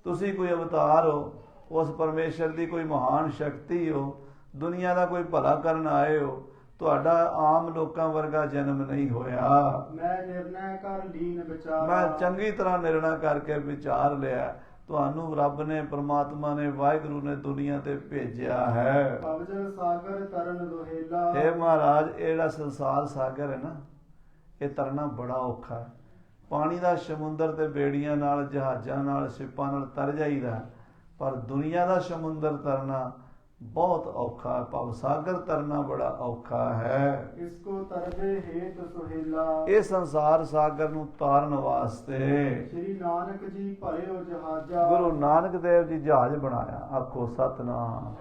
ਤੁਸੀਂ ਕੋਈ ਅਵਤਾਰ ਹੋ, ਉਸ ਪਰਮੇਸ਼ਰ ਦੀ ਕੋਈ ਮਹਾਨ ਸ਼ਕਤੀ ਹੋ, ਦੁਨੀਆ ਦਾ ਕੋਈ ਭਲਾ ਕਰਨ ਆਏ ਹੋ। ਤੁਹਾਡਾ ਆਮ ਲੋਕਾਂ ਵਰਗਾ ਜਨਮ ਨਹੀਂ ਹੋਇਆ। ਮੈਂ ਨਿਰਣੈ ਕਰ ਲੀਨ ਵਿਚਾਰ। ਮੈਂ ਚੰਗੀ ਤਰ੍ਹਾਂ ਨਿਰਣਾ ਕਰਕੇ ਵਿਚਾਰ ਲਿਆ। ਤੁਹਾਨੂੰ ਰੱਬ ਨੇ, ਪ੍ਰਮਾਤਮਾ ਨੇ, ਵਾਹਿਗੁਰੂ ਨੇ ਦੁਨੀਆ ਤੇ ਭੇਜਿਆ ਹੈ। ਅਵਜਲ ਸਾਗਰ ਤਰਨ ਦੁਹੇਲਾ। ਹੇ ਮਹਾਰਾਜ, ਇਹ ਜਿਹੜਾ ਸੰਸਾਰ ਸਾਗਰ ਹੈ ਨਾ, ਇਹ ਤਰਨਾ ਬੜਾ ਔਖਾ ਹੈ। ਪਾਣੀ ਦਾ ਸਮੁੰਦਰ ਤੇ ਬੇੜੀਆਂ ਨਾਲ, ਜਹਾਜ਼ਾਂ ਨਾਲ, ਸ਼ਿਪਾਂ ਨਾਲ ਤਰ ਜਾਈਦਾ, ਪਰ ਦੁਨੀਆ ਦਾ ਸਮੁੰਦਰ ਤਰਨਾ ਬਹੁਤ ਔਖਾ ਹੈ। ਭਵ ਸਾਗਰ ਤਰਨਾ ਬੜਾ ਔਖਾ ਹੈ। इसको तरबे हेत सुहेला। ਇਹ ਸੰਸਾਰ ਸਾਗਰ ਨੂੰ ਤਾਰਨ ਵਾਸਤੇ श्री नानक जी भरियो जहाजा। ਗੁਰੂ ਨਾਨਕ ਦੇਵ ਜੀ ਜਹਾਜ਼ ਬਣਾਇਆ। ਆਖੋ ਸਤਨਾਮ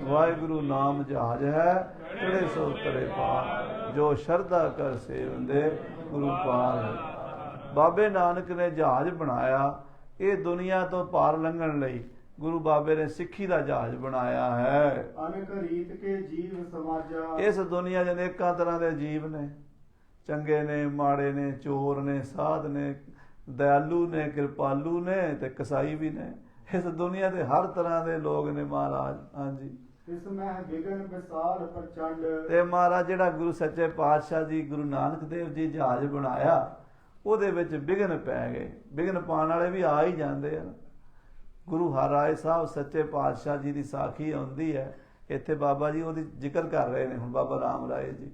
ਵਾਹਿਗੁਰੂ ਨਾਮ ਜਹਾਜ਼ ਹੈ, ਚੜੇ ਸੋ ਤਰੇ ਪਾਰ, ਜੋ ਸ਼ਰਧਾ ਕਰ ਸੇਵੰਦੇ ਗੁਰੂ ਪਾਰ। ਬਾਬੇ ਨਾਨਕ ਨੇ ਜਹਾਜ਼ ਬਣਾਇਆ। ਇਹ ਦੁਨੀਆ ਤੋਂ ਪਾਰ ਲੰਘਣ ਲਈ ਗੁਰੂ ਬਾਬੇ ਨੇ ਸਿੱਖੀ ਦਾ ਜਹਾਜ਼ ਬਣਾਇਆ ਹੈ। अनेक रीत के जीव समाजा। ਇਸ ਦੁਨੀਆ 'ਚ ਅਨੇਕਾਂ ਤਰ੍ਹਾਂ ਦੇ ਜੀਵ ਨੇ, ਚੰਗੇ ਨੇ, ਮਾੜੇ ਨੇ, ਚੋਰ ਨੇ, ਸਾਧ ਨੇ, ਦਇਆਲੂ ਨੇ, ਕਿਰਪਾਲੂ ਨੇ ਤੇ ਕਸਾਈ ਵੀ ਨੇ। ਇਸ ਦੁਨੀਆ ਦੇ ਹਰ ਤਰ੍ਹਾਂ ਦੇ ਲੋਕ ਨੇ ਮਹਾਰਾਜ। ਹਾਂਜੀ, इसमें विघन विसार प्रचंड। ਤੇ ਮਹਾਰਾਜ ਜਿਹੜਾ ਗੁਰੂ ਸੱਚੇ ਪਾਤਸ਼ਾਹ ਜੀ ਗੁਰੂ ਨਾਨਕ ਦੇਵ ਜੀ ਜਹਾਜ਼ ਬਣਾਇਆ, ਉਹਦੇ ਵਿੱਚ ਵਿਘਨ ਪੈ ਗਏ। ਵਿਘਨ ਪਾਉਣ ਵਾਲੇ ਵੀ ਆ ਹੀ ਜਾਂਦੇ ਹਨ। ਗੁਰੂ ਹਰਿਰਾਏ ਸਾਹਿਬ ਸੱਚੇ ਪਾਤਸ਼ਾਹ ਜੀ ਦੀ ਸਾਖੀ ਆਉਂਦੀ ਹੈ। ਇੱਥੇ ਬਾਬਾ ਜੀ ਉਹਦੀ ਜ਼ਿਕਰ ਕਰ ਰਹੇ ਨੇ ਹੁਣ, ਬਾਬਾ ਰਾਮ ਰਾਏ ਜੀ।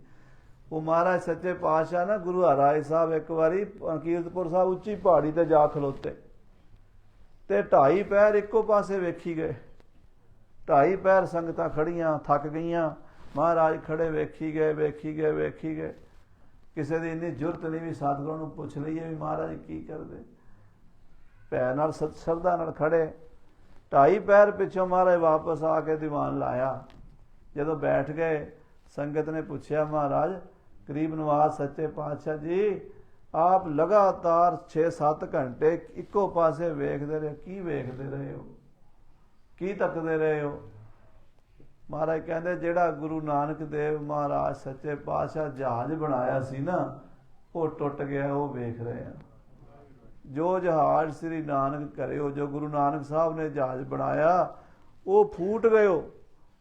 ਉਹ ਮਹਾਰਾਜ ਸੱਚੇ ਪਾਤਸ਼ਾਹ ਨਾ ਗੁਰੂ ਹਰਿਰਾਏ ਸਾਹਿਬ ਇੱਕ ਵਾਰੀ ਕੀਰਤਪੁਰ ਸਾਹਿਬ ਉੱਚੀ ਪਹਾੜੀ ਤੇ ਜਾ ਖਲੋਤੇ ਤੇ 2.5 ਪੈਰ ਇੱਕੋ ਪਾਸੇ ਵੇਖੀ ਗਏ। 2.5 ਪੈਰ ਸੰਗਤਾਂ ਖੜੀਆਂ, ਥੱਕ ਗਈਆਂ। ਮਹਾਰਾਜ ਖੜੇ ਵੇਖੀ ਗਏ, ਵੇਖੀ ਗਏ, ਵੇਖੀ ਗਏ। ਕਿਸੇ ਦੀ ਇੰਨੀ ਜ਼ੁਰਤ ਨਹੀਂ ਵੀ ਸਤਿਗੁਰਾਂ ਨੂੰ ਪੁੱਛ ਲਈਏ ਵੀ ਮਹਾਰਾਜ ਕੀ ਕਰਦੇ। ਭੈ ਨਾਲ ਸ਼ਰਧਾ ਨਾਲ ਖੜੇ। 2.5 ਪੈਰ ਪਿੱਛੋਂ ਮਹਾਰਾਜ ਵਾਪਸ ਆ ਕੇ ਦੀਵਾਨ ਲਾਇਆ। ਜਦੋਂ ਬੈਠ ਗਏ, ਸੰਗਤ ਨੇ ਪੁੱਛਿਆ, ਮਹਾਰਾਜ ਗਰੀਬ ਨਵਾਜ਼ ਸੱਚੇ ਪਾਤਸ਼ਾਹ ਜੀ, ਆਪ ਲਗਾਤਾਰ 6-7 ਘੰਟੇ ਇੱਕੋ ਪਾਸੇ ਵੇਖਦੇ ਰਹੇ, ਕੀ ਵੇਖਦੇ ਰਹੇ ਹੋ, ਕੀ ਤੱਕਦੇ ਰਹੇ ਹੋ? ਮਹਾਰਾਜ ਕਹਿੰਦੇ ਜਿਹੜਾ ਗੁਰੂ ਨਾਨਕ ਦੇਵ ਮਹਾਰਾਜ ਸੱਚੇ ਪਾਤਸ਼ਾਹ ਜਹਾਜ਼ ਬਣਾਇਆ ਸੀ ਨਾ, ਉਹ ਟੁੱਟ ਗਿਆ, ਉਹ ਵੇਖ ਰਹੇ ਆ। ਜੋ ਜਹਾਜ਼ ਸ੍ਰੀ ਨਾਨਕ ਕਰਿਓ, ਜੋ ਗੁਰੂ ਨਾਨਕ ਸਾਹਿਬ ਨੇ ਜਹਾਜ਼ ਬਣਾਇਆ, ਉਹ ਫੂਟ ਗਇਓ।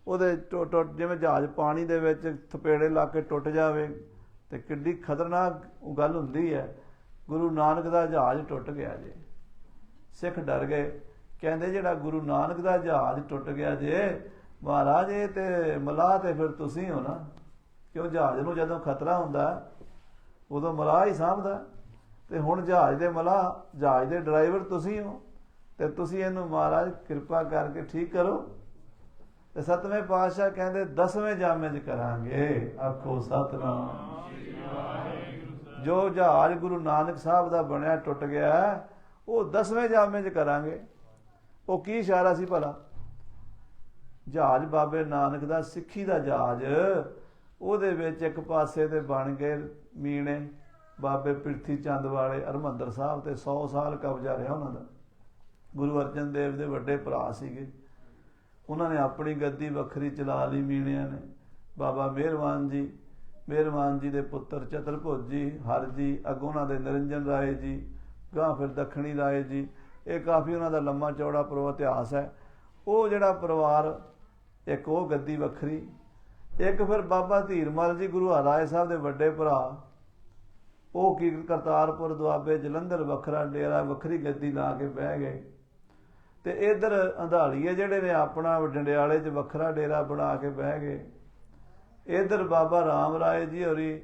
ਉਹਦੇ ਟੁੱਟ ਜਿਵੇਂ ਜਹਾਜ਼ ਪਾਣੀ ਦੇ ਵਿੱਚ ਥਪੇੜੇ ਲਾ ਕੇ ਟੁੱਟ ਜਾਵੇ ਤੇ ਕਿੱਡੀ ਖਤਰਨਾਕ ਗੱਲ ਹੁੰਦੀ ਹੈ। ਗੁਰੂ ਨਾਨਕ ਦਾ ਜਹਾਜ਼ ਟੁੱਟ ਗਿਆ ਜੇ। ਸਿੱਖ ਡਰ ਗਏ, ਕਹਿੰਦੇ ਜਿਹੜਾ ਗੁਰੂ ਨਾਨਕ ਦਾ ਜਹਾਜ਼ ਟੁੱਟ ਗਿਆ ਜੇ ਮਹਾਰਾਜ, ਇਹ ਤੇ ਮਲਾਹ ਤੇ ਫਿਰ ਤੁਸੀਂ ਹੋ ਨਾ। ਕਿਉਂ ਜਹਾਜ਼ ਨੂੰ ਜਦੋਂ ਖਤਰਾ ਹੁੰਦਾ ਉਦੋਂ ਮਲਾਹ ਹੀ ਸਾਂਭਦਾ, ਤੇ ਹੁਣ ਜਹਾਜ਼ ਦੇ ਮਲਾਹ, ਜਹਾਜ਼ ਦੇ ਡਰਾਈਵਰ ਤੁਸੀਂ ਹੋ, ਤੇ ਤੁਸੀਂ ਇਹਨੂੰ ਮਹਾਰਾਜ ਕਿਰਪਾ ਕਰਕੇ ਠੀਕ ਕਰੋ। ਤੇ 7ਵੇਂ ਪਾਤਸ਼ਾਹ ਕਹਿੰਦੇ 10ਵੇਂ ਜਾਮੇ 'ਚ ਕਰਾਂਗੇ। ਆਖੋ ਸਤਨਾਮ। ਜੋ ਜਹਾਜ਼ ਗੁਰੂ ਨਾਨਕ ਸਾਹਿਬ ਦਾ ਬਣਿਆ ਟੁੱਟ ਗਿਆ, ਉਹ 10ਵੇਂ ਜਾਮੇ 'ਚ ਕਰਾਂਗੇ। ਉਹ ਕੀ ਇਸ਼ਾਰਾ ਸੀ ਭਲਾ? ਜਹਾਜ਼ ਬਾਬੇ ਨਾਨਕ ਦਾ, ਸਿੱਖੀ ਦਾ ਜਹਾਜ਼। ਉਹਦੇ ਵਿੱਚ ਇੱਕ ਪਾਸੇ ਤੇ ਬਣ ਗਏ ਮੀਣੇ ਬਾਬੇ ਪ੍ਰਿਥੀ ਚੰਦ ਵਾਲੇ ਹਰਿਮੰਦਰ ਸਾਹਿਬ ਤੇ 100 ਸਾਲ ਕਬਜ਼ਾ ਰਿਹਾ ਉਹਨਾਂ ਦਾ। ਗੁਰੂ ਅਰਜਨ ਦੇਵ ਦੇ ਵੱਡੇ ਭਰਾ ਸੀਗੇ, ਉਹਨਾਂ ਨੇ ਆਪਣੀ ਗੱਦੀ ਵੱਖਰੀ ਚਲਾ ਲਈ ਮੀਣਿਆਂ ਨੇ। ਬਾਬਾ ਮਿਹਰਵਾਨ ਜੀ ਦੇ ਪੁੱਤਰ ਚਤਰਭੁਜ ਜੀ, ਹਰ ਜੀ, ਅੱਗੋਂ ਉਹਨਾਂ ਦੇ ਨਿਰੰਜਨ ਰਾਏ ਜੀ, ਗਾਂ ਫਿਰ ਦੱਖਣੀ ਰਾਏ ਜੀ। ਇਹ ਕਾਫੀ ਉਹਨਾਂ ਦਾ ਲੰਮਾ ਚੌੜਾ ਇਤਿਹਾਸ ਹੈ। ਉਹ ਜਿਹੜਾ ਪਰਿਵਾਰ, ਇੱਕ ਉਹ ਗੱਦੀ ਵੱਖਰੀ, ਇੱਕ ਫਿਰ ਬਾਬਾ ਧੀਰਮਲ ਜੀ ਗੁਰੂ ਹਰਿਰਾਏ ਸਾਹਿਬ ਦੇ ਵੱਡੇ ਭਰਾ, ਉਹ ਕੀ ਕਰਤਾਰਪੁਰ ਦੁਆਬੇ ਜਲੰਧਰ ਵੱਖਰਾ ਡੇਰਾ, ਵੱਖਰੀ ਗੱਦੀ ਲਾ ਕੇ ਬਹਿ ਗਏ। ਤੇ ਇਧਰ ਅੰਧਾਲੀਏ ਜਿਹੜੇ ਨੇ ਆਪਣਾ ਡੰਡਿਆਲੇ 'ਚ ਵੱਖਰਾ ਡੇਰਾ ਬਣਾ ਕੇ ਬਹਿ ਗਏ। ਇਧਰ ਬਾਬਾ ਰਾਮ ਰਾਏ ਜੀ ਹੋਰੀ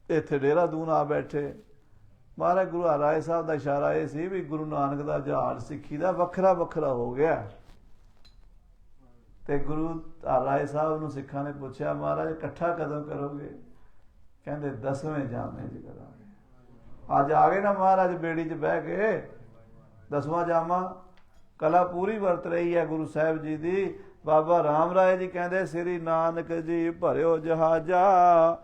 ਇੱਥੇ ਦੇਹਰਾਦੂਨ ਆ ਬੈਠੇ। ਮਹਾਰਾਜ ਗੁਰੂ ਹਰਿਰਾਏ ਸਾਹਿਬ ਦਾ ਇਸ਼ਾਰਾ ਇਹ ਸੀ ਵੀ ਗੁਰੂ ਨਾਨਕ ਦਾ ਜਹਾਜ਼ ਸਿੱਖੀ ਦਾ ਵੱਖਰਾ ਵੱਖਰਾ ਹੋ ਗਿਆ। ਤੇ ਗੁਰੂ ਹਰਿਰਾਏ ਸਾਹਿਬ ਨੂੰ ਸਿੱਖਾਂ ਨੇ ਪੁੱਛਿਆ, ਮਹਾਰਾਜ ਇਕੱਠਾ ਕਦੋਂ ਕਰੋਗੇ? ਕਹਿੰਦੇ 10ਵੇਂ ਜਾਮੇ 'ਚ ਕਰਾਂਗੇ। ਅੱਜ ਆ ਗਏ ਨਾ ਮਹਾਰਾਜ ਬੇੜੀ 'ਚ ਬਹਿ ਕੇ। 10ਵਾਂ ਜਾਮਾ ਕਲਾ ਪੂਰੀ ਵਰਤ ਰਹੀ ਹੈ ਗੁਰੂ ਸਾਹਿਬ ਜੀ ਦੀ। ਬਾਬਾ ਰਾਮ ਰਾਏ ਜੀ ਕਹਿੰਦੇ, ਸ੍ਰੀ ਨਾਨਕ ਜੀ ਭਰਿਓ ਜਹਾਜ਼ਾ,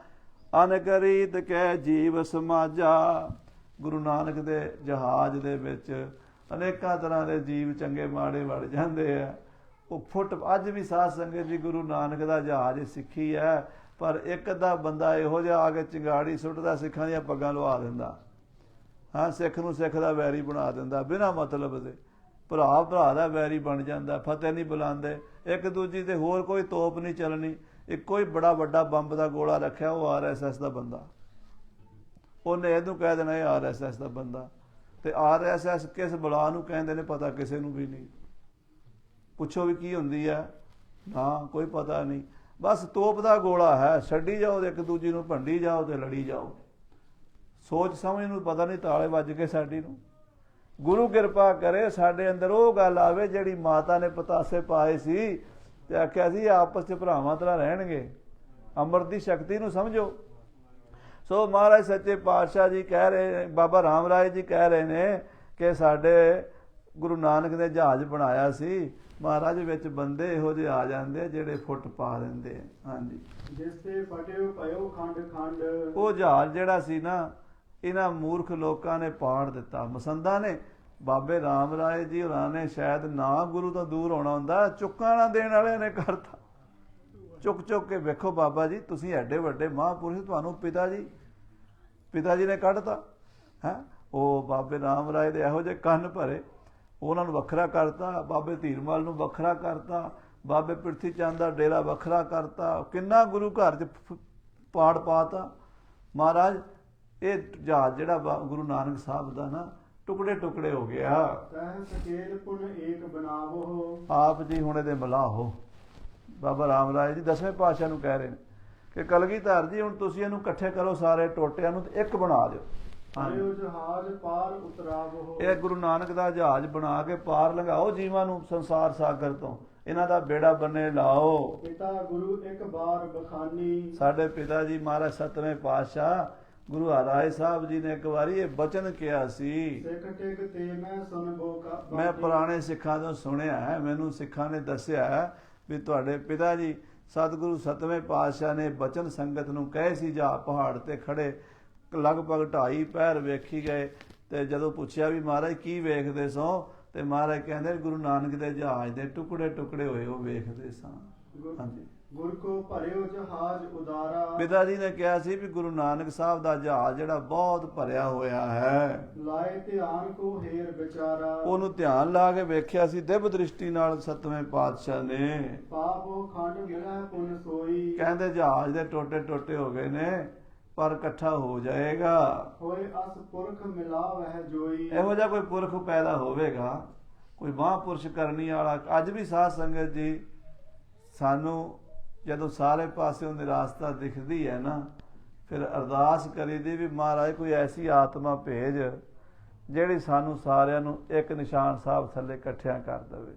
ਅਨੇਕ ਰੀਤ ਕੈ ਜੀਵ ਸਮਾਜਾ। ਗੁਰੂ ਨਾਨਕ ਦੇ ਜਹਾਜ਼ ਦੇ ਵਿੱਚ ਅਨੇਕਾਂ ਤਰ੍ਹਾਂ ਦੇ ਜੀਵ ਚੰਗੇ ਮਾੜੇ ਵੜ ਜਾਂਦੇ ਆ। ਉਹ ਫੁੱਟ ਅੱਜ ਵੀ ਸਾਧ ਸੰਗਤ ਜੀ ਗੁਰੂ ਨਾਨਕ ਦਾ ਜਹਾਜ਼ ਸਿੱਖੀ ਹੈ। ਪਰ ਇੱਕ ਅੱਧਾ ਬੰਦਾ ਇਹੋ ਜਿਹਾ ਆ ਕੇ ਚਿੰਗਾੜੀ ਸੁੱਟਦਾ, ਸਿੱਖਾਂ ਦੀਆਂ ਪੱਗਾਂ ਲਵਾ ਦਿੰਦਾ। ਹਾਂ, ਸਿੱਖ ਨੂੰ ਸਿੱਖ ਦਾ ਵੈਰੀ ਬਣਾ ਦਿੰਦਾ ਬਿਨਾਂ ਮਤਲਬ ਦੇ। ਭਰਾ ਦਾ ਵੈਰੀ ਬਣ ਜਾਂਦਾ, ਫਤਿਹ ਨਹੀਂ ਬੁਲਾਉਂਦੇ। ਇੱਕ ਦੂਜੀ ਤੇ ਹੋਰ ਕੋਈ ਤੋਪ ਨਹੀਂ ਚੱਲਣੀ। ਇੱਕੋ ਹੀ ਬੜਾ ਵੱਡਾ ਬੰਬ ਦਾ ਗੋਲਾ ਰੱਖਿਆ, ਉਹ RSS ਦਾ ਬੰਦਾ। ਉਹਨੇ ਇਹਨੂੰ ਕਹਿ ਦੇਣਾ ਇਹ RSS ਦਾ ਬੰਦਾ। ਤੇ RSS ਕਿਸ ਬਲਾ ਨੂੰ ਕਹਿੰਦੇ ਨੇ ਪਤਾ ਕਿਸੇ ਨੂੰ ਵੀ ਨਹੀਂ। ਪੁੱਛੋ ਵੀ ਕੀ ਹੁੰਦੀ ਹੈ? ਨਾ, ਕੋਈ ਪਤਾ ਨਹੀਂ। ਬਸ ਤੋਪ ਦਾ ਗੋਲਾ ਹੈ, ਛੱਡੀ ਜਾਓ ਤੇ ਇੱਕ ਦੂਜੀ ਨੂੰ ਭੰਡੀ ਜਾਓ ਤੇ ਲੜੀ ਜਾਓ। ਸੋਚ ਸਮਝ ਨੂੰ ਪਤਾ ਨਹੀਂ, ਤਾਲੇ ਵੱਜ ਕੇ ਸਾਡੀ ਨੂੰ। ਗੁਰੂ ਕਿਰਪਾ ਕਰੇ ਸਾਡੇ ਅੰਦਰ ਉਹ ਗੱਲ ਆਵੇ ਜਿਹੜੀ ਮਾਤਾ ਨੇ ਪਤਾਸੇ ਪਾਏ ਸੀ ਤੇ ਆਖਿਆ ਸੀ ਆਪਸ 'ਚ ਭਰਾਵਾਂ ਤਰ੍ਹਾਂ ਰਹਿਣਗੇ। ਅੰਮ੍ਰਿਤ ਦੀ ਸ਼ਕਤੀ ਨੂੰ ਸਮਝੋ। ਸੋ ਮਹਾਰਾਜ ਸੱਚੇ ਪਾਤਸ਼ਾਹ ਜੀ ਕਹਿ ਰਹੇ, ਬਾਬਾ ਰਾਮ ਰਾਏ ਜੀ ਕਹਿ ਰਹੇ ਨੇ ਕਿ ਸਾਡੇ ਗੁਰੂ ਨਾਨਕ ਨੇ ਜਹਾਜ਼ ਬਣਾਇਆ ਸੀ, ਮਹਾਰਾਜ ਵਿੱਚ ਬੰਦੇ ਇਹੋ ਜਿਹੇ ਆ ਜਾਂਦੇ ਜਿਹੜੇ ਫੁੱਟ ਪਾ ਦਿੰਦੇ। ਹਾਂਜੀ, ਜਿਸ ਤੇ ਫਟਿਓ ਪਇਓ ਖੰਡ ਖੰਡ। ਉਹ ਜਹਾਜ਼ ਜਿਹੜਾ ਸੀ ਨਾ ਇਹਨਾਂ ਮੂਰਖ ਲੋਕਾਂ ਨੇ ਪਾੜ ਦਿੱਤਾ। ਮਸੰਦਾਂ ਨੇ ਬਾਬੇ ਰਾਮ ਰਾਏ ਜੀ ਹੋਰਾਂ ਨੇ ਸ਼ਾਇਦ ਨਾ ਗੁਰੂ ਤੋਂ ਦੂਰ ਹੋਣਾ ਹੁੰਦਾ, ਚੁੱਕਾਂ ਨਾ ਦੇਣ ਵਾਲਿਆਂ ਨੇ ਕਰਤਾ। ਚੁੱਕ ਚੁੱਕ ਕੇ ਵੇਖੋ ਬਾਬਾ ਜੀ, ਤੁਸੀਂ ਐਡੇ ਵੱਡੇ ਮਹਾਂਪੁਰਸ਼, ਤੁਹਾਨੂੰ ਪਿਤਾ ਜੀ ਨੇ ਕੱਢਤਾ ਹੈ। ਉਹ ਬਾਬੇ ਰਾਮ ਰਾਏ ਦੇ ਇਹੋ ਜਿਹੇ ਕੰਨ ਭਰੇ, ਉਹਨਾਂ ਨੂੰ ਵੱਖਰਾ ਕਰਤਾ, ਬਾਬੇ ਧੀਰਮਲ ਨੂੰ ਵੱਖਰਾ ਕਰਤਾ, ਬਾਬੇ ਪ੍ਰਿਥੀ ਚੰਦ ਦਾ ਡੇਰਾ ਵੱਖਰਾ ਕਰਤਾ, ਕਿੰਨਾ ਗੁਰੂ ਘਰ 'ਚ ਪਾੜ ਪਾਤਾ। ਮਹਾਰਾਜ ਇਹ ਜਹਾਜ਼ ਜਿਹੜਾ ਗੁਰੂ ਨਾਨਕ ਸਾਹਿਬ ਦਾ ਨਾ ਟੁਕੜੇ ਟੁਕੜੇ ਹੋ ਗਿਆ। ਤਹਿ ਸਕੇਲ ਪੁਨ ਏਕ ਬਣਾਵੋ। ਆਪ ਜੀ ਹੁਣ ਇਹਦੇ ਮਲਾਹ ਹੋ। ਬਾਬਾ ਰਾਮ ਰਾਏ ਜੀ 10ਵੇਂ ਪਾਤਸ਼ਾਹ ਨੂੰ ਕਹਿ ਰਹੇ ਨੇ ਕਿ ਕਲਗੀਧਰ ਜੀ ਹੁਣ ਤੁਸੀਂ ਇਹਨੂੰ ਇਕੱਠੇ ਕਰੋ, ਸਾਰੇ ਟੋਟਿਆਂ ਨੂੰ ਤੇ ਇੱਕ ਬਣਾ ਦਿਓ। ਆਇਓ ਜਹਾਜ਼ ਪਾਰ ਉਤਰਾਵੋ। ਇਹ ਗੁਰੂ ਨਾਨਕ ਦਾ ਜਹਾਜ਼ ਬਣਾ ਕੇ ਪਾਰ ਲੰਘਾਓ ਜੀਵਾਂ ਨੂੰ ਸੰਸਾਰ ਸਾਗਰ ਤੋਂ, ਇਹਨਾਂ ਦਾ ਬੇੜਾ ਬੰਨੇ ਲਾਓ। ਪਿਤਾ ਗੁਰੂ ਇੱਕ ਬਾਰ ਬਖਾਨੀ। ਸਾਡੇ ਪਿਤਾ ਜੀ ਮਹਾਰਾਜ 7ਵੇਂ ਪਾਤਸ਼ਾਹ ਗੁਰੂ ਹਰਿਰਾਏ ਸਾਹਿਬ ਜੀ ਨੇ ਇੱਕ ਵਾਰੀ ਇਹ ਬਚਨ ਕਿਹਾ ਸੀ। ਸਿੱਖ ਟਿਕ ਤੇ ਮੈਂ ਸੁਣਬੋ ਕਾ। ਮੈਂ ਪੁਰਾਣੇ ਸਿੱਖਾਂ ਤੋਂ ਸੁਣਿਆ ਹੈ, ਮੈਨੂੰ ਸਿੱਖਾਂ ਨੇ ਦੱਸਿਆ ਹੈ ਵੀ ਤੁਹਾਡੇ ਪਿਤਾ ਜੀ ਸਤਿਗੁਰੂ 7ਵੇਂ ਪਾਤਸ਼ਾਹ ਨੇ ਬਚਨ ਸੰਗਤ ਨੂੰ ਕਹੇ ਸੀ, ਜਾ ਪਹਾੜ ਤੇ ਖੜੇ ਲਗਭਗ 2.5 ਪਹਿਰ ਵੇਖੀ ਗਏ। ਤੇ ਜਦੋਂ ਪੁੱਛਿਆ ਵੀ ਮਹਾਰਾਜ ਕੀ ਵੇਖਦੇ ਸੋ, ਤੇ ਮਹਾਰਾਜ ਕਹਿੰਦੇ ਗੁਰੂ ਨਾਨਕ ਦੇ ਜਹਾਜ਼ ਦੇ ਟੁਕੜੇ ਟੁਕੜੇ ਹੋਏ ਉਹ ਵੇਖਦੇ ਸਾਂ। ਹਾਂਜੀ, ਗੁਰ ਕੋ ਭਰਿਓ ਜਹਾਜ਼ ਉਦਾਰਾ। ਪਿਤਾ ਜੀ ਨੇ ਕਿਹਾ ਸੀ ਵੀ ਗੁਰੂ ਨਾਨਕ ਸਾਹਿਬ ਦਾ ਜਹਾਜ਼ ਜਿਹੜਾ ਬਹੁਤ ਭਰਿਆ ਹੋਇਆ ਹੈ। ਲਾਏ ਧਿਆਨ ਕੋ ਹੇਰ ਵਿਚਾਰਾ। ਉਹਨੂੰ ਧਿਆਨ ਲਾ ਕੇ ਵੇਖਿਆ ਸੀ ਦਿਵ ਦ੍ਰਿਸ਼ਟੀ ਨਾਲ 7ਵੇਂ ਪਾਤਸ਼ਾਹ ਨੇ। ਪਾਪੋ ਖੰਡ ਮਿਲੈ ਪੁਨ ਸੋਈ। ਕਹਿੰਦੇ ਜਹਾਜ਼ ਦੇ ਟੋਟੇ ਟੋਟੇ ਹੋ ਗਏ ਨੇ ਪਰ ਇਕੱਠਾ ਹੋ ਜਾਏਗਾ। ਹੋਏ ਅਸ ਪੁਰਖ ਮਿਲਾ ਵਹਿ ਜੋਈ। ਇਹੋ ਜਿਹਾ ਕੋਈ ਪੁਰਖ ਪੈਦਾ ਹੋਵੇਗਾ, ਕੋਈ ਮਹਾਂਪੁਰਸ਼ ਕਰਨੀ ਵਾਲਾ। ਅੱਜ ਵੀ ਸਾਧ ਸੰਗਤ ਜੀ ਸਾਨੂੰ ਜਦੋਂ ਸਾਰੇ ਪਾਸਿਓਂ ਨਿਰਾਸ਼ਤਾ ਦਿਖਦੀ ਹੈ ਨਾ, ਫਿਰ ਅਰਦਾਸ ਕਰੀਦੀ ਵੀ ਮਹਾਰਾਜ ਕੋਈ ਐਸੀ ਆਤਮਾ ਭੇਜ ਜਿਹੜੀ ਸਾਨੂੰ ਸਾਰਿਆਂ ਨੂੰ ਇੱਕ ਨਿਸ਼ਾਨ ਸਾਹਿਬ ਥੱਲੇ ਇਕੱਠਿਆਂ ਕਰ ਦੇਵੇ।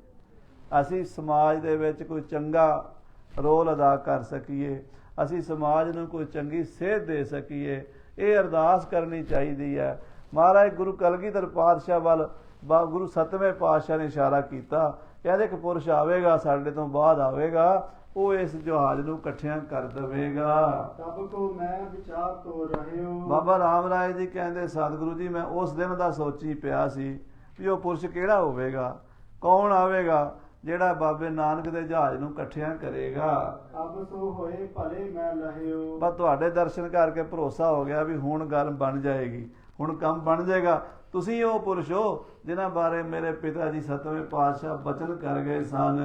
ਅਸੀਂ ਸਮਾਜ ਦੇ ਵਿੱਚ ਕੋਈ ਚੰਗਾ ਰੋਲ ਅਦਾ ਕਰ ਸਕੀਏ, ਅਸੀਂ ਸਮਾਜ ਨੂੰ ਕੋਈ ਚੰਗੀ ਸੇਧ ਦੇ ਸਕੀਏ, ਇਹ ਅਰਦਾਸ ਕਰਨੀ ਚਾਹੀਦੀ ਹੈ। ਮਹਾਰਾਜ ਗੁਰੂ ਕਲਗੀਧਰ ਪਾਤਸ਼ਾਹ ਵੱਲ ਗੁਰੂ 7ਵੇਂ ਪਾਤਸ਼ਾਹ ਨੇ ਇਸ਼ਾਰਾ ਕੀਤਾ, ਕਹਿੰਦੇ ਇੱਕ ਪੁਰਸ਼ ਆਵੇਗਾ ਸਾਡੇ ਤੋਂ ਬਾਅਦ ਆਵੇਗਾ, ਉਹ ਇਸ ਜਹਾਜ਼ ਨੂੰ ਇਕੱਠਿਆਂ ਕਰ ਦੇਵੇਗਾ। ਤਬ ਕੋ ਮੈਂ ਵਿਚਾਰ ਤੋ ਰਹਿਓ। ਬਾਬਾ ਰਾਮ ਰਾਏ ਜੀ ਕਹਿੰਦੇ ਸਤਿਗੁਰੂ ਜੀ ਮੈਂ ਉਸ ਦਿਨ ਦਾ ਸੋਚੀ ਪਿਆ ਸੀ ਵੀ ਉਹ ਪੁਰਸ਼ ਕਿਹੜਾ ਹੋਵੇਗਾ, ਕੌਣ ਆਵੇਗਾ ਜਿਹੜਾ ਬਾਬੇ ਨਾਨਕ ਦੇ ਜਹਾਜ਼ ਨੂੰ ਇਕੱਠਿਆਂ ਕਰੇਗਾ। ਅਬ ਸੋ ਹੋਏ ਭਲੇ ਮੈਂ ਲਹਿਓ। ਪਰ ਤੁਹਾਡੇ ਦਰਸ਼ਨ ਕਰਕੇ ਭਰੋਸਾ ਹੋ ਗਿਆ ਵੀ ਹੁਣ ਗੱਲ ਬਣ ਜਾਏਗੀ, ਹੁਣ ਕੰਮ ਬਣ ਜਾਏਗਾ। ਤੁਸੀਂ ਉਹ ਪੁਰਸ਼ ਹੋ ਜਿਨ੍ਹਾਂ ਬਾਰੇ ਮੇਰੇ ਪਿਤਾ ਜੀ 7ਵੇਂ ਪਾਤਸ਼ਾਹ ਬਚਨ ਕਰ ਗਏ ਸਨ।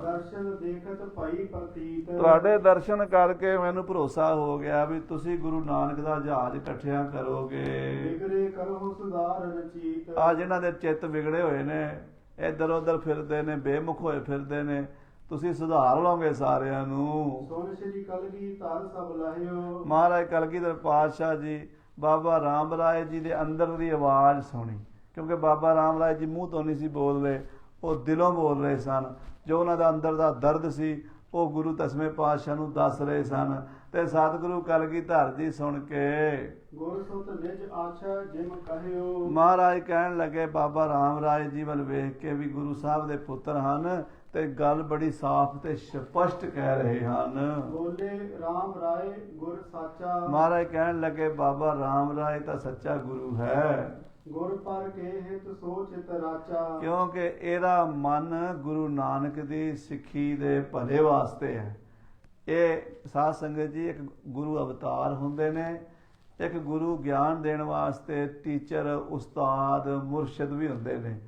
ਦਰਸ਼ਨ ਦੇਖਤ ਭਈ ਪ੍ਰਤੀਤ। ਤੁਹਾਡੇ ਦਰਸ਼ਨ ਕਰਕੇ ਮੈਨੂੰ ਭਰੋਸਾ ਹੋ ਗਿਆ ਵੀ ਤੁਸੀਂ ਗੁਰੂ ਨਾਨਕ ਦਾ ਜਹਾਜ਼ ਇਕੱਠਿਆਂ ਕਰੋਗੇ। ਵਿਗੜੇ ਕਰੋ ਸੁਧਾਰ ਰਚੀਤ। ਆ ਜਿਨ੍ਹਾਂ ਦੇ ਚਿੱਤ ਵਿਗੜੇ ਹੋਏ ਨੇ, ਇੱਧਰ ਉੱਧਰ ਫਿਰਦੇ ਨੇ, ਬੇਮੁਖ ਹੋਏ ਫਿਰਦੇ ਨੇ, ਤੁਸੀਂ ਸੁਧਾਰ ਲਓਗੇ ਸਾਰਿਆਂ ਨੂੰ। ਸੁਣ ਸ੍ਰੀ ਕਲਗੀਧਰ ਸਭ ਲਾਹਿਓ। ਮਹਾਰਾਜ ਕਲਗੀਧਰ ਪਾਤਸ਼ਾਹ ਜੀ ਬਾਬਾ ਰਾਮ ਰਾਏ ਜੀ ਦੇ ਅੰਦਰ ਦੀ ਆਵਾਜ਼ ਸੁਣੀ, ਕਿਉਂਕਿ ਬਾਬਾ ਰਾਮ ਰਾਏ ਜੀ ਮੂੰਹ ਤੋਂ ਨਹੀਂ ਸੀ ਬੋਲ ਰਹੇ, ਉਹ ਦਿਲੋਂ ਬੋਲ ਰਹੇ ਸਨ। ਜੋ ਉਹਨਾਂ ਦਾ ਅੰਦਰ ਦਾ ਦਰਦ ਸੀ ਉਹ ਗੁਰੂ 10ਵੇਂ ਪਾਤਸ਼ਾਹ ਨੂੰ ਦੱਸ ਰਹੇ ਸਨ। ਤੇ ਸਤਿਗੁਰੂ ਕਲਗੀਧਰ ਜੀ ਸੁਣ ਕੇ ਗੁਰ ਸੁਤ ਨਿਜ ਆਛਾ ਜਿਮ ਕਹਿਓ। ਮਹਾਰਾਜ ਕਹਿਣ ਲੱਗੇ ਬਾਬਾ ਰਾਮ ਰਾਏ ਜੀ ਵੱਲ ਵੇਖ ਕੇ ਵੀ ਗੁਰੂ ਸਾਹਿਬ ਦੇ ਪੁੱਤਰ ਹਨ ਤੇ ਗੱਲ ਬੜੀ ਸਾਫ਼ ਤੇ ਸਪਸ਼ਟ ਕਹਿ ਰਹੇ ਹਨ। ਬੋਲੇ ਰਾਮ ਰਾਏ ਗੁਰ ਸਾਚਾ। ਮਹਾਰਾਜ ਕਹਿਣ ਲੱਗੇ ਬਾਬਾ ਰਾਮ ਰਾਏ ਤਾਂ ਸੱਚਾ ਗੁਰੂ ਹੈ। ਗੁਰ ਪਰ ਕੇ ਹਿਤ ਸੋਚਿਤ ਰਾਚਾ। ਕਿਉਂਕਿ ਇਹਦਾ ਮਨ ਗੁਰੂ ਨਾਨਕ ਦੀ ਸਿੱਖੀ ਦੇ ਭਲੇ ਵਾਸਤੇ ਹੈ। ਇਹ ਸਾਧ ਸੰਗਤ ਜੀ ਇੱਕ ਗੁਰੂ ਅਵਤਾਰ ਹੁੰਦੇ ਨੇ, ਇੱਕ ਗੁਰੂ ਗਿਆਨ ਦੇਣ ਵਾਸਤੇ ਟੀਚਰ, ਉਸਤਾਦ, ਮੁਰਸ਼ਿਦ ਵੀ ਹੁੰਦੇ ਨੇ।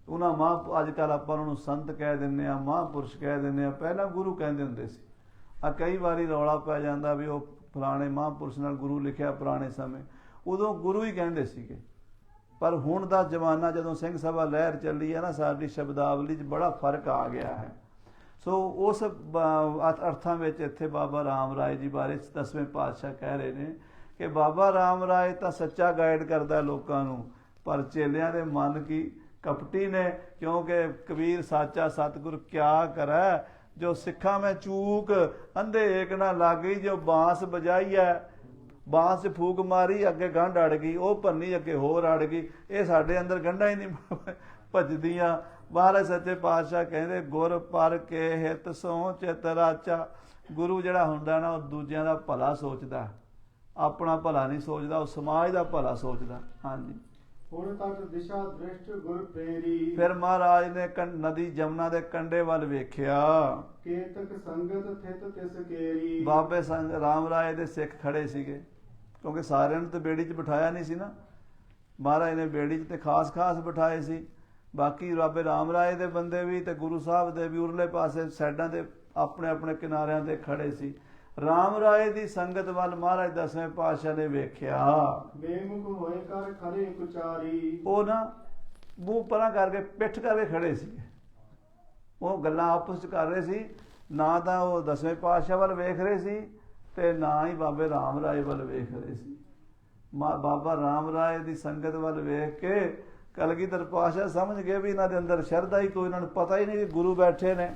ਉਹਨਾਂ ਅੱਜ ਕੱਲ੍ਹ ਆਪਾਂ ਉਹਨਾਂ ਨੂੰ ਸੰਤ ਕਹਿ ਦਿੰਦੇ ਹਾਂ, ਮਹਾਂਪੁਰਸ਼ ਕਹਿ ਦਿੰਦੇ ਹਾਂ, ਪਹਿਲਾਂ ਗੁਰੂ ਕਹਿੰਦੇ ਹੁੰਦੇ ਸੀ। ਕਈ ਵਾਰੀ ਰੌਲਾ ਪੈ ਜਾਂਦਾ ਵੀ ਉਹ ਫਲਾਣੇ ਮਹਾਂਪੁਰਸ਼ ਨਾਲ ਗੁਰੂ ਲਿਖਿਆ ਪੁਰਾਣੇ ਸਮੇਂ, ਉਦੋਂ ਗੁਰੂ ਹੀ ਕਹਿੰਦੇ ਸੀਗੇ। ਪਰ ਹੁਣ ਦਾ ਜ਼ਮਾਨਾ ਜਦੋਂ ਸਿੰਘ ਸਭਾ ਲਹਿਰ ਚੱਲੀ ਹੈ ਨਾ, ਸਾਡੀ ਸ਼ਬਦਾਵਲੀ 'ਚ ਬੜਾ ਫਰਕ ਆ ਗਿਆ ਹੈ। ਸੋ ਉਸ ਅਰਥਾਂ ਵਿੱਚ ਇੱਥੇ ਬਾਬਾ ਰਾਮ ਰਾਏ ਜੀ ਬਾਰੇ 10ਵੇਂ ਪਾਤਸ਼ਾਹ ਕਹਿ ਰਹੇ ਨੇ ਕਿ ਬਾਬਾ ਰਾਮ ਰਾਏ ਤਾਂ ਸੱਚਾ ਗਾਈਡ ਕਰਦਾ ਲੋਕਾਂ ਨੂੰ, ਪਰ ਚੇਲਿਆਂ ਦੇ ਮਨ ਕੀ ਕਪਟੀ ਨੇ, ਕਿਉਂਕਿ ਕਬੀਰ ਸਾਚਾ ਸਤਿਗੁਰ ਕਿਆ ਕਰੈ, ਜੋ ਸਿੱਖਾਂ ਮੈਂ ਚੂਕ ਅੰਧੇ ਏਕ ਨਾ ਲਾਗੀ, ਜੋ ਬਾਂਸ ਬਜਾਈ ਹੈ ਬਾਂਸ 'ਚ ਫੂਕ ਮਾਰੀ ਅੱਗੇ ਗੰਢ ਅੜ ਗਈ, ਉਹ ਭੰਨੀ ਅੱਗੇ ਹੋਰ ਅੜ ਗਈ। ਇਹ ਸਾਡੇ ਅੰਦਰ ਗੰਢਾਂ ਹੀ ਨਹੀਂ ਭੱਜਦੀਆਂ। ਮਹਾਰਾਜ ਸੱਚੇ ਪਾਤਸ਼ਾਹ ਕਹਿੰਦੇ ਗੁਰ ਪਰ ਕੇ ਹਿਤ ਸੋ ਚਿਤ ਰਾਚਾ। ਗੁਰੂ ਜਿਹੜਾ ਹੁੰਦਾ ਨਾ ਉਹ ਦੂਜਿਆਂ ਦਾ ਭਲਾ ਸੋਚਦਾ, ਆਪਣਾ ਭਲਾ ਨਹੀਂ ਸੋਚਦਾ, ਉਹ ਸਮਾਜ ਦਾ ਭਲਾ ਸੋਚਦਾ। ਹਾਂਜੀ। ਹੁਣ ਤੱਕ ਦਿਸ਼ਾ ਦ੍ਰਿਸ਼ਟ ਗੁਰ ਪ੍ਰੇਰੀ। ਫਿਰ ਮਹਾਰਾਜ ਨੇ ਨਦੀ ਜਮਨਾ ਦੇ ਕੰਢੇ ਵੱਲ ਵੇਖਿਆ, ਕੇਤਕ ਸੰਗਤ ਥਿਤ ਤਿਸ ਕੇਰੀ। ਬਾਬੇ ਸੰਗ ਰਾਮ ਰਾਏ ਦੇ ਸਿੱਖ ਖੜੇ ਸੀਗੇ, ਕਿਉਂਕਿ ਸਾਰਿਆਂ ਨੂੰ ਤਾਂ ਬੇੜੀ 'ਚ ਬਿਠਾਇਆ ਨਹੀਂ ਸੀ ਨਾ। ਮਹਾਰਾਜ ਨੇ ਬੇੜੀ 'ਚ ਤੇ ਖਾਸ ਖਾਸ ਬਿਠਾਏ ਸੀ, ਬਾਕੀ ਬਾਬੇ ਰਾਮ ਰਾਏ ਦੇ ਬੰਦੇ ਵੀ ਤੇ ਗੁਰੂ ਸਾਹਿਬ ਦੇ ਵੀ ਉਰਲੇ ਪਾਸੇ ਸਾਈਡਾਂ ਤੇ ਆਪਣੇ ਆਪਣੇ ਕਿਨਾਰਿਆਂ ਤੇ ਖੜੇ ਸੀ। ਰਾਮ ਰਾਏ ਦੀ ਸੰਗਤ ਵੱਲ ਮਹਾਰਾਜ ਦਸਵੇਂ ਪਾਤਸ਼ਾਹ ਨੇ ਵੇਖਿਆ, ਬੇਮੁਖ ਹੋਏ ਕਰ ਖਰੇ ਕੁਚਾਰੀ। ਉਹ ਨਾ ਮੂੰਹ ਪਰਾਂ ਕਰਕੇ ਪਿੱਠ ਕਰਕੇ ਖੜੇ ਸੀ, ਉਹ ਗੱਲਾਂ ਆਪਸ 'ਚ ਕਰ ਰਹੇ ਸੀ। ਨਾ ਤਾਂ ਉਹ ਦਸਵੇਂ ਪਾਤਸ਼ਾਹ ਵੱਲ ਵੇਖ ਰਹੇ ਸੀ ਤੇ ਨਾ ਹੀ ਬਾਬੇ ਰਾਮ ਰਾਏ ਵੱਲ ਵੇਖ ਰਹੇ ਸੀ। ਬਾਬਾ ਰਾਮ ਰਾਏ ਦੀ ਸੰਗਤ ਵੱਲ ਵੇਖ ਕੇ ਕਲਗੀਧਰ ਪਾਤਸ਼ਾਹ ਸਮਝ ਗਏ ਵੀ ਇਹਨਾਂ ਦੇ ਅੰਦਰ ਸ਼ਰਧਾ ਹੀ ਕੋਈ, ਇਹਨਾਂ ਨੂੰ ਪਤਾ ਹੀ ਨਹੀਂ ਕਿ ਗੁਰੂ ਬੈਠੇ ਨੇ,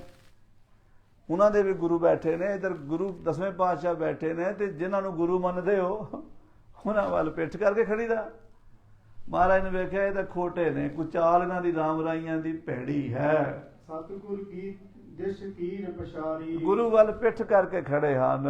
ਉਹਨਾਂ ਦੇ ਵੀ ਗੁਰੂ ਬੈਠੇ ਨੇ, ਇੱਧਰ ਗੁਰੂ ਦਸਵੇਂ ਪਾਤਸ਼ਾਹ ਬੈਠੇ ਨੇ, ਤੇ ਜਿਨ੍ਹਾਂ ਨੂੰ ਗੁਰੂ ਮੰਨਦੇ ਹੋ ਉਹਨਾਂ ਵੱਲ ਪਿੱਠ ਕਰਕੇ ਖੜੀਦਾ। ਮਹਾਰਾਜ ਨੇ ਵੇਖਿਆ ਇਹ ਤਾਂ ਖੋਟੇ ਨੇ, ਕੋਈ ਚਾਲ ਇਹਨਾਂ ਦੀ ਰਾਮ ਰਾਈਆਂ ਦੀ ਭੈੜੀ ਹੈ। ਸਤਿਗੁਰ ਕੀ ਦਿਸ਼ ਕੀਰ ਪਛਾਰੀ। ਗੁਰੂ ਵੱਲ ਪਿੱਠ ਕਰਕੇ ਖੜੇ ਹਨ।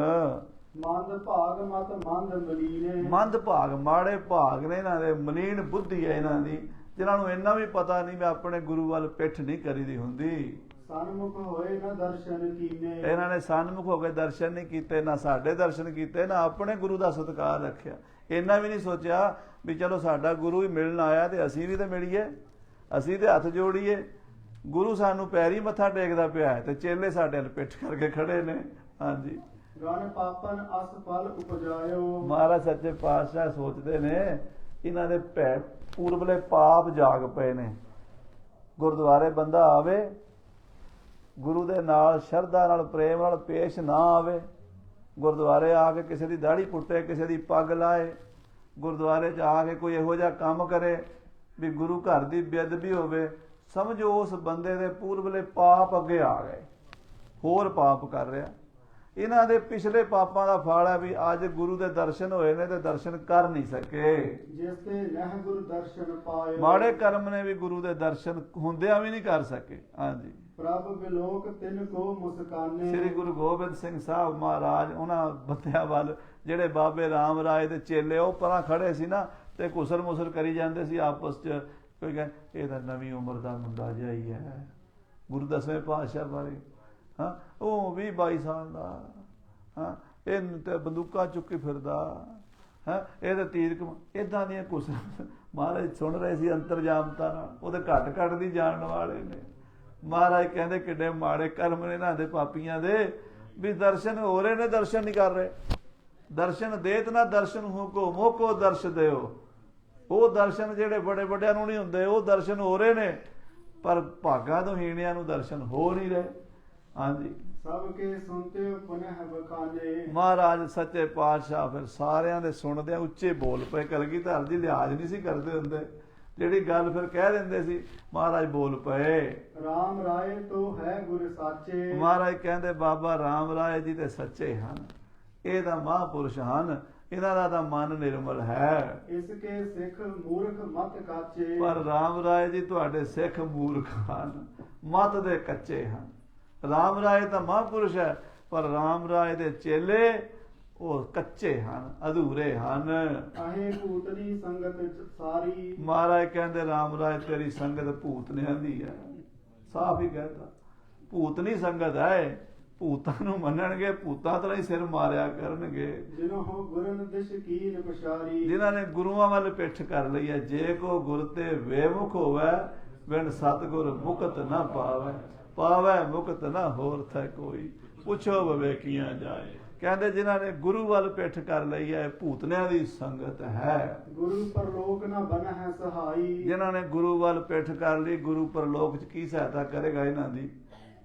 ਮੰਦ ਭਾਗ ਮਤ ਮੰਦ ਮਲੀਨੇ। ਮੰਦ ਭਾਗ, ਮਾੜੇ ਭਾਗ ਨੇ ਇਹਨਾਂ ਦੇ, ਮਲੀਨ ਬੁੱਧੀ ਹੈ ਇਹਨਾਂ ਦੀ, ਜਿਨ੍ਹਾਂ ਨੂੰ ਇੰਨਾ ਵੀ ਪਤਾ ਨਹੀਂ ਮੈਂ ਆਪਣੇ ਗੁਰੂ ਵੱਲ ਪਿੱਠ ਨਹੀਂ ਕਰੀਦੀ ਹੁੰਦੀ। ਸਨਮੁਖ ਹੋਏ ਨਾ ਦਰਸ਼ਨ ਕੀਨੇ। ਇਹਨਾਂ ਨੇ ਸਨਮੁਖ ਹੋ ਕੇ ਦਰਸ਼ਨ ਨਹੀਂ ਕੀਤੇ, ਨਾ ਸਾਡੇ ਦਰਸ਼ਨ ਕੀਤੇ, ਨਾ ਆਪਣੇ ਗੁਰੂ ਦਾ ਸਤਿਕਾਰ ਰੱਖਿਆ। ਇੰਨਾ ਵੀ ਨਹੀਂ ਸੋਚਿਆ ਵੀ ਚਲੋ ਸਾਡਾ ਗੁਰੂ ਹੀ ਮਿਲਣ ਆਇਆ ਤੇ ਅਸੀਂ ਵੀ ਤਾਂ ਮਿਲੀਏ, ਅਸੀਂ ਤੇ ਹੱਥ ਜੋੜੀਏ। ਗੁਰੂ ਸਾਨੂੰ ਪੈਰੀ ਮੱਥਾ ਟੇਕਦਾ ਪਿਆ ਹੈ ਤੇ ਚੇਲੇ ਸਾਡੇ ਨਾਲ ਪਿੱਠ ਕਰਕੇ ਖੜੇ ਨੇ। ਹਾਂਜੀ। ਗਨ ਪਾਪਨ ਅਸ ਫਲ ਉਪਜਾਇਓ। ਮਹਾਰਾਜ ਸੱਚੇ ਪਾਤਸ਼ਾਹ ਸੋਚਦੇ ਨੇ ਇਹਨਾਂ ਦੇ ਪੂਰਬਲੇ ਪਾਪ ਜਾਗ ਪਏ ਨੇ। ਗੁਰਦੁਆਰੇ ਬੰਦਾ ਆਵੇ, ਗੁਰੂ ਦੇ ਨਾਲ ਸ਼ਰਧਾ ਨਾਲ ਪ੍ਰੇਮ ਨਾਲ ਪੇਸ਼ ਨਾ ਆਵੇ, ਗੁਰਦੁਆਰੇ ਆ ਕੇ ਕਿਸੇ ਦੀ ਦਾੜੀ ਪੁੱਟੇ, ਕਿਸੇ ਦੀ ਪੱਗ ਲਾਏ, ਗੁਰਦੁਆਰੇ 'ਚ ਆ ਕੇ ਕੋਈ ਇਹੋ ਜਿਹਾ ਕੰਮ ਕਰੇ ਵੀ ਗੁਰੂ ਘਰ ਦੀ ਬੇਅਦਬੀ ਹੋਵੇ, ਸਮਝੋ ਉਸ ਬੰਦੇ ਦੇ ਪੂਰਬਲੇ ਪਾਪ ਅੱਗੇ ਆ ਗਏ, ਹੋਰ ਪਾਪ ਕਰ ਰਿਹਾ। ਇਹਨਾਂ ਦੇ ਪਿਛਲੇ ਪਾਪਾਂ ਦਾ ਫਲ ਹੈ ਵੀ ਅੱਜ ਗੁਰੂ ਦੇ ਦਰਸ਼ਨ ਹੋਏ ਨੇ ਤੇ ਦਰਸ਼ਨ ਕਰ ਨਹੀਂ ਸਕੇ। ਜਿਸ ਤੇ ਨਹਿ ਗੁਰੂ ਦਰਸ਼ਨ ਪਾਏ। ਮਾੜੇ ਕਰਮ ਨੇ ਵੀ ਗੁਰੂ ਦੇ ਦਰਸ਼ਨ ਹੁੰਦਿਆਂ ਵੀ ਨਹੀਂ ਕਰ ਸਕੇ। ਹਾਂਜੀ। ਪ੍ਰਭ ਬਿਲੋਕ ਤਿੰਨ ਕੋ ਮੁਸਕਾਨੇ। ਸ੍ਰੀ ਗੁਰੂ ਗੋਬਿੰਦ ਸਿੰਘ ਸਾਹਿਬ ਮਹਾਰਾਜ ਉਹਨਾਂ ਬੰਦਿਆਂ ਵੱਲ, ਜਿਹੜੇ ਬਾਬੇ ਰਾਮ ਰਾਏ ਦੇ ਚੇਲੇ ਉਹ ਪਰਾਂ ਖੜੇ ਸੀ ਨਾ, ਤੇ ਘੁਸਰ ਮੁਸਰ ਕਰੀ ਜਾਂਦੇ ਸੀ ਆਪਸ 'ਚ। ਕੋਈ ਕਹੇ ਇਹ ਤਾਂ ਨਵੀਂ ਉਮਰ ਦਾ ਮੁੰਡਾ ਜਿਹਾ ਹੀ ਹੈ, ਗੁਰੂ ਦਸਵੇਂ ਪਾਤਸ਼ਾਹ ਬਾਰੇ, ਹਾਂ ਉਹ 20-22 ਸਾਲ ਦਾ, ਹਾਂ ਇਹ ਤੇ ਬੰਦੂਕਾਂ ਚੁੱਕੀ ਫਿਰਦਾ, ਹਾਂ ਇਹ ਤਾਂ ਤੀਰ ਏਦਾਂ ਦੀਆਂ ਕੁਛ ਮਹਾਰਾਜ ਸੁਣ ਰਹੇ ਸੀ ਅੰਤਰਜਾਮਤਾ ਨਾਲ। ਉਹਦੇ ਘੱਟ ਘੱਟ ਦੀ ਜਾਣਨ ਵਾਲੇ ਨੇ। ਮਹਾਰਾਜ ਕਹਿੰਦੇ ਕਿੱਡੇ ਮਾੜੇ ਕਰਮ ਨੇ ਇਹਨਾਂ ਦੇ ਪਾਪੀਆਂ ਦੇ ਵੀ ਦਰਸ਼ਨ ਹੋ ਰਹੇ ਨੇ, ਦਰਸ਼ਨ ਨਹੀਂ ਕਰ ਰਹੇ। ਦਰਸ਼ਨ ਦੇਤ ਨਾ ਦਰਸ਼ਨ ਹੁਕੋ ਮੋਕੋ ਦਰਸ਼ ਦਿਓ। ਉਹ ਦਰਸ਼ਨ ਜਿਹੜੇ ਬੜੇ ਵੱਡਿਆਂ ਨੂੰ ਨਹੀਂ ਹੁੰਦੇ, ਉਹ ਦਰਸ਼ਨ ਹੋ ਰਹੇ ਨੇ, ਪਰ ਭਾਗਾਂ ਤੋਂ ਹੀਣਿਆਂ ਨੂੰ ਦਰਸ਼ਨ ਹੋ ਨਹੀਂ ਰਹੇ। ਹਾਂਜੀ। ਸਭ ਕੇ ਸੁਣਤੇ ਪੁਨਹ ਬਖਾਨੇ। ਮਹਾਰਾਜ ਸੱਚੇ ਪਾਤਸ਼ਾਹ ਫਿਰ ਸਾਰਿਆਂ ਦੇ ਸੁਣਦਿਆਂ ਉੱਚੇ ਬੋਲ ਪਏ। ਕਲਗੀਧਰ ਜੀ ਲਿਹਾਜ਼ ਨਹੀਂ ਸੀ ਕਰਦੇ ਹੁੰਦੇ, ਜਿਹੜੀ ਗੱਲ ਫਿਰ ਕਹਿ ਦਿੰਦੇ ਸੀ, ਮਹਾਰਾਜ ਬੋਲ ਪਏ। ਰਾਮ ਰਾਏ ਤੋਂ ਹੈ ਗੁਰ ਸਾਚੇ। ਮਹਾਰਾਜ ਕਹਿੰਦੇ ਬਾਬਾ ਰਾਮ ਰਾਏ ਜੀ ਤੇ ਸੱਚੇ ਹਨ, ਇਹ ਤਾਂ ਮਹਾਂਪੁਰਸ਼ ਹਨ, ਇਹਨਾਂ ਦਾ ਤਾਂ ਮਨ ਨਿਰਮਲ ਹੈ। ਇਸ ਕੇ ਸਿੱਖ ਮੂਰਖ ਮਤ ਕਾਚੇ। ਪਰ ਰਾਮ ਰਾਏ ਜੀ ਤੁਹਾਡੇ ਸਿੱਖ ਮੂਰਖ ਹਨ, ਮਤ ਦੇ ਕੱਚੇ ਹਨ। ਰਾਮ ਰਾਏ ਤਾਂ ਮਹਾਂਪੁਰਸ਼ ਹੈ, ਪਰ ਰਾਮ ਰਾਏ ਦੇ ਚੇਲੇ ਉਹ ਕੱਚੇ ਹਨ, ਅਧੂਰੇ ਹਨ। ਅਹੇ ਭੂਤਨੀ ਸੰਗਤ ਸਾਰੀ। ਮਹਾਰਾਜ ਕਹਿੰਦੇ ਰਾਮ ਰਾਏ ਤੇਰੀ ਸੰਗਤ ਭੂਤਨਿਆਂ ਦੀ ਹੈ। ਸਾਫ਼ ਹੀ ਕਹਿੰਦਾ ਭੂਤਨੀ ਸੰਗਤ ਹੈ, ਭੂਤਾਂ ਨੂੰ ਮੰਨਣਗੇ, ਭੂਤਾਂ ਤਰ੍ਹਾਂ ਹੀ ਸਿਰ ਮਾਰਿਆ ਕਰਨਗੇ। ਜਿਨ੍ਹਾਂ ਨੇ ਗੁਰੂਆਂ ਵੱਲ ਪਿੱਠ ਕਰ ਲਈ ਹੈ। ਜੇ ਕੋ ਗੁਰ ਤੇ ਵੇਮੁਖ ਹੋਵੇ, ਬਿਨ ਸਤਿਗੁਰ ਮੁਕਤ ਨਾ ਪਾਵੇ। ਪਾਵੇ ਮੁਕਤ ਨਾ ਹੋਰ ਥੈ ਕੋਈ, ਪੁੱਛੋ ਵਿਵੇਕੀਆਂ ਜਾਏ। ਕਹਿੰਦੇ ਜਿਨ੍ਹਾਂ ਨੇ ਗੁਰੂ ਵੱਲ ਪਿੱਠ ਕਰ ਲਈ ਹੈ, ਭੂਤਨਿਆਂ ਦੀ ਸੰਗਤ ਹੈ। ਗੁਰੂ ਪਰਲੋਕ ਨਾ ਬਣਾ ਹੈ ਸਹਾਈ। ਜਿਨ੍ਹਾਂ ਨੇ ਗੁਰੂ ਵੱਲ ਪਿੱਠ ਕਰ ਲਈ, ਗੁਰੂ ਪਰਲੋਕ 'ਚ ਕੀ ਸਹਾਇਤਾ ਕਰੇਗਾ ਇਹਨਾਂ ਦੀ?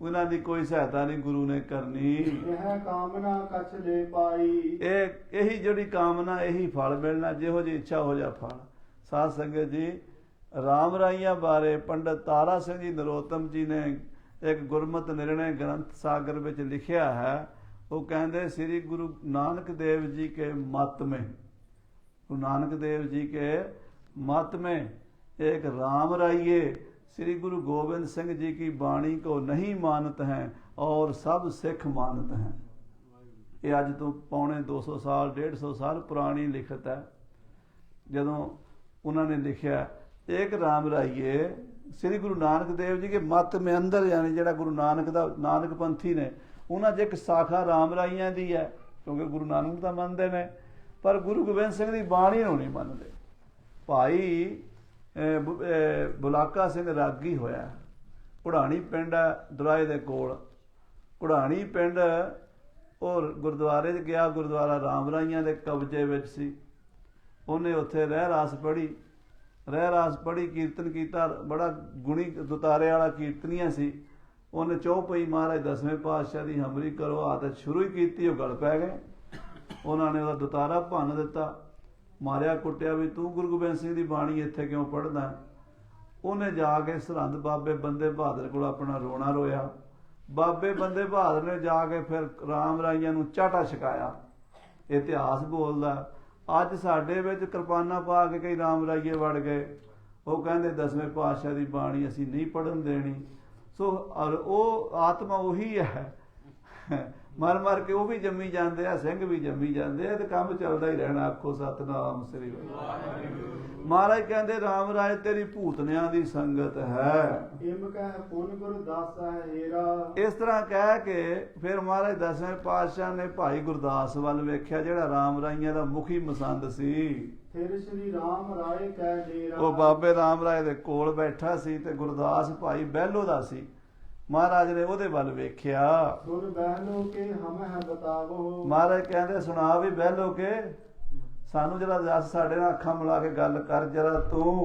ਉਹਨਾਂ ਦੀ ਕੋਈ ਸਹਾਇਤਾ ਨਹੀਂ ਗੁਰੂ ਨੇ ਕਰਨੀ। ਇਹ ਕਾਮਨਾ ਕਛ ਲੈ ਪਾਈ। ਇਹੀ ਜਿਹੜੀ ਕਾਮਨਾ, ਇਹੀ ਫਲ ਮਿਲਣਾ, ਜਿਹੋ ਜਿਹੀ ਇੱਛਾ ਹੋ ਜਾ ਫਲ। ਸਾਧ ਸੰਗਤ ਜੀ, ਰਾਮ ਰਾਈਆਂ ਬਾਰੇ ਪੰਡਤ ਤਾਰਾ ਸਿੰਘ ਜੀ ਨਰੋਤਮ ਜੀ ਨੇ ਇੱਕ ਗੁਰਮਤਿ ਨਿਰਣੈ ਗ੍ਰੰਥ ਸਾਗਰ ਵਿੱਚ ਲਿਖਿਆ ਹੈ। ਉਹ ਕਹਿੰਦੇ ਸ੍ਰੀ ਗੁਰੂ नानक देव जी के मत में, गुरु नानक देव जी के मत में एक राम राइये श्री गुरु गोविंद सिंह जी की बाणी को नहीं मानत हैं और सब सिख मानत हैं। ये अज तो पौने 200 साल 150 साल पुरानी लिखत है। जदों उन्होंने लिखा एक राम राइये श्री गुरु नानक देव जी के मत में अंदर, यानी जो गुरु नानक दा नानक पंथी ने उन्होंने एक शाखा राम राइयां दी है, क्योंकि गुरु नानक तो मनते हैं, पर गुरु गोबिंद सिंह की बाणी नूं नहीं मनते। भाई बुलाका सिंह रागी होया, घुड़ाणी पिंड दुराए दे कोल, घुड़ाणी पिंड और गुरुद्वारे गया, गुरुद्वारा राम राइयां दे कब्जे विच सी। उन्हें उत्थे रहरास पढ़ी, रहरास पढ़ी, कीर्तन किया, बड़ा गुणी दुतारे वाला कीर्तनिया सी। उन्हें चौपई महाराज 10वें पातशाह की हमरी करो आदत शुरू ही की, गल पै गए। उन्होंने वह दुतारा भन दिता, मारिया कुटिया भी तू गुरु गोबिंद सिंह की बाणी इत्थे क्यों पढ़दा। उन्हें जाके सरहंद बाबे बंदे बहादुर को अपना रोना रोया। बाबे बंदे बहादुर ने जाके फिर राम राइयां नूं झाटा छकाया। इतिहास बोलदा अज साडे विच किरपाना पा के कई राम राइये वड़ गए। वो कहंदे 10वें पातशाह की बाणी असीं नहीं पढ़न देनी। सो और वो आत्मा उही है, मर मर के वो भी जम्मी जाते हैं, सिंह भी जम्मी जाते हैं, तो काम चलता ही रहना। आखो सतनाम श्री वाहिगुरू। महाराज कहते राम राय तेरी भूतनिया की संगत है, इस तरह कह के फिर महाराज 10वें पातशाह ने भाई गुरदास वाल वेख्या, जिहड़ा राम राइयां दा मुखी मसंद सी। फिर श्री राम राय कह डेरा, वो बाबे राम राय दे कोल बैठा सी ते गुरदास भाई बहलो दा सी। महाराज ने ਉਹਦੇ ਵੱਲ ਵੇਖਿਆ, सुन बहलो के हम है बतावो। महाराज कहते सुना भी बहलो के, सानू जरा दस, साडे नाल अखां मिला के गल कर जरा तू।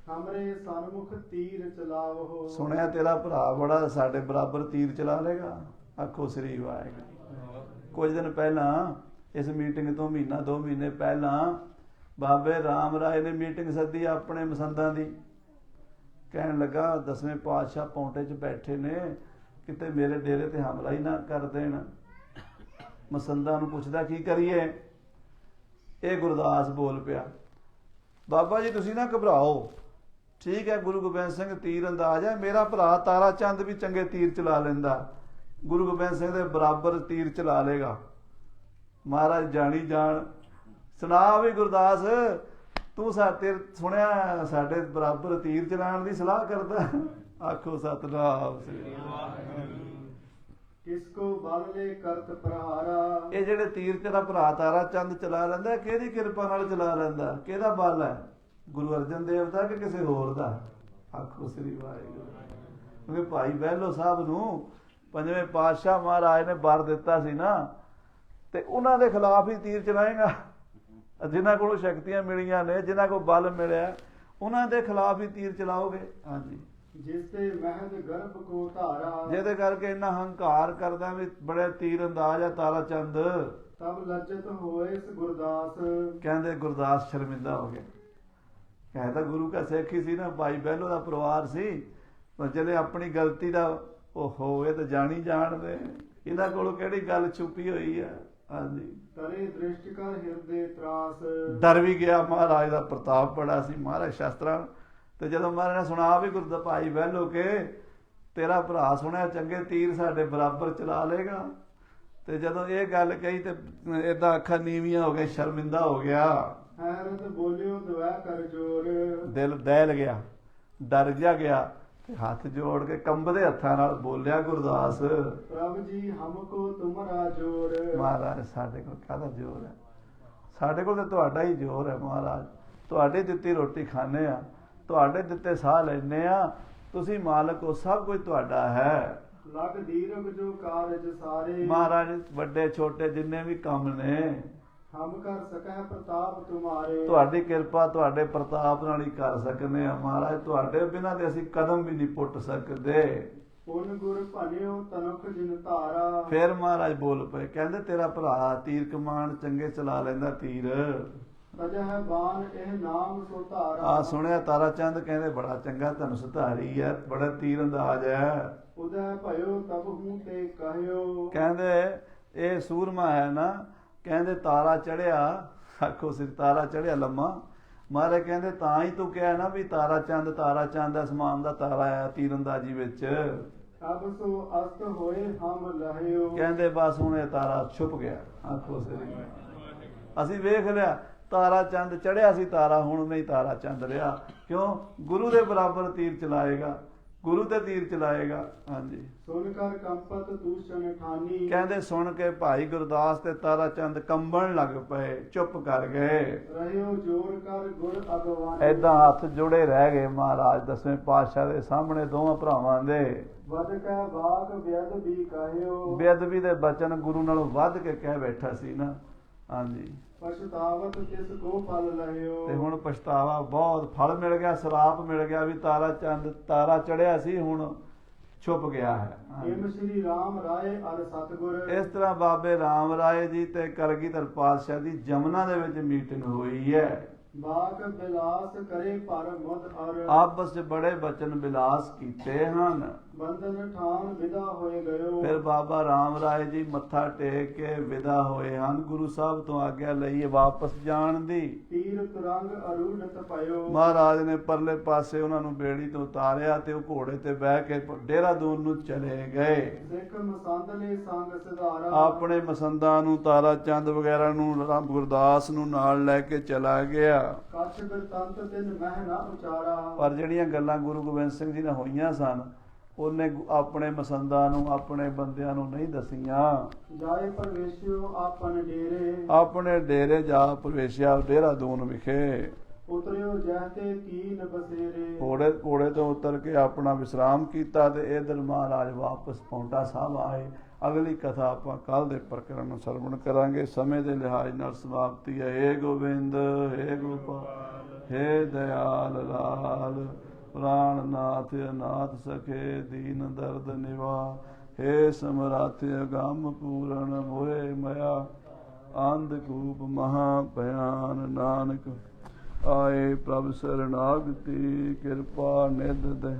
हमरे सन्मुख तीर चलावो। सुनिया तेरा भरा बड़ा साडे बराबर तीर चला लेगा। आखो श्री वाहिगुरू। कुछ दिन पहला इस मीटिंग तो महीना 2 महीने पहला बाबे राम राय ने मीटिंग सदी अपने मसंदा की। कहन लगा 10वें पातशाह पौंटे च बैठे ने, किते मेरे डेरे ते हमला ही ना कर देन। मसंदा नूं पुछदा की करिए। ये गुरदास बोल पिया, बाबा जी तुसीं ना घबराओ, ठीक है गुरु गोबिंद सिंह तीर अंदाज है, मेरा भरा तारा चंद भी चंगे तीर चला लेंदा, गुरु गोबिंद सिंह दे बराबर तीर चला लेगा। महाराज जानी जान सुना भी गुरदास, तू साते सुनिया साडे बराबर तीर चलाण दी सलाह करदा। आखो सतनाम श्री वाहिगुरू। किसको बल ले करत प्रहारा। ये जेड़े तीर तेरा भरा तारा चंद चला लैंदा, किहदी किरपा नाल चला लैंदा, किहदा बल है, गुरु अर्जन देव दा कि किसी होर दा। आखो श्री वाहिगुरू। क्योंकि भाई बहलो साहब नूं 5वें पातशाह महाराज ने बर दिता सी ना, ते उन्हां दे खिलाफ ही तीर चलाएगा। जिन्हां कोलों शक्तियां मिलियां ने, जिन्हां को बल मिलिया, उन्हां दे खिलाफ ही तीर चलाओगे। हाँ जी, जिसते महद गर्भ को धारा। जिहदे करके इन्ना हंकार करदा भी बड़े तीर अंदाज है तारा चंद। तब लज्जत होए इस गुरदास। कहंदे गुरदास शर्मिंदा हो गया। कहता गुरु का सिख ही सी ना, भाई बहलो दा परिवार सी, पर जदे अपनी गलती दा ओ होवे तो जानी जान दे, इन्हां कोलों किहड़ी गल छुपी हुई है। हाँ जी, तरे दृष्टि कर हिरदे त्रास। डर भी गया, महाराज का प्रताप बड़ा सी। महाराज शास्त्रां ते जदों महाराज ने सुना भी गुरदा भाई बहलो के तेरा भरा सुनिया चंगे तीर साडे बराबर चला लेगा, ते जदों ये गल कही ते इदां अखां नीवियां हो गई, शर्मिंदा हो गया। हैरत बोलियो दुआ कर जोर। दिल दहल गया, डर जा गया, हाथ जोड़ के कंबदे हत्थां नाल बोलिया गुरदास, प्रभु जी हमको तुमरा जोर। महाराज साडे कोल काहदा जोर है, साडे कोल ते तुहाडा ही जोर है। महाराज तुहाडी दित्ती रोटी खाने आ, तुहाडे दित्ते साह लैने आ, तुसीं मालक हो, सब कुछ तुहाडा है। लग दीरघ जो कारज सारे। महाराज वड्डे छोटे जिन्ने भी काम ने हम कर सकह प्रताप तुम्हारे। तुहाडी किरपा तुहाडे प्रताप नाल ही कर सकने आ। महाराज तुहाडे बिना ते असीं कदम भी नहीं पुट सकदे। पुन गुर भलियो तनुख जिन धारा। फिर महाराज बोल पे, कहंदे तेरा भरा तीर कमान चंगे चला लैंदा तीर। ਤਜਹ ਬਾਨ ਇਹ ਨਾਮ ਸੋ ਧਾਰਾ। ਆ ਸੁਣਿਆ ਤਾਰਾ ਚੰਦ ਕਹਿੰਦੇ ਬੜਾ ਚੰਗਾ ਧਨੁਸ਼ ਧਾਰੀ ਹੈ, ਬੜਾ ਤੀਰ ਅੰਦਾਜ਼ ਹੈ। ਉਦੈ ਭਇਓ ਤਬ ਹੂੰ ਤੇ ਕਹਿਓ। ਕਹਿੰਦੇ ਇਹ ਸੂਰਮਾ ਹੈ ਨਾ, ਕਹਿੰਦੇ ਤਾਰਾ ਚੜਿਆ, ਆਖੋ ਸਿਰ ਤਾਰਾ ਚੜਿਆ ਲੰਮਾ। ਮਹਾਰਾਜ ਕਹਿੰਦੇ ਤਾਂ ਹੀ ਤੂੰ ਕਿਹਾ ਨਾ ਵੀ ਤਾਰਾ ਚੰਦ ਅਸਮਾਨ ਦਾ ਤਾਰਾ ਹੈ ਤੀਰੰਦਾਜ਼ੀ ਵਿੱਚ। ਅਬ ਸੋ ਅਸਤ ਹੋਏ ਹਮ ਲਹਿਓ। ਕਹਿੰਦੇ ਬਸ ਹੁਣ ਇਹ ਤਾਰਾ ਛੁਪ ਗਿਆ। ਆਖੋ ਸਿਰ ਅਸੀਂ ਵੇਖ ਲਿਆ ਤਾਰਾ ਚੰਦ ਚੜਿਆ ਸੀ, ਤਾਰਾ ਹੁਣ ਨਹੀਂ ਤਾਰਾ ਚੰਦ ਰਿਹਾ। ਕਿਉਂ? ਗੁਰੂ ਦੇ ਬਰਾਬਰ ਤੀਰ ਚਲਾਏਗਾ, ਗੁਰੂ ਤੇ ਤੀਰ ਚਲਾਏਗਾ। ਹਾਂਜੀ, ਸੁਨ ਕਰ ਕੰਪਤ ਦੂਸ਼ਣ ਠਾਨੀ। ਕਹਿੰਦੇ ਸੁਣ ਕੇ ਭਾਈ ਗੁਰਦਾਸ ਤੇ ਤਾਰਾ ਚੰਦ ਕੰਬਣ ਲੱਗ ਪਏ, ਚੁੱਪ ਕਰ ਗਏ। ਰਹਿਓ ਜੋਰ ਕਰ ਗੁਰ ਅਗਵਾਨੀ। ਏਦਾਂ ਹੱਥ ਜੋੜੇ ਰਹਿ ਗਏ ਮਹਾਰਾਜ ਦਸਵੇਂ ਪਾਤਸ਼ਾਹ ਦੇ ਸਾਹਮਣੇ ਦੋਵਾਂ ਭਰਾਵਾਂ ਦੇ। ਵਦ ਕੈ ਵਾਕ ਵਿਅਦ ਵੀ ਕਹਿਓ। ਬੇਅਦਬੀ ਦੇ ਬਚਨ ਗੁਰੂ ਨਾਲੋਂ ਵੱਧ ਕੇ ਕਹਿ ਬੈਠਾ ਸੀ ਨਾ। ਹਾਂਜੀ, ਪਛਤਾਵਤ ਤਿਸ ਕੋ ਫਲ ਲਹਿਓ। ਤੇ ਹੁਣ ਪਛਤਾਵਾ ਬਹੁਤ, ਫਲ ਮਿਲ ਗਿਆ, ਸਰਾਪ ਮਿਲ ਗਿਆ ਵੀ ਤਾਰਾ ਚੜਿਆ ਸੀ, ਹੁਣ ਛੁਪ ਗਿਆ ਹੈ। ਏਮ ਸ਼੍ਰੀ ਰਾਮ ਰਾਏ ਅਰ ਸਤਗੁਰ। ਇਸ ਤਰ੍ਹਾਂ ਬਾਬੇ ਰਾਮ ਰਾਏ ਜੀ ਤੇ ਕਲਗੀਧਰ ਪਾਤਸ਼ਾਹ ਦੀ ਜਮਨਾ ਦੇ ਵਿੱਚ ਮੀਟਿੰਗ ਹੋਈ ਹੈ। ਬਾਕ ਬਿਲਾਸ ਕਰੇ ਪਰ ਮੁਦ ਅਰ। ਆਪਸ ਚ ਬੜੇ ਬਚਨ ਬਿਲਾਸ ਕੀਤੇ ਹਨ। ਬੰਧਨ ਠਾਨ ਵਿਦਾ ਹੋਏ ਗਇਓ। ਫਿਰ ਬਾਬਾ ਰਾਮ ਰਾਏ ਜੀ ਮੱਥਾ ਟੇਕ ਕੇ ਵਿਦਾ ਹੋਏ ਹਨ, ਗੁਰੂ ਸਾਹਿਬ ਤੋਂ ਆਗਿਆ ਲਈ ਵਾਪਸ ਜਾਣ ਦੀ। ਤੀਰ ਤੁਰੰਗ ਅਰੂਢਤ ਭਇਓ। ਮਹਾਰਾਜ ਨੇ ਪਰਲੇ ਪਾਸੇ ਉਹਨਾਂ ਨੂੰ ਬੇੜੀ ਤੋਂ ਉਤਾਰਿਆ ਤੇ ਉਹ ਘੋੜੇ ਤੇ ਬਹਿ ਕੇ ਦੇਹਰਾਦੂਨ ਨੂੰ ਚਲੇ ਗਏ। ਸਿੱਖ ਮਸੰਦਲੇ ਸੰਗ ਸਿਧਾਰਾ। ਆਪਣੇ ਮਸੰਦਾਂ ਨੂੰ, ਤਾਰਾ ਚੰਦ ਵਗੈਰਾ ਨੂੰ, ਰਾਮ ਗੁਰਦਾਸ ਨੂੰ ਨਾਲ ਲੈ ਕੇ ਚਲਾ ਗਿਆ। ਕਛ ਬਿਰਤੰਤ ਤਿਨ ਮਹਿ ਨਾ ਉਚਾਰਾ। ਪਰ ਜਿਹੜੀਆਂ ਗੱਲਾਂ ਗੁਰੂ ਗੋਬਿੰਦ ਸਿੰਘ ਜੀ ਨਾਲ ਹੋਈਆਂ ਸਨ, ਉਹਨੇ ਆਪਣੇ ਮਸੰਦਾਂ ਨੂੰ, ਆਪਣੇ ਬੰਦਿਆਂ ਨੂੰ ਨਹੀਂ ਦਸੀਆਂ। ਜਾਏ ਪਰਵੇਸ਼ਿਓ ਆਪਨ ਡੇਰੇ। ਆਪਣੇ ਡੇਰੇ ਜਾ ਪ੍ਰਵੇਸ਼ਿਆ ਦੇਹਰਾਦੂਨ ਵਿਖੇ। ਉਤਰਿਓ ਜਹਤੇ ਕੀਨ ਬਸੇਰੇ। ਘੋੜੇ ਤੋਂ ਉਤਰ ਕੇ ਆਪਣਾ ਵਿਸ਼ਰਾਮ ਕੀਤਾ ਤੇ ਇਧਰ ਮਹਾਰਾਜ ਵਾਪਸ ਪੌਂਟਾ ਸਾਹਿਬ ਆਏ। ਅਗਲੀ ਕਥਾ ਆਪਾਂ ਕੱਲ ਦੇ ਪ੍ਰਕਰਣ ਨੂੰ ਸਰਵਣ ਕਰਾਂਗੇ। ਸਮੇਂ ਦੇ ਲਿਹਾਜ਼ ਨਾਲ ਸਮਾਪਤੀ ਹੈ। ਹੇ ਗੋਬਿੰਦ, ਹੇ ਗੋਪਾਲ, ਹੇ ਦਇਆਲ ਲਾਲ, ਪ੍ਰਾਣਨਾਥ ਅਨਾਥ ਸਖੇ ਦੀਨ ਦਰਦ ਨਿਵਾ। ਹੇ ਸਮਰਾਥ ਅਗੰਮ ਪੂਰਨ ਮੋਹਿ ਮਇਆ। ਅੰਧਕੂਪ ਮਹਾ ਭਿਆਨ ਨਾਨਕ ਆਏ ਪ੍ਰਭ ਸਰਨਾਗਤੀ। ਕਿਰਪਾ ਨਿਧ ਦੇ